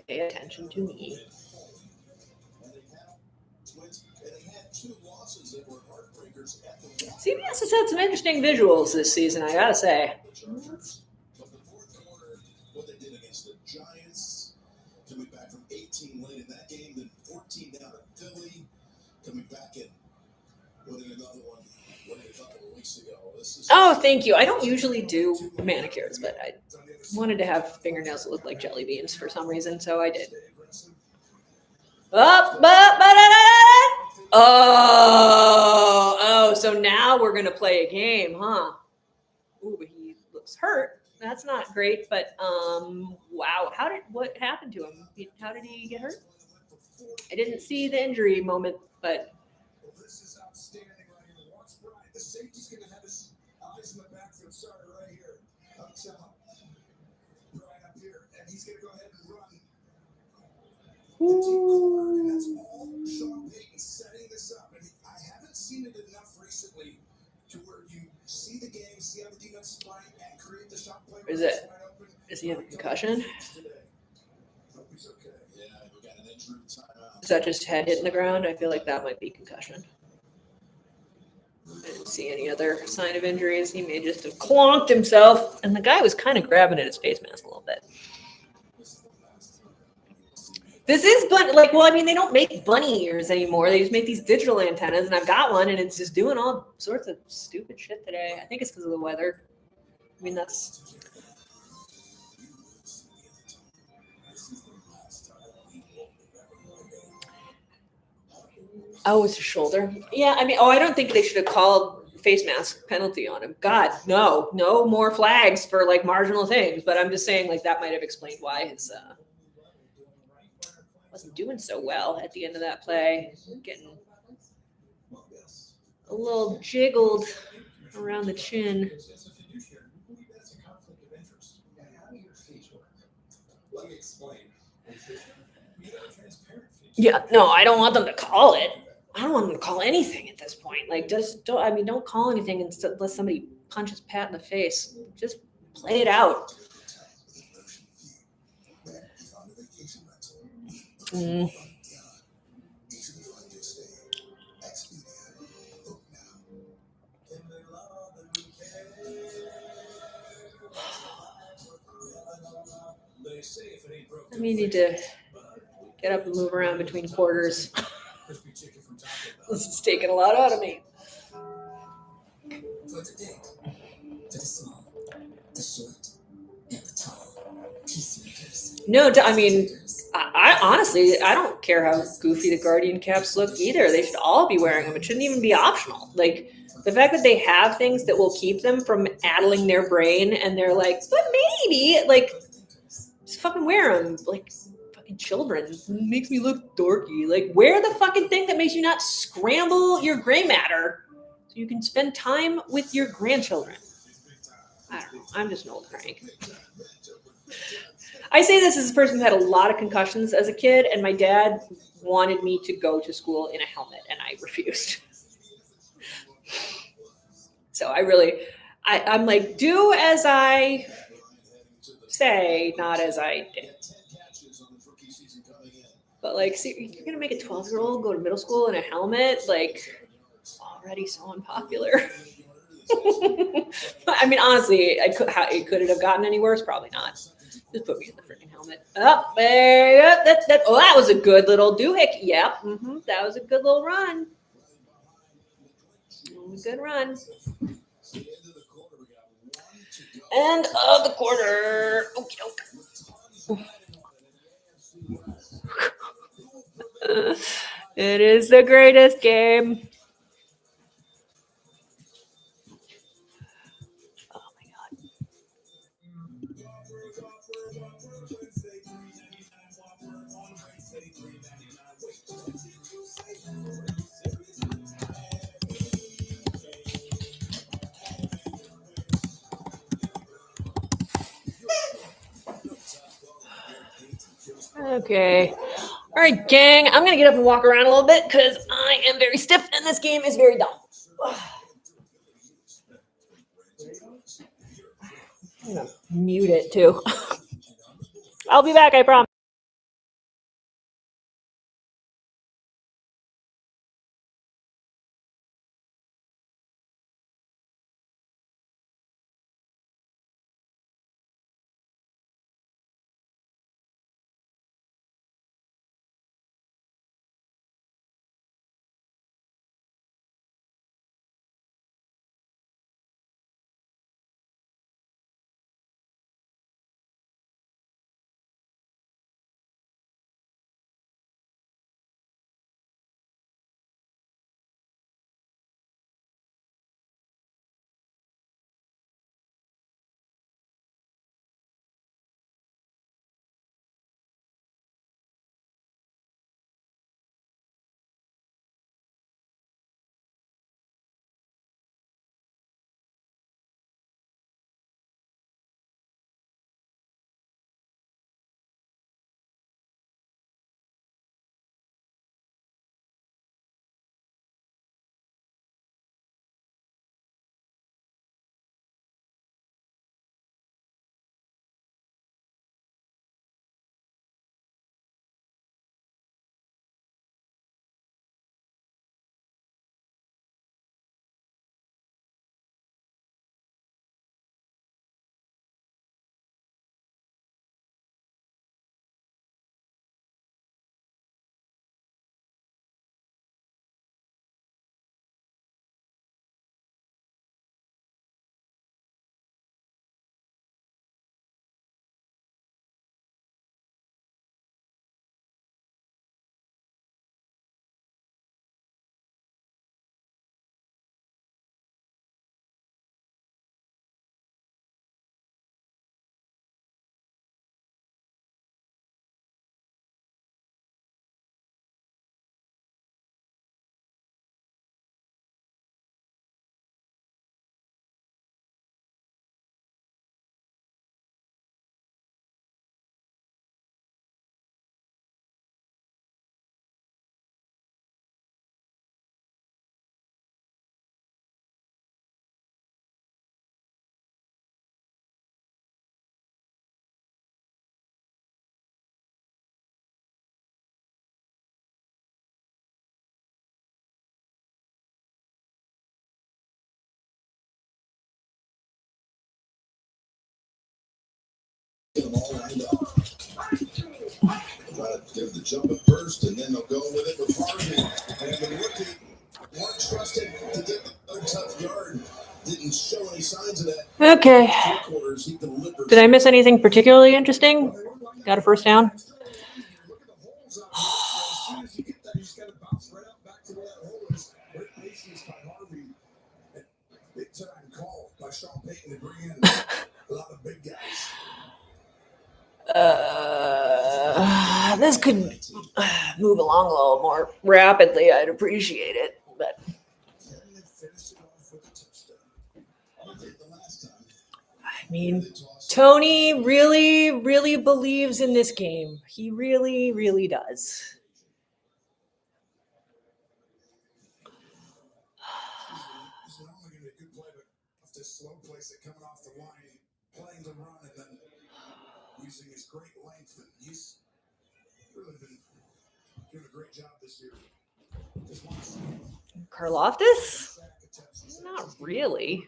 Pay attention to me. CBS has had some interesting visuals this season, I gotta say. But the fourth quarter, what they did against the Giants, coming back from 18 late in that game, then 14 down to Philly, coming back and winning another one a couple of weeks ago. Oh, thank you. I don't usually do manicures, but I wanted to have fingernails that look like jelly beans for some reason, so I did. Oh, so now we're gonna play a game, huh? Ooh, but he looks hurt. That's not great, but wow. What happened to him? How did he get hurt? I didn't see the injury moment, but This is outstanding right here. Watch Brian. The safety's going to have his eyes in the backfield. Sorry, right here. Up top. Brian up here. And he's going to go ahead and run. And that's all Sean Payton setting this up. And I haven't seen it enough recently to where you see the game, see how the defense play, and create the shot play. Is it? Does he have a concussion? Hope he's okay. Yeah, we got an injury timeout. Is that just head hitting the ground? I feel like that might be concussion. I didn't see any other sign of injuries. He may just have clonked himself, and the guy was kind of grabbing at his face mask a little bit. This is like, well, I mean, they don't make bunny ears anymore. They just make these digital antennas, and I've got one, and it's just doing all sorts of stupid shit today. I think it's because of the weather. I mean, that's. Oh, it's a shoulder. Yeah, I mean, I don't think they should have called face mask penalty on him. God, no more flags for like marginal things. But I'm just saying, like, that might have explained why his wasn't doing so well at the end of that play, getting a little jiggled around the chin. Let me explain. Yeah, no, I don't want them to call it. I don't want them to call anything at this point. Like, don't call anything unless somebody punches Pat in the face. Just play it out. Mm. I mean, you need to get up and move around between quarters. This is taking a lot out of me. For the big, for the small, the short, and the tall. Peacemakers. No, I mean, I honestly, I don't care how goofy the Guardian caps look either. They should all be wearing them. It shouldn't even be optional. Like, the fact that they have things that will keep them from addling their brain, and they're like, but maybe, like, just fucking wear them. Like, fucking children. It makes me look dorky. Like, wear the fucking thing that makes you not scramble your gray matter so you can spend time with your grandchildren. I don't know. I'm just an old crank. I say this as a person who had a lot of concussions as a kid, and my dad wanted me to go to school in a helmet, and I refused. So I'm like, do as I say, not as I did. But like, see, you're gonna make a 12-year-old go to middle school in a helmet? Like, already so unpopular. I mean, honestly, could it have gotten any worse? Probably not. Just put me in the freaking helmet. Oh, there, that was a good little doohickey. Yep, that was a good little run. Good run. End of the quarter. Okay. It is the greatest game. Oh my God. Okay. All right, gang. I'm going to get up and walk around a little bit because I am very stiff and this game is very dumb. I'm going to mute it too. I'll be back, I promise. them all lined up. Try to give the jump at first, and then they'll go with it with Harvey. And the rookie, weren't trusted to get a tough yard. Didn't show any signs of that. Okay. Three quarters, he delivers. Did I miss anything particularly interesting? Got a first down? Look at the holes out there. As soon as you get that, you just got to bounce right out back to where that hole is. Great patience by Harvey. And big time call by Sean Payton to bring in a lot of big guys. This could move along a little more rapidly. I'd appreciate it, but I mean, Tony really, really believes in this game. He really, really does. This is not only going to be a good play, but off this slow place that coming off the line, playing the run, and then using his great length. And he's really been doing a great job this year. Just watch Karloftis? Not really.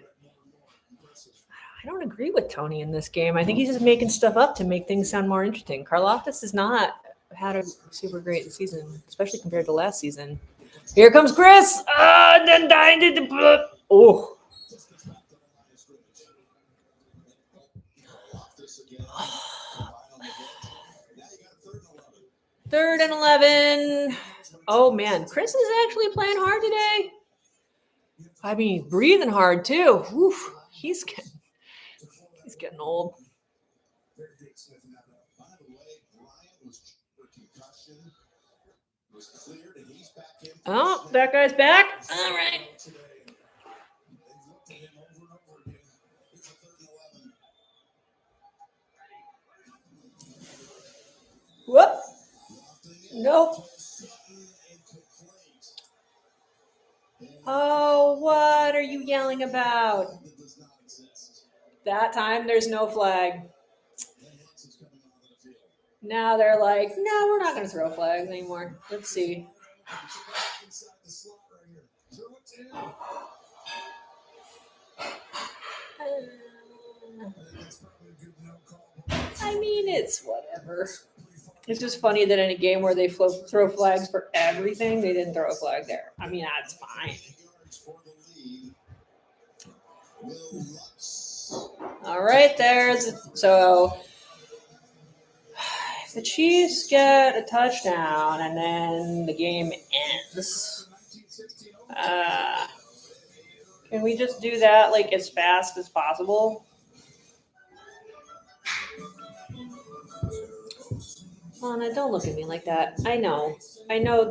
I don't agree with Tony in this game. I think he's just making stuff up to make things sound more interesting. Karloftis has not had a super great season, especially compared to last season. Here comes Chris. And then died in the oh. Third and 11. Oh man, Chris is actually playing hard today. I mean, breathing hard too. Oof, he's getting old. Oh, that guy's back. All right. Whoop. Nope. Oh, what are you yelling about? That time there's no flag. Now they're like, no, we're not going to throw flags anymore. Let's see. I mean, it's whatever. It's just funny that in a game where they throw flags for everything, they didn't throw a flag there. I mean, that's fine. All right, so if the Chiefs get a touchdown and then the game ends, can we just do that like as fast as possible? Lana, don't look at me like that. I know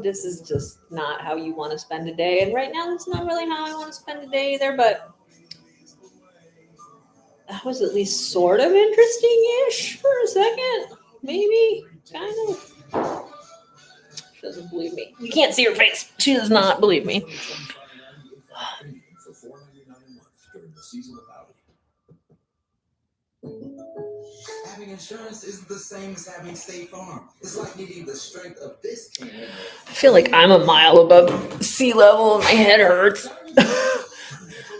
this is just not how you want to spend a day. And right now, that's not really how I want to spend a day either, but that was at least sort of interesting-ish for a second. Maybe, kind of. She doesn't believe me. You can't see her face. She does not believe me. Having insurance is the same as having State Farm. It's like needing the strength of this king. I feel like I'm a mile above sea level and my head hurts.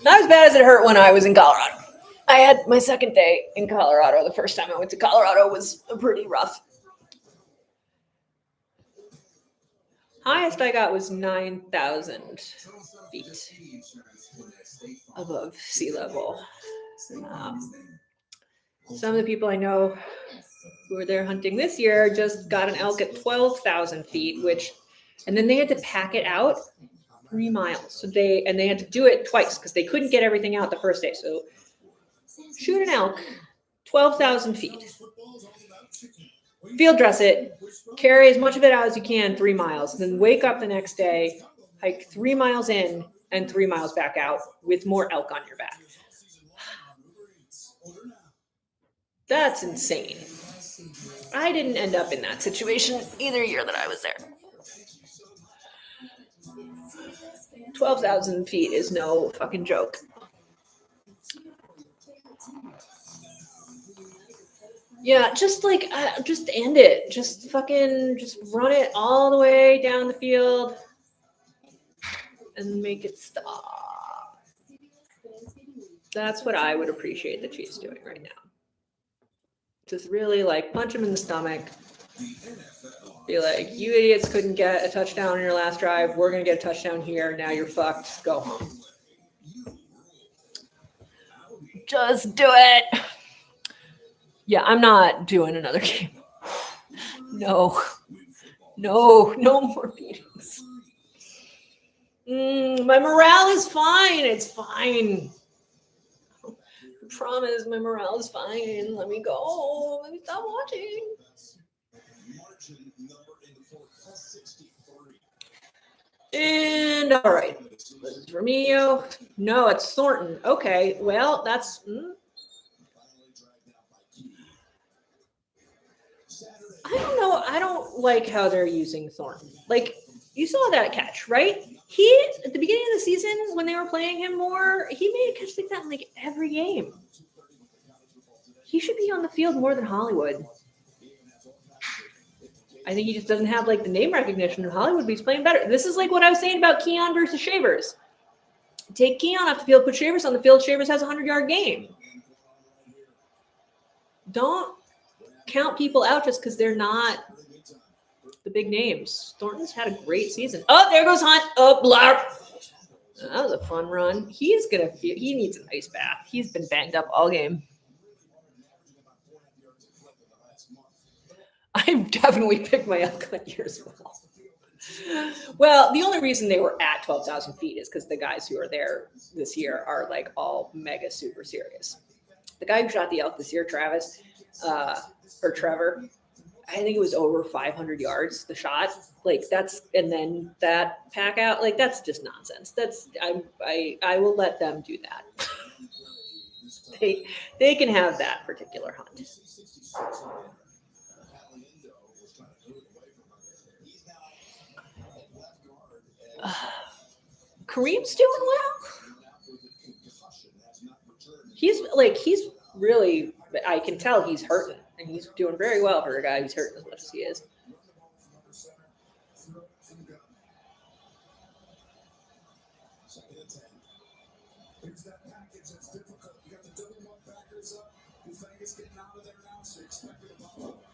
Not as bad as it hurt when I was in Colorado. I had my second day in Colorado. The first time I went to Colorado was pretty rough. Highest I got was 9,000 feet above sea level. Some of the people I know who were there hunting this year just got an elk at 12,000 feet, and then they had to pack it out 3 miles. So they had to do it twice because they couldn't get everything out the first day. So shoot an elk, 12,000 feet, field dress it, carry as much of it out as you can 3 miles, and then wake up the next day, hike 3 miles in and 3 miles back out with more elk on your back. That's insane. I didn't end up in that situation either year that I was there. 12,000 feet is no fucking joke. Yeah, just end it. Just run it all the way down the field and make it stop. That's what I would appreciate the Chiefs doing right now. Just really like punch him in the stomach. Be like, you idiots couldn't get a touchdown on your last drive. We're going to get a touchdown here. Now you're fucked. Go home. Just do it. Yeah, I'm not doing another game. No more meetings. My morale is fine. It's fine. I promise my morale is fine. Let me go. Let me stop watching. And all right. This is Romeo. No, it's Thornton. Okay. Well, that's... I don't know. I don't like how they're using Thornton. Like, you saw that catch, right? He, at the beginning of the season, when they were playing him more, he made a catch like that in like every game. He should be on the field more than Hollywood. I think he just doesn't have like the name recognition in Hollywood, but he's playing better. This is like what I was saying about Keon versus Shavers. Take Keon off the field, put Shavers on the field. Shavers has a 100-yard game. Don't count people out just because they're not the big names. Thornton's had a great season. Oh, there goes Hunt. Oh, blarp. That was a fun run. He needs an ice bath. He's been banged up all game. I've definitely picked my outcut year as well. Well, the only reason they were at 12,000 feet is because the guys who are there this year are like all mega super serious. The guy who shot the elk this year, Travis, or Trevor, I think it was over 500 yards, the shot. Like that's, and then that pack out, like that's just nonsense. That's, I will let them do that. They can have that particular hunt. Kareem's doing well. He's really, I can tell he's hurting, and he's doing very well for a guy who's hurting as much as he is. Here's that package that's difficult. You got the double one backers up. Bufanga's getting out of there now, so expect it to pop up.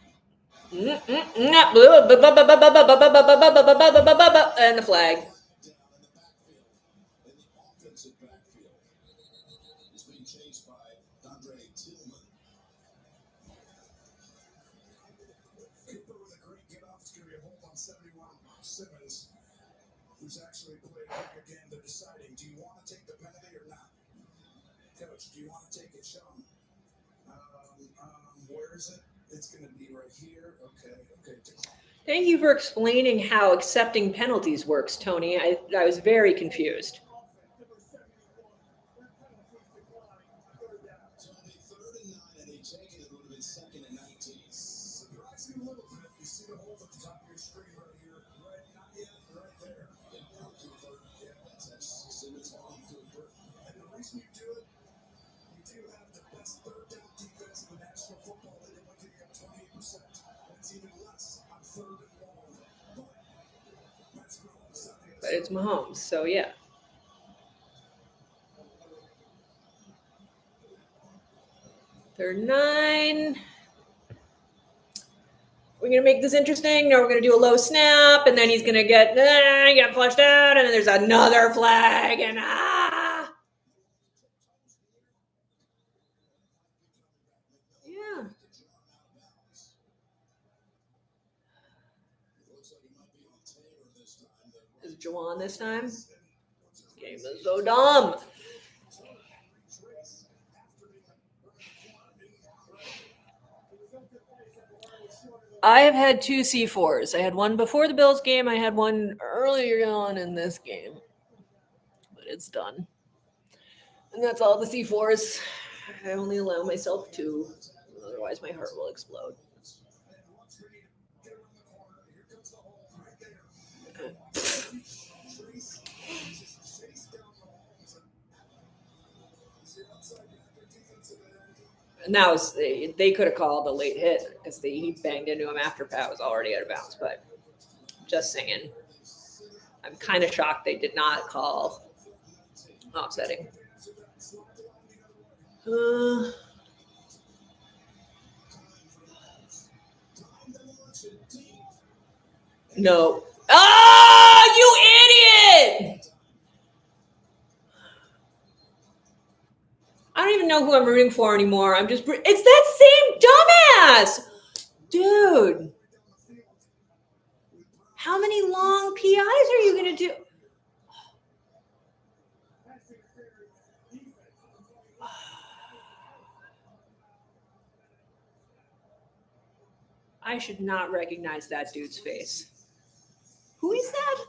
And the flag. Simmons, who's actually played back again. They're deciding, do you want to take the penalty or not? Coach, do you want to take it, Sean? Where is it? It's going to be right here. Okay. Thank you for explaining how accepting penalties works, Tony. I was very confused. But it's Mahomes, so yeah. Third 9. We're going to make this interesting. No, we're going to do a low snap, and then he's going to get flushed out, and then there's another flag, and Yeah. Is it Juwan this time? This game is so dumb. I have had 2 C4s. I had one before the Bills game. I had one earlier on in this game. But it's done. And that's all the C4s. I only allow myself 2. Otherwise, my heart will explode. Now they could have called a late hit because he banged into him after Pat was already out of bounds. But just saying, I'm kind of shocked they did not call offsetting. No. Oh, you idiot! I don't even know who I'm rooting for anymore. It's that same dumbass! Dude. How many long PIs are you going to do? I should not recognize that dude's face. Who is that?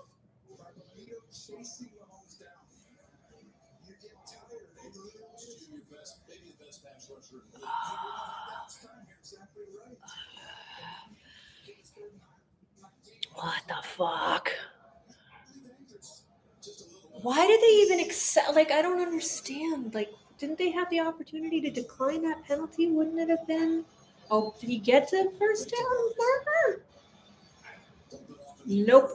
What the fuck? Why did they even accept? Like, I don't understand. Like, didn't they have the opportunity to decline that penalty? Wouldn't it have been? Oh, did he get to first down marker? Nope.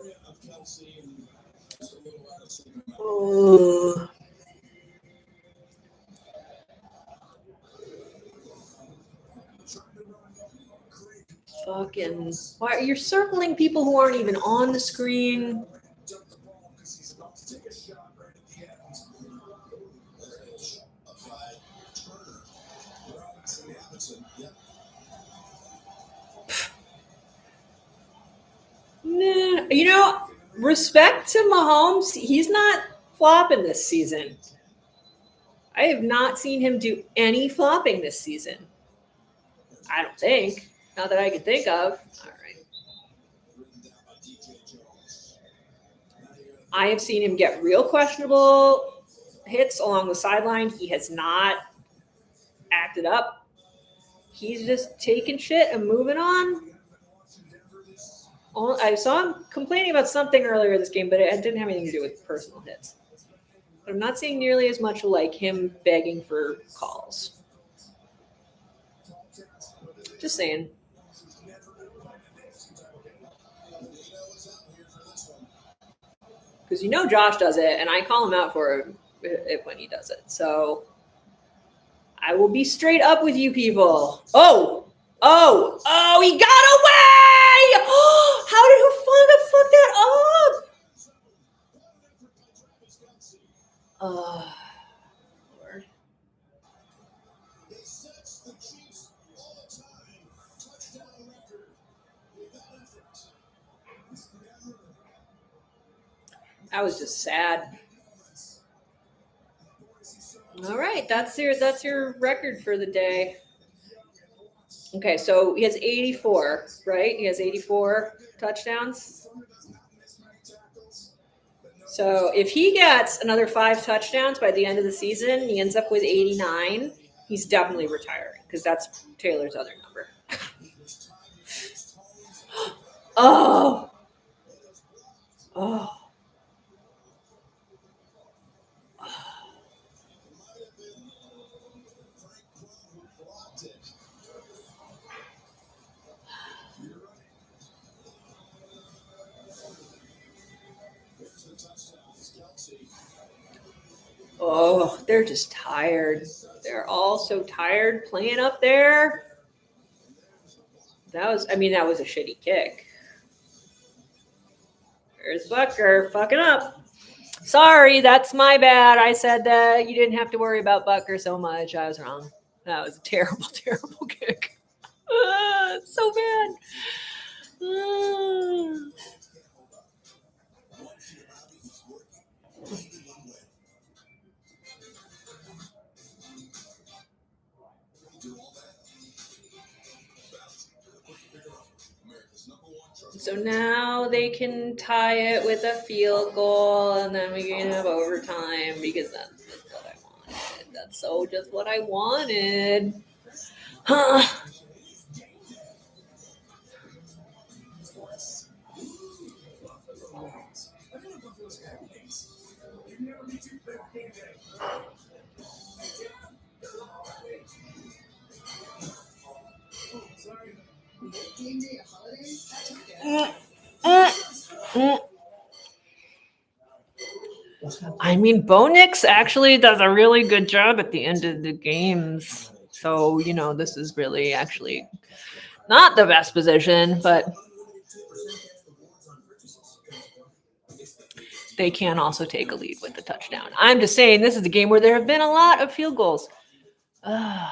Oh. Fucking. Why you're circling people who aren't even on the screen? Nah, you know, respect to Mahomes, he's not flopping this season. I have not seen him do any flopping this season. I don't think. Not that I can think of. All right. I have seen him get real questionable hits along the sideline. He has not acted up. He's just taking shit and moving on. I saw him complaining about something earlier this game, but it didn't have anything to do with personal hits. But I'm not seeing nearly as much like him begging for calls. Just saying. Because you know Josh does it, and I call him out for it when he does it. So I will be straight up with you people. Oh, he got away! How did he fuck that up? Lord. That was just sad. All right, that's your record for the day. Okay, so he has 84, right? He has 84 touchdowns. So if he gets another 5 touchdowns by the end of the season, he ends up with 89. He's definitely retiring because that's Taylor's other number. Oh. Oh, they're just tired. They're all so tired playing up there. That was a shitty kick. There's Butker fucking up. Sorry, that's my bad. I said that you didn't have to worry about Butker so much. I was wrong. That was a terrible, terrible kick. So bad. So now they can tie it with a field goal, and then we can have overtime because that's just what I wanted. That's so just what I wanted. Huh. I mean, Bo Nix actually does a really good job at the end of the games. So, this is really actually not the best position, but they can also take a lead with the touchdown. I'm just saying this is a game where there have been a lot of field goals. Ugh.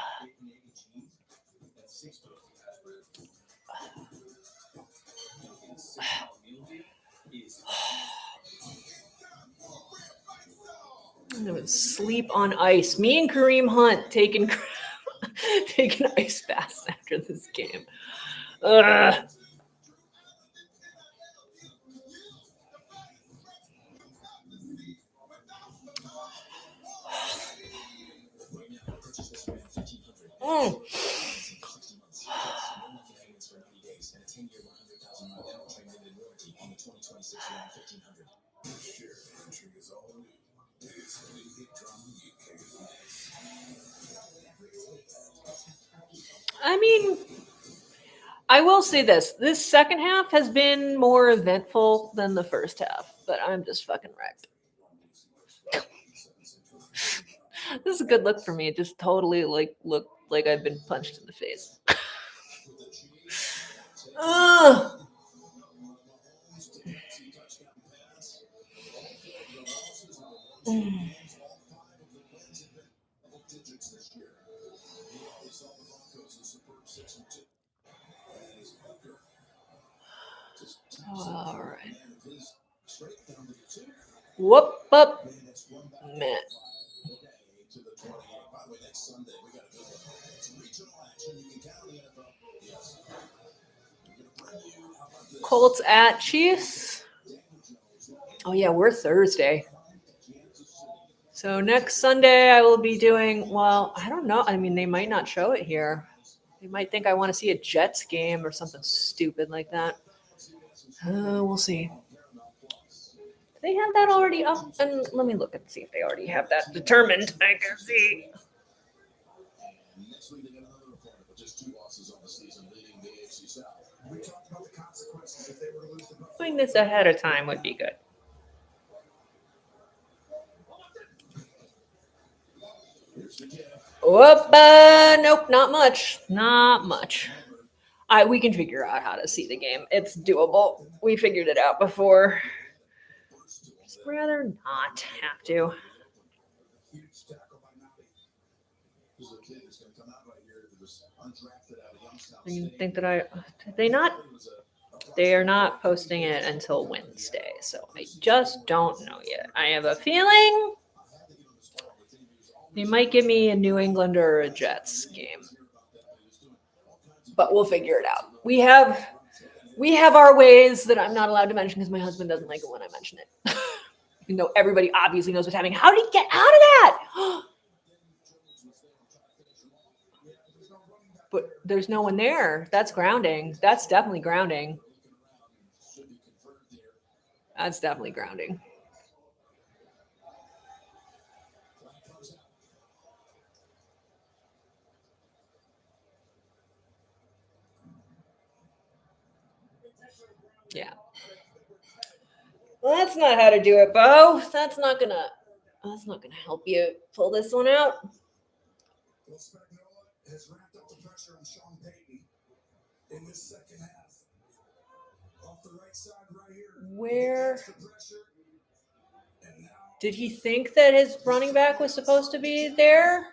I'm gonna sleep on ice. Me and Kareem Hunt taking ice baths after this game. Ugh. Mm. I mean, I will say this. This second half has been more eventful than the first half, but I'm just fucking wrecked. This is a good look for me. It just totally look like I've been punched in the face. Ugh. Mm. All right. Whoop up, man. Colts at Chiefs. Oh yeah, we're Thursday. So next Sunday I will be doing, well, I don't know. I mean, they might not show it here. They might think I want to see a Jets game or something stupid like that. We'll see. Do they have that already up? And let me look and see if they already have that determined. I can see. Next week they got another opponent with just 2 losses on the season, leading the AFC South. We talked about the consequences if they were to lose the Doing this ahead of time would be good. Whoop, nope, not much. Not much. We can figure out how to see the game. It's doable. We figured it out before. Just rather not have to. You think that they are not posting it until Wednesday, so I just don't know yet. I have a feeling they might give me a New England or a Jets game, but we'll figure it out. We have our ways that I'm not allowed to mention because my husband doesn't like it when I mention it. Even though everybody obviously knows what's happening. How did he get out of that? But there's no one there. That's grounding. That's definitely grounding. That's definitely grounding. Yeah. Well, that's not how to do it, Bo. That's not gonna help you pull this one out. Has ramped up the pressure on Sean Payton in this second half. Off the right side right here. Where did he think that his running back was supposed to be there?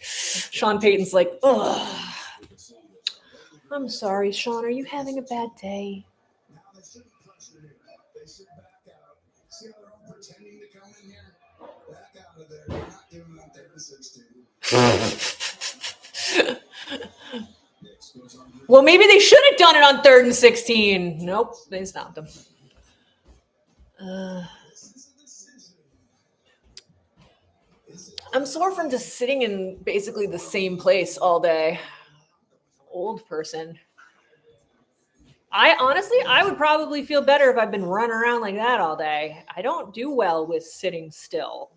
Sean Payton's like, ugh. I'm sorry, Sean. Are you having a bad day? Now they shouldn't pressure you. They should back out. See how they're all pretending to come in here? Back out of there. They're not doing it on 3rd and 16. Well, maybe they should have done it on 3rd and 16. Nope, they stopped him. I'm sore from just sitting in basically the same place all day. Old person. I would probably feel better if I've been running around like that all day. I don't do well with sitting still.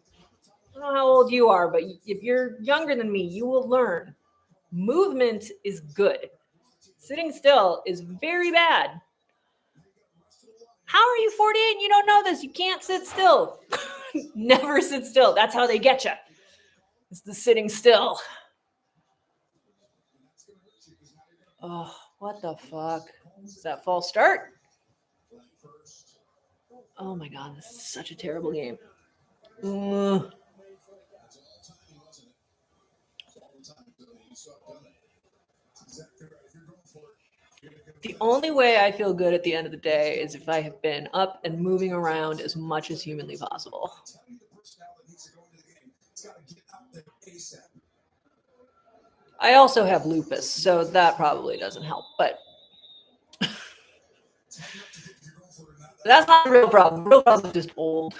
I don't know how old you are, but if you're younger than me, you will learn. Movement is good. Sitting still is very bad. How are you 48 and you don't know this? You can't sit still. Never sit still. That's how they get you. It's the sitting still. Oh, What the fuck? Is that false start? Oh my god, this is such a terrible game. The only way I feel good at the end of the day is if I have been up and moving around as much as humanly possible. I also have lupus, so that probably doesn't help, but that's not the real problem. The real problem is just old.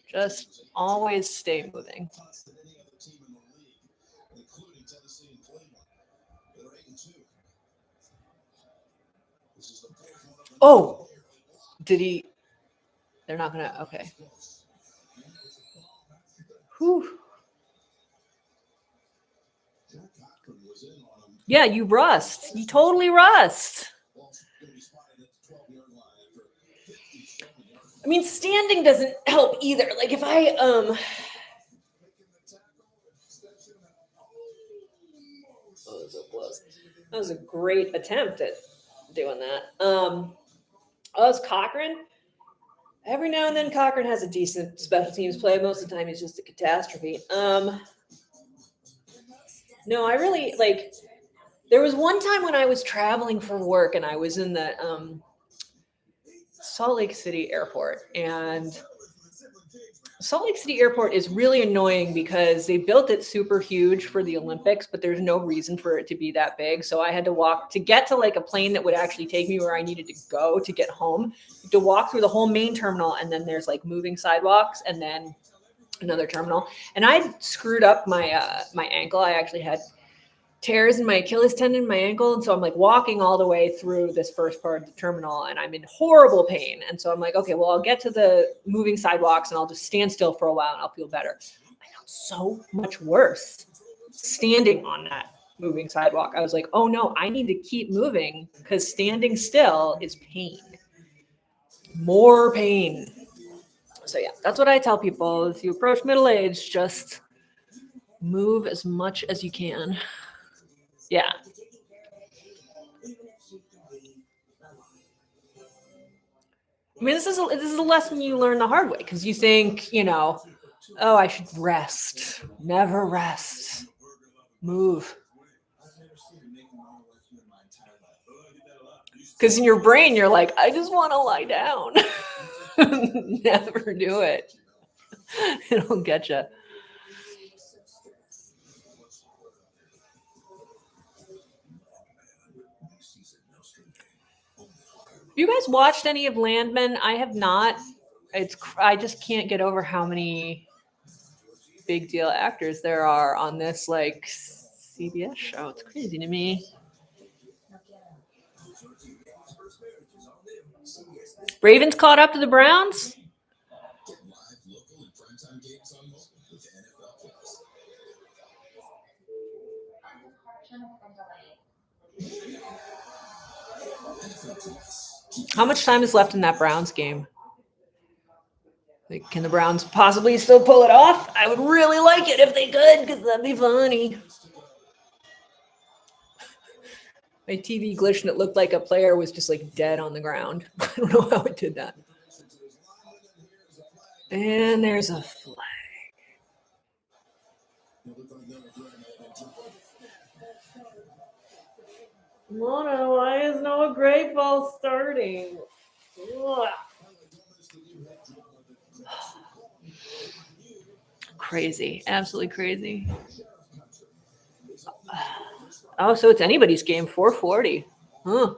Just always stay moving. Oh, did he? They're not gonna. Okay. Whew. Yeah, you rust. You totally rust. I mean, standing doesn't help either. Like if I Oh, so close. That was a great attempt at doing that. Oh, it's Cochran. Every now and then Cochran has a decent special teams play. Most of the time he's just a catastrophe. No, I really like there was one time when I was traveling for work and I was in the Salt Lake City airport, and Salt Lake City airport is really annoying because they built it super huge for the Olympics, but there's no reason for it to be that big. So I had to walk to get to like a plane that would actually take me where I needed to go to get home, to walk through the whole main terminal. And then there's like moving sidewalks and then another terminal. And I screwed up my, my ankle. I actually had tears in my Achilles tendon, my ankle. And so I'm like walking all the way through this first part of the terminal and I'm in horrible pain. And so I'm like, okay, well, I'll get to the moving sidewalks and I'll just stand still for a while and I'll feel better. I felt so much worse standing on that moving sidewalk. I was like, oh no, I need to keep moving because standing still is pain. More pain. So yeah, that's what I tell people. If you approach middle age, just move as much as you can. Yeah. I mean, this is a lesson you learn the hard way because you think, you know, oh, I should rest. Never rest. Move. Because in your brain, you're like, I just want to lie down. Never do it. It'll get you. Have you guys watched any of Landman? I have not. I just can't get over how many big deal actors there are on this like CBS show. It's crazy to me. Ravens caught up to the Browns. How much time is left in that Browns game? Like, can the Browns possibly still pull it off? I would really like it if they could, because that'd be funny. My TV glitched and it looked like a player was just like dead on the ground. I don't know how it did that. And there's a flag. Mona, why is Noah Gray false starting? Ugh. Crazy. Absolutely crazy. Oh, so it's anybody's game. 440. Huh.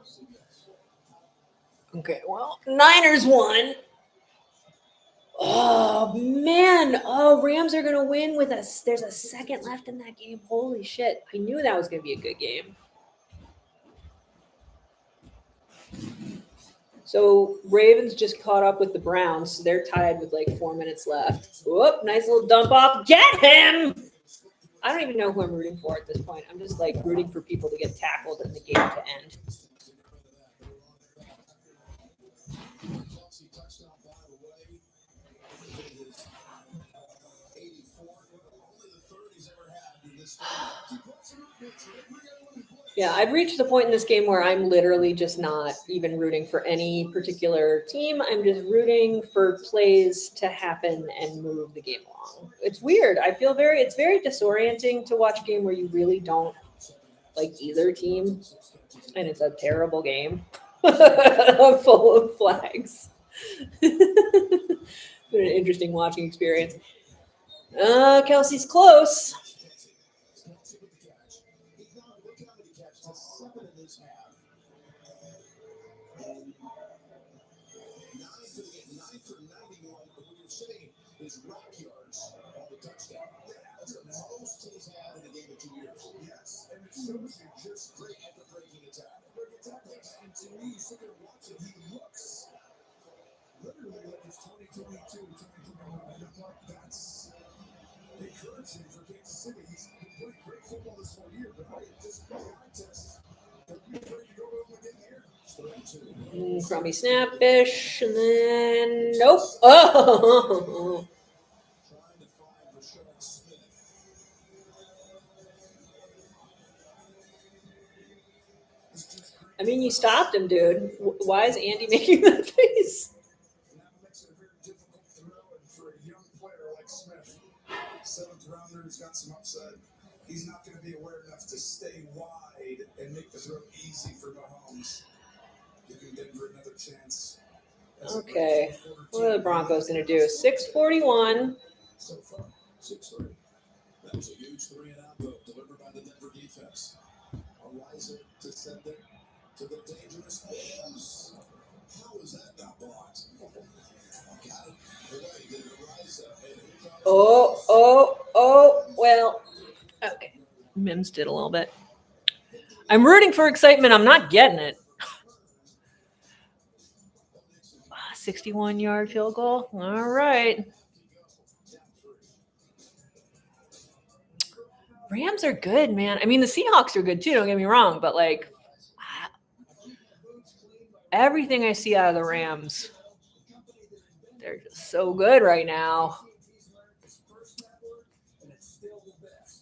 Okay, well, Niners won. Oh, man. Oh, Rams are going to win with us. There's a second left in that game. Holy shit. I knew that was going to be a good game. So Ravens just caught up with the Browns. So they're tied with like 4 minutes left. Whoop, nice little dump off. Get him! I don't even know who I'm rooting for at this point. I'm just like rooting for people to get tackled and the game to end. Yeah, I've reached the point in this game where I'm literally just not even rooting for any particular team. I'm just rooting for plays to happen and move the game along. It's weird. It's very disorienting to watch a game where you really don't like either team and it's a terrible game full of flags. Been an interesting watching experience. Kelsey's close. Kelsey with the catch. Look how many catches. 7 in this half. 9 for 91. But what you're saying is rack yards on the touchdown. That's the most he's had in a game of 2 years. Yes, and it shows you just great at the breaking attack. Yes, and to me, you sit there watching, he looks literally like it's 2022, 2021. That's encouraging for Kansas City. He's been playing great football this whole year, but I just contest. We're ready to go to again here. Crummy snap-ish, and then nope. Oh, Trying to find Rashad Smith. I mean, you stopped him, dude. Why is Andy making that face? And that makes it a very difficult throw, and for a young player like Smith, 7th rounder who's got some upside, he's not going to be aware enough to stay wide and make the throw easy for Mahomes. Giving Denver another chance. Okay, what are the Broncos going to do? 6:41. So far, 6-3. That was a huge 3-and-out though, delivered by the Denver defense. Eliza to send it to the dangerous Williams. How is that not blocked? Got it away. Did Eliza. And here comes Oh, well, okay. Mims did a little bit. I'm rooting for excitement. I'm not getting it. 61-yard field goal. All right. Rams are good, man. I mean, the Seahawks are good too, don't get me wrong, but like everything I see out of the Rams, they're just so good right now.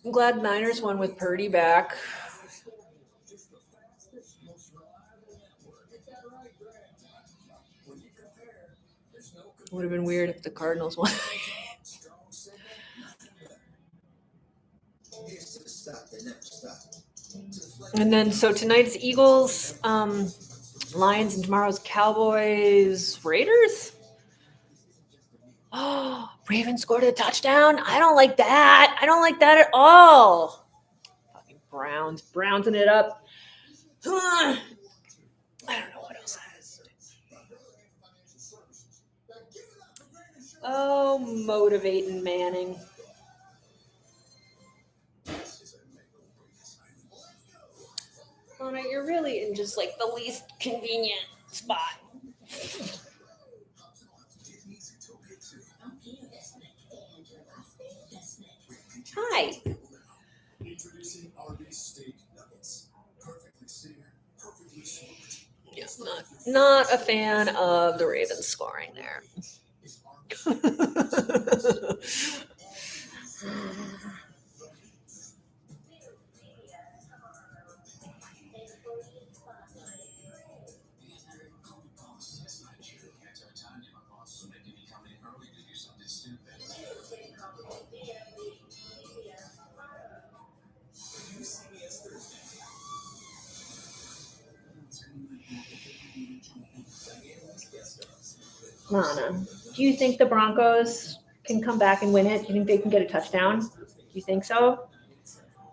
I'm glad Niners won with Purdy back. Would have been weird if the Cardinals won. And then, so tonight's Eagles, Lions, and tomorrow's Cowboys, Raiders. Oh, Ravens scored a touchdown. I don't like that. I don't like that at all. Fucking Brownsing it up. I don't know what else that is. Oh, motivating Manning. Lana, you're really in just like the least convenient spot. Hi. Introducing RB steak nuggets. Perfectly seared, perfectly smoked. Yeah, not a fan of the Ravens scoring there. Lana, do you think the Broncos can come back and win it? Do you think they can get a touchdown? Do you think so?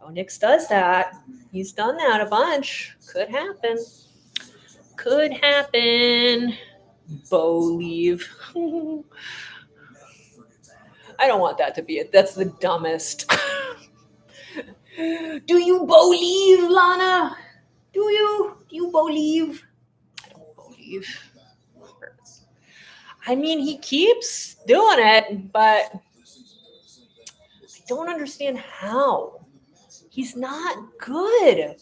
Oh, Nix does that. He's done that a bunch. Could happen. Could happen. Bo leave. I don't want that to be it. That's the dumbest. Do you believe, Lana? Do you? Do you believe? I don't believe. I mean, he keeps doing it, but I don't understand how. He's not good. I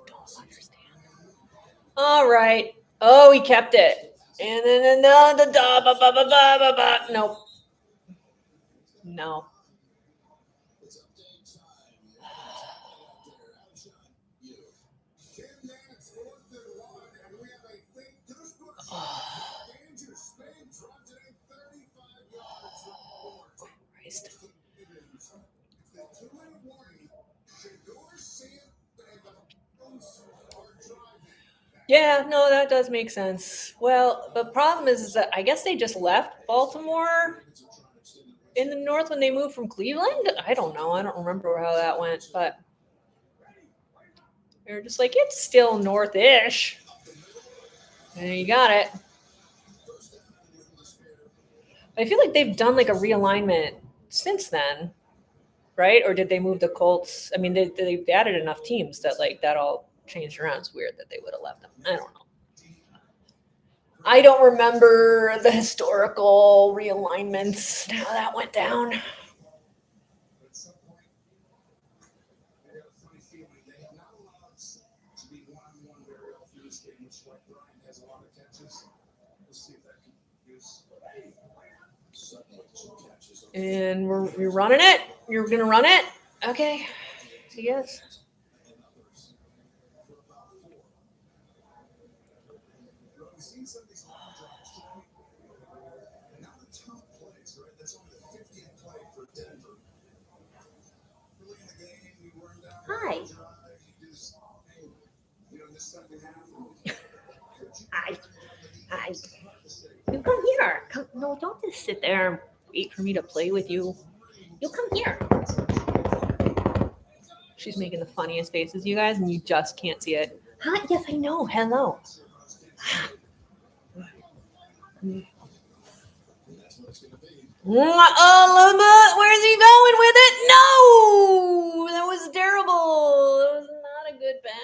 don't understand. All right. Oh, he kept it. And then nope. No. Yeah, no, that does make sense. Well, the problem is that I guess they just left Baltimore in the north when they moved from Cleveland. I don't know. I don't remember how that went, but they're just like, it's still north-ish. And you got it. I feel like they've done like a realignment since then, right? Or did they move the Colts? I mean, they added enough teams that like that all changed around. It's weird that they would have left them. I don't know. I don't remember the historical realignments, how that went down. At some point, I got a funny feeling they have not allowed us to be one-on-one very often in this game, which is why Brian has a lot of catches. We'll see if that can use. And you're running it? You're going to run it? Okay. Yes. We've seen some of these long drives today. Not the top plays, right? That's only the 50th play for Denver. Early in the game, we run down the Hi. drive. You do something, in the second half. Hi. You come here. Come. No, don't just sit there and wait for me to play with you. You come here. She's making the funniest faces, you guys, and you just can't see it. Hi. Yes, I know. Hello. Where's he going with it? No! That was terrible. That was not a good pass.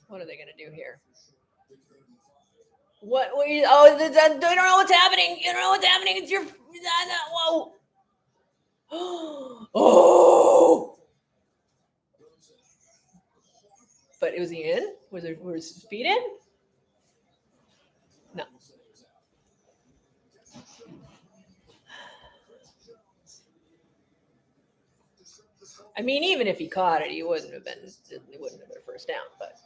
What are they going to do here? What? They don't know what's happening. You don't know what's happening. It's your. Whoa. Oh. But was he in? Was his feet in? No. I mean, even if he caught it, he wouldn't have been a first down. But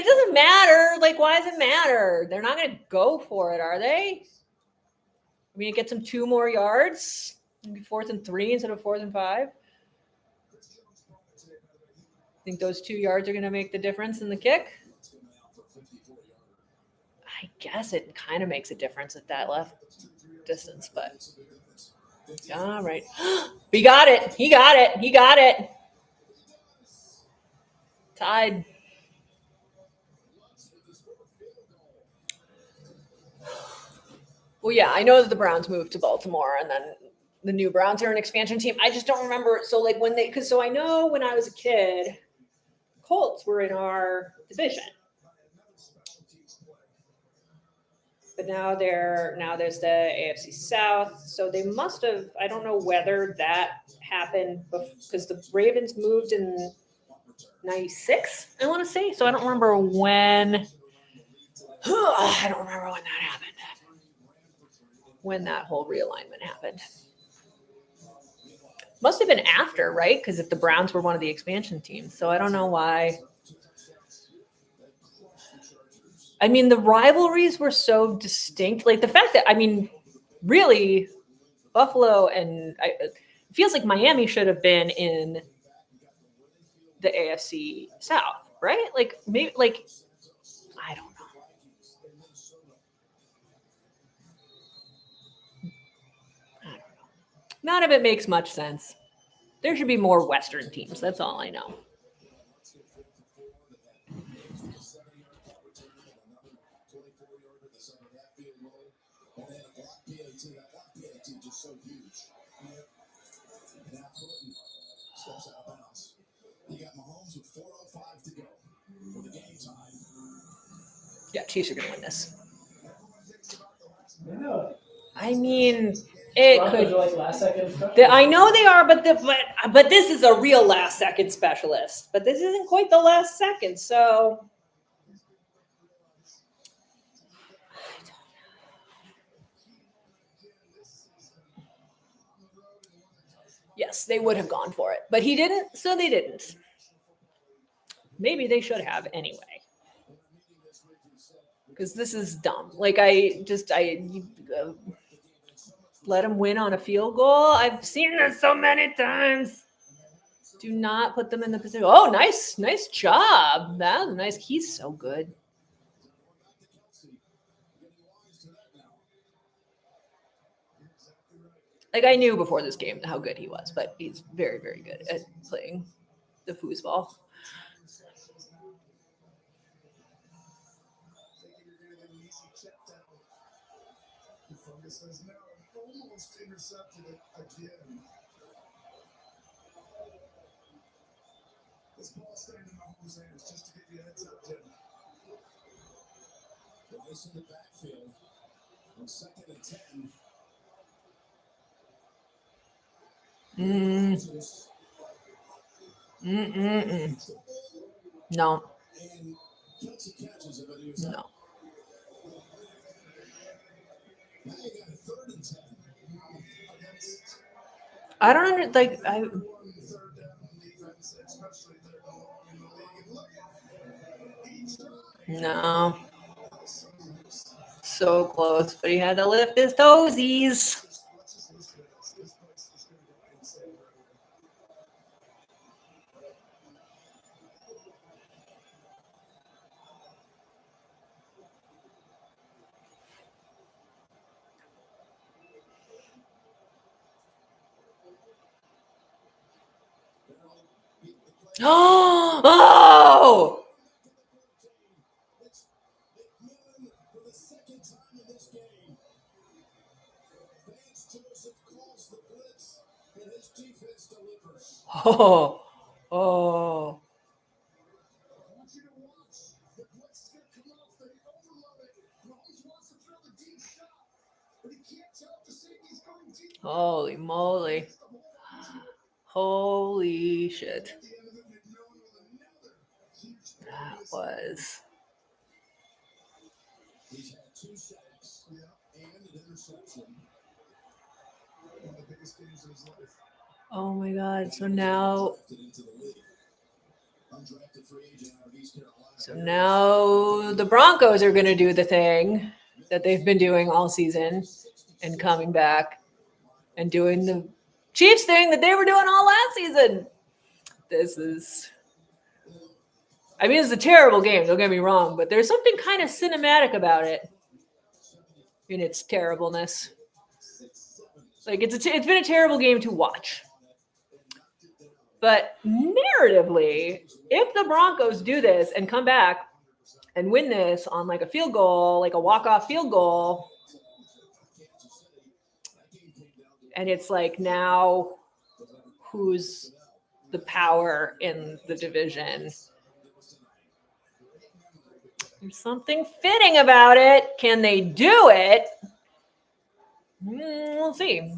it doesn't matter. Like, why does it matter? They're not going to go for it, are they? I mean, it gets them 2 more yards. Maybe 4th and 3 instead of 4th and 5. Think those 2 yards are going to make the difference in the kick? I guess it kind of makes a difference at that left distance, but all right. He got it. He got it. He got it. Tied. Well, yeah, I know that the Browns moved to Baltimore, and then the new Browns are an expansion team. I just don't remember. So, like, so I know when I was a kid, Colts were in our division, but now there's the AFC South. So they must have. I don't know whether that happened because the Ravens moved in '96. I want to say. So I don't remember when. I don't remember when that happened. When that whole realignment happened. Must have been after, right? Because if the Browns were one of the expansion teams. So I don't know why. I mean, the rivalries were so distinct. Like the fact that, I mean, really, Buffalo and it feels like Miami should have been in the AFC South, right? Like, maybe, like, I don't know. None of it makes much sense. There should be more Western teams. That's all I know. Yeah, Chiefs are going to win this. I mean, It Broncos could. are like last second special. I know they are, but this is a real last second specialist. But this isn't quite the last second, so. Yes, they would have gone for it, but he didn't, so they didn't. Maybe they should have anyway. Because this is dumb. Like, let him win on a field goal. I've seen this so many times. Do not put them in the position. Oh, nice job. That was nice. He's so good. Like, I knew before this game how good he was, but he's very, very good at playing the foosball. Says no, almost intercepted it again. This ball staying in Mahomes' hands, just to give you a heads up, Tim. Rice in the backfield on 2nd and 10. No. And Kelsey catches it, but he was out. No. Now you got 3rd and 10. I don't under like I. No. So close, but he had to lift his toesies. Oh! Oh! Oh! Holy moly! Holy shit! That was. He's had 2 sacks and an interception. One of the biggest games of his life. Oh my god! So now. So now the Broncos are going to do the thing that they've been doing all season and coming back and doing the Chiefs thing that they were doing all last season. This is. I mean, it's a terrible game, don't get me wrong, but there's something kind of cinematic about it in its terribleness. Like, it's been a terrible game to watch. But narratively, if the Broncos do this and come back and win this on like a field goal, like a walk-off field goal, and it's like now who's the power in the division? There's something fitting about it. Can they do it? We'll see.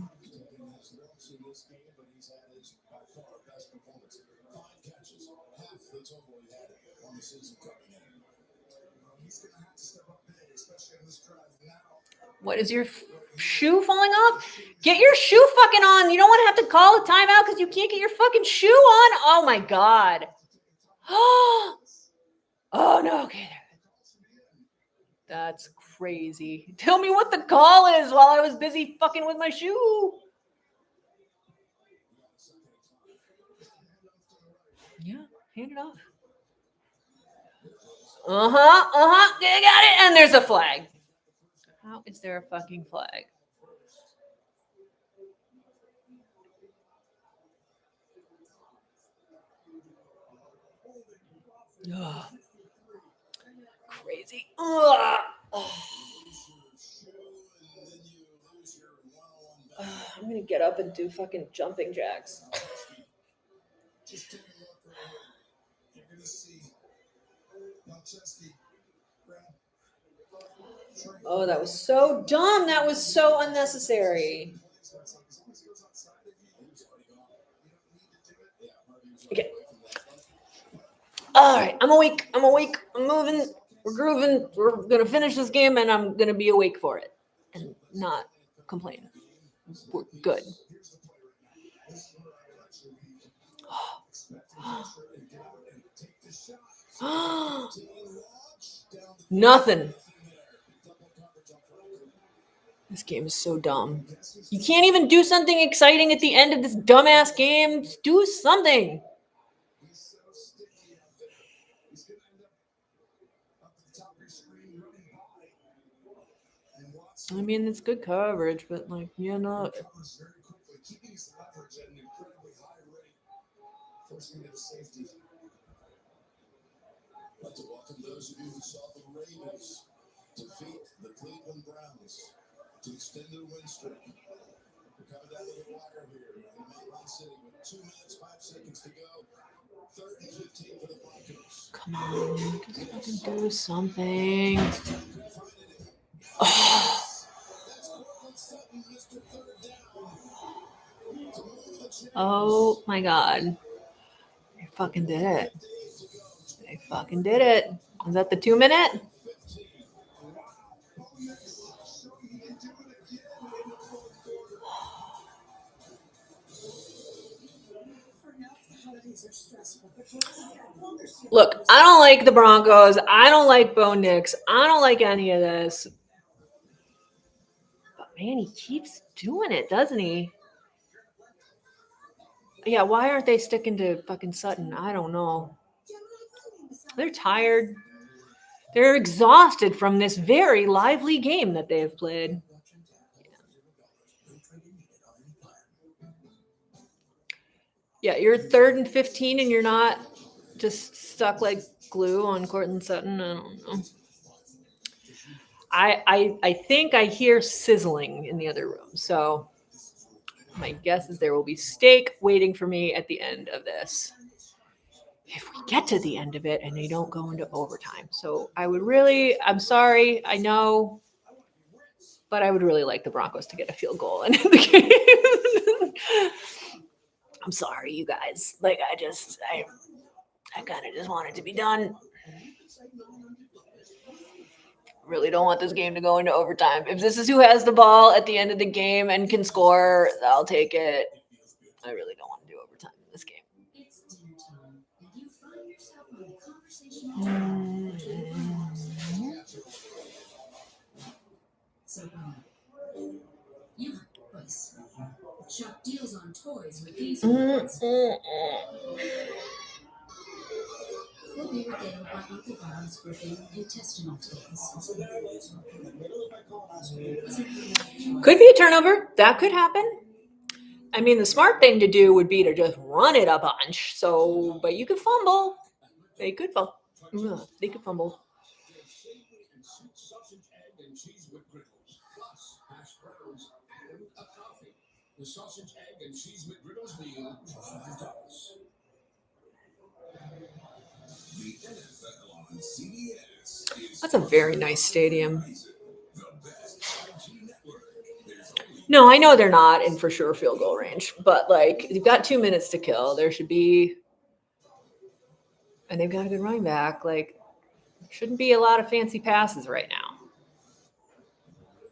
What is your shoe falling off? Get your shoe fucking on. You don't want to have to call a timeout because you can't get your fucking shoe on. Oh my god. Oh no. Okay. That's crazy. Tell me what the call is while I was busy fucking with my shoe. Yeah, hand it off. Got it. And there's a flag. How is there a fucking flag? Ugh. Crazy. Ugh. I'm gonna get up and do fucking jumping jacks. Just take a look right here. You're going to see Malcheski grab. Oh, that was so dumb. That was so unnecessary. All right, I'm awake. I'm awake. I'm moving. We're grooving. We're gonna finish this game, and I'm gonna be awake for it and not complain. We're good. Nothing. This game is so dumb. You can't even do something exciting at the end of this dumbass game. Just do something. I mean, it's good coverage, but like, you know. Keeping his leverage at an incredibly high rate, forcing him to safety. I'd like to welcome those of you who saw the Ravens defeat the Cleveland Browns to extend their win streak. We're coming down to the wire here in the Mainland City with 2 minutes, 5 seconds to go. 3rd and 15 for the Broncos. Come on, just fucking do something. Oh. Oh my God. They fucking did it. They fucking did it. Is that the 2 minute? Look, I don't like the Broncos. I don't like Bo Nix. I don't like any of this. But man, he keeps doing it, doesn't he? Yeah, why aren't they sticking to fucking Sutton? I don't know. They're tired. They're exhausted from this very lively game that they have played. Yeah, you're 3rd and 15 and you're not just stuck like glue on Cortland Sutton. I don't know. I think I hear sizzling in the other room. So my guess is there will be steak waiting for me at the end of this. If we get to the end of it and they don't go into overtime. So I would really, I'm sorry, I know, but I would really like the Broncos to get a field goal and end the game. I'm sorry, you guys. Like, I kind of just want it to be done. Really don't want this game to go into overtime. If this is who has the ball at the end of the game and can score, I'll take it. I really don't want to do overtime in this game. It's dinner time, and you find yourself on a conversational So, you like toys. Shop deals on toys with these coupons. We'll be regaled by Uncle Bob's gripping intestinal toys. Could be a turnover. That could happen. I mean, the smart thing to do would be to just run it a bunch. So, but you could fumble. They could fumble. They could fumble. The sausage, egg, and cheese McGriddles meal, $5. The NFL on CBS is That's a very nice stadium. the best 5G network. There's only No, I know they're not in for sure field goal range, but like you've got 2 minutes to kill. There should be, and they've got a good running back. Like, shouldn't be a lot of fancy passes right now.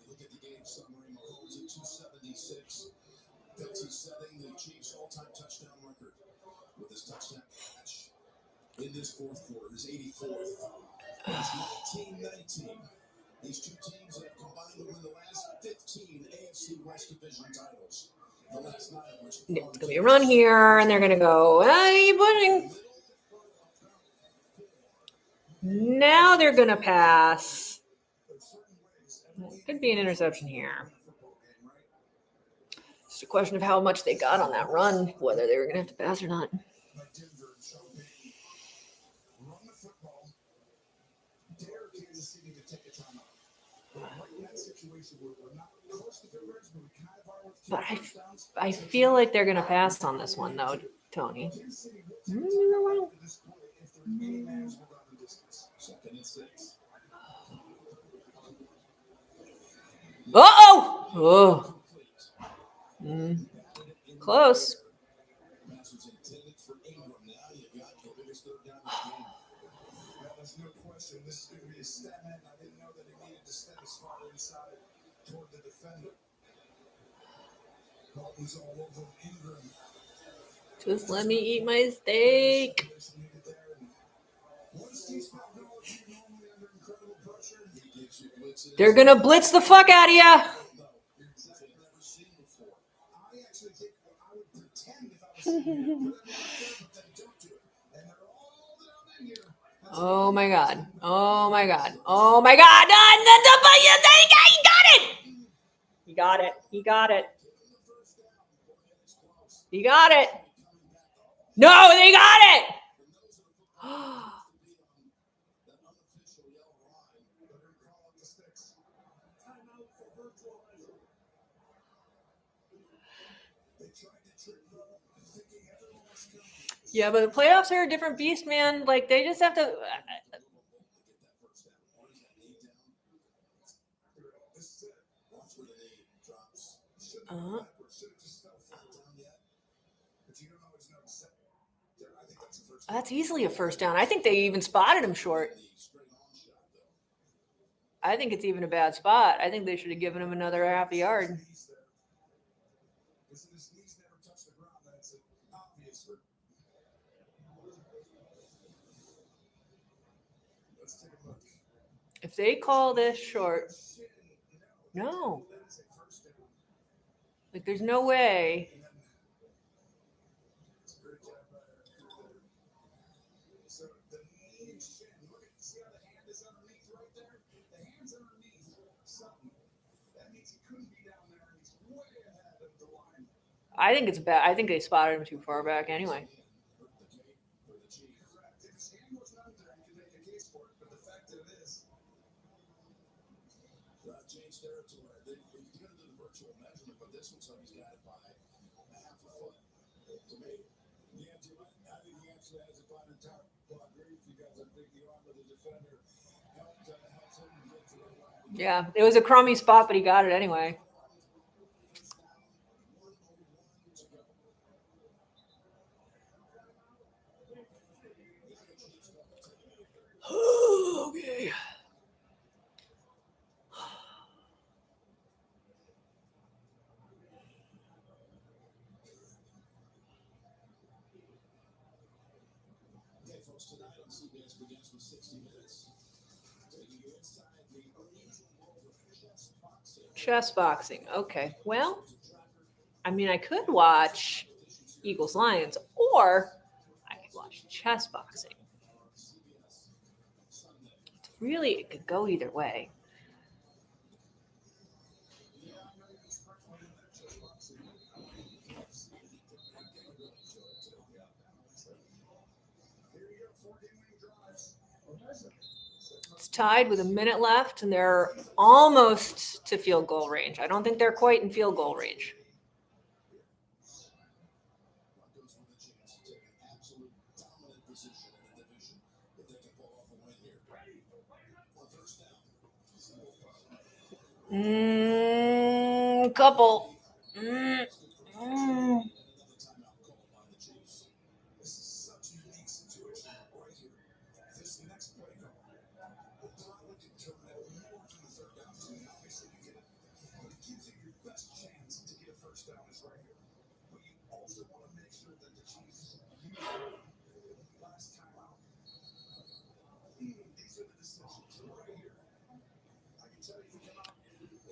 look at the game summary. Mahomes at 276. Kelsey setting the Chiefs' all-time touchdown record with his touchdown catch in this 4th quarter, his 84th. It's 19-19. These two teams have combined to win the last 15 AFC West Division titles. The last 9 of which It's going to be a run here, and they're going to go, hey, pushing. Now they're going to pass. Could be an interception here. It's a question of how much they got on that run, whether they were going to have to pass or not. But I feel like they're going to pass on this one, though, Tony. Uh-oh! Oh. Close. So this is going to be a step in. I didn't know that he needed to step as far inside toward the defender. Dalton's all over Ingram. Just let me eat my steak. They're going to blitz the fuck out of you. Oh my God. Oh my God. Oh my God. He got it. He got it. He got it. No, they got it. Yeah, but the playoffs are a different beast, man. Like, they just have to. That's easily a first down. I think they even spotted him short. I think it's even a bad spot. I think they should have given him another half a yard. If they call this short, no. Like, there's no way. I think it's bad. I think they spotted him too far back anyway. Yeah, it was a crummy spot, but he got it anyway. Okay. Chess boxing. Okay. Well, I mean, I could watch Eagles Lions, or I could watch chess boxing. Really, it could go either way. It's tied with a minute left, and they're almost to field goal range. I don't think they're quite in field goal range. Couple.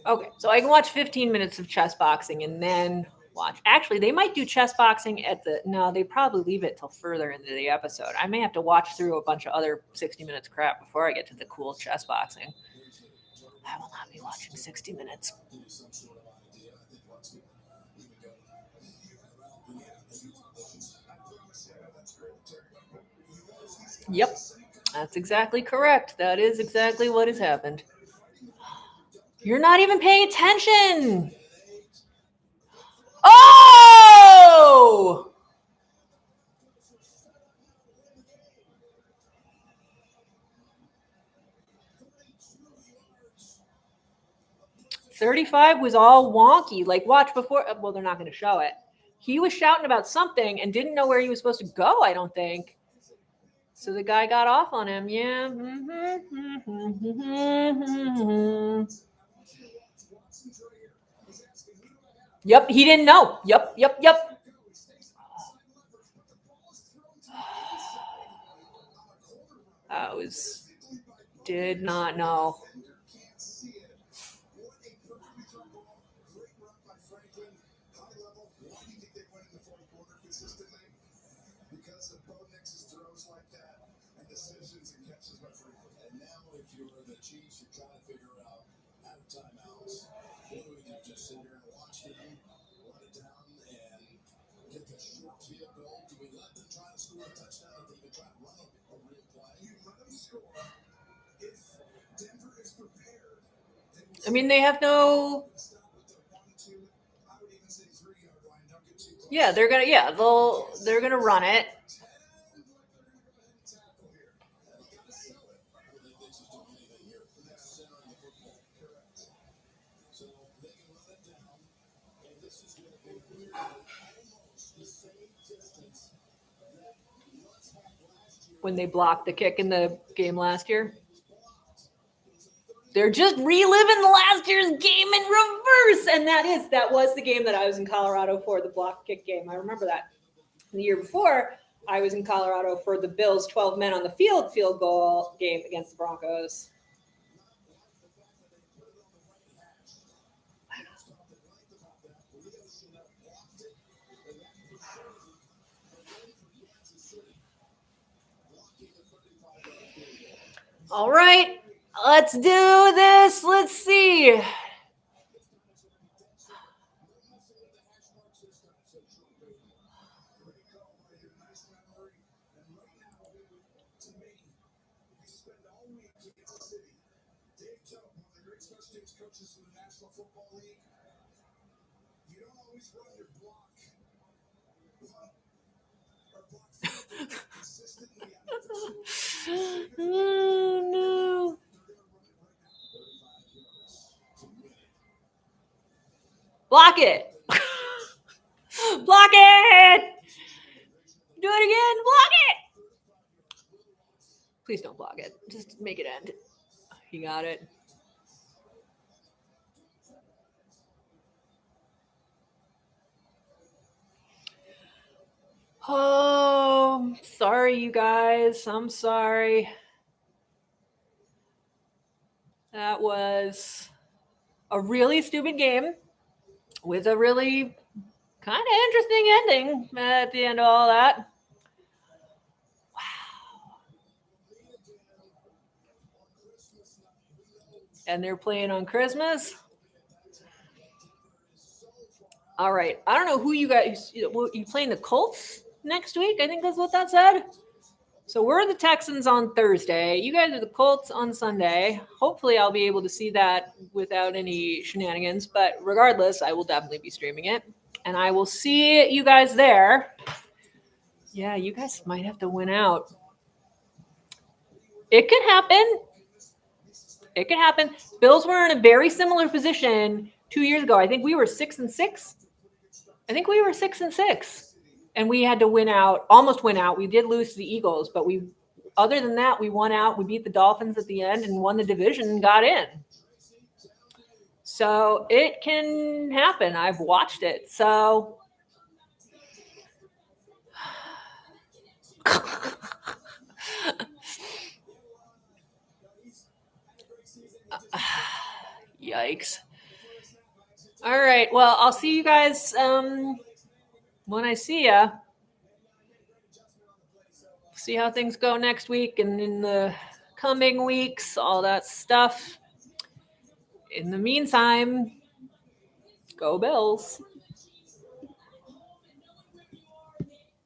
Okay, so I can watch 15 minutes of chess boxing and then watch. Actually, they might do chess boxing at the. No, they probably leave it till further into the episode. I may have to watch through a bunch of other 60 minutes crap before I get to the cool chess boxing. I will not be watching 60 minutes. Yep, that's exactly correct. That is exactly what has happened. You're not even paying attention. Oh! 35 was all wonky. Like, watch before. Well, they're not going to show it. He was shouting about something and didn't know where he was supposed to go, I don't think. So the guy got off on him. Yeah. Yep, he didn't know. Yep. I did not know. Because of Bo Nix's throws like that and decisions and catches by Franklin. And now, if you're the Chiefs, you're trying to figure out timeouts. What do we do? Just sit here and watch them run it down and get the short field goal? Do we let them try to score a touchdown if they even try to run a real play? You let them score. If Denver is prepared, I mean, they have no. Yeah, they're gonna run it. When they blocked the kick in the game last year. They're just reliving the last year's game in reverse. And that was the game that I was in Colorado for, the block kick game. I remember that. The year before, I was in Colorado for the Bills 12 men on the field goal game against the Broncos. All right, let's do this. Let's see. Coaches in the National Football League, you don't always run your block. Oh, no. Block it. Block it. Do it again. Block it. Please don't block it. Just make it end. You got it. Oh, sorry, you guys. I'm sorry. That was a really stupid game with a really kind of interesting ending at the end of all that. Wow. And they're playing on Christmas. All right. I don't know who you guys, you playing the Colts next week? I think that's what that said. So we're the Texans on Thursday. You guys are the Colts on Sunday. Hopefully I'll be able to see that without any shenanigans. But regardless, I will definitely be streaming it. And I will see you guys there. Yeah, you guys might have to win out. It could happen. It could happen. Bills were in a very similar position 2 years ago. I think we were 6-6. And we had to win out, almost win out. We did lose to the Eagles, but other than that, we won out. We beat the Dolphins at the end and won the division and got in. So it can happen. I've watched it. So yikes. All right. Well, I'll see you guys when I see ya. See how things go next week and in the coming weeks, all that stuff. In the meantime, go Bills.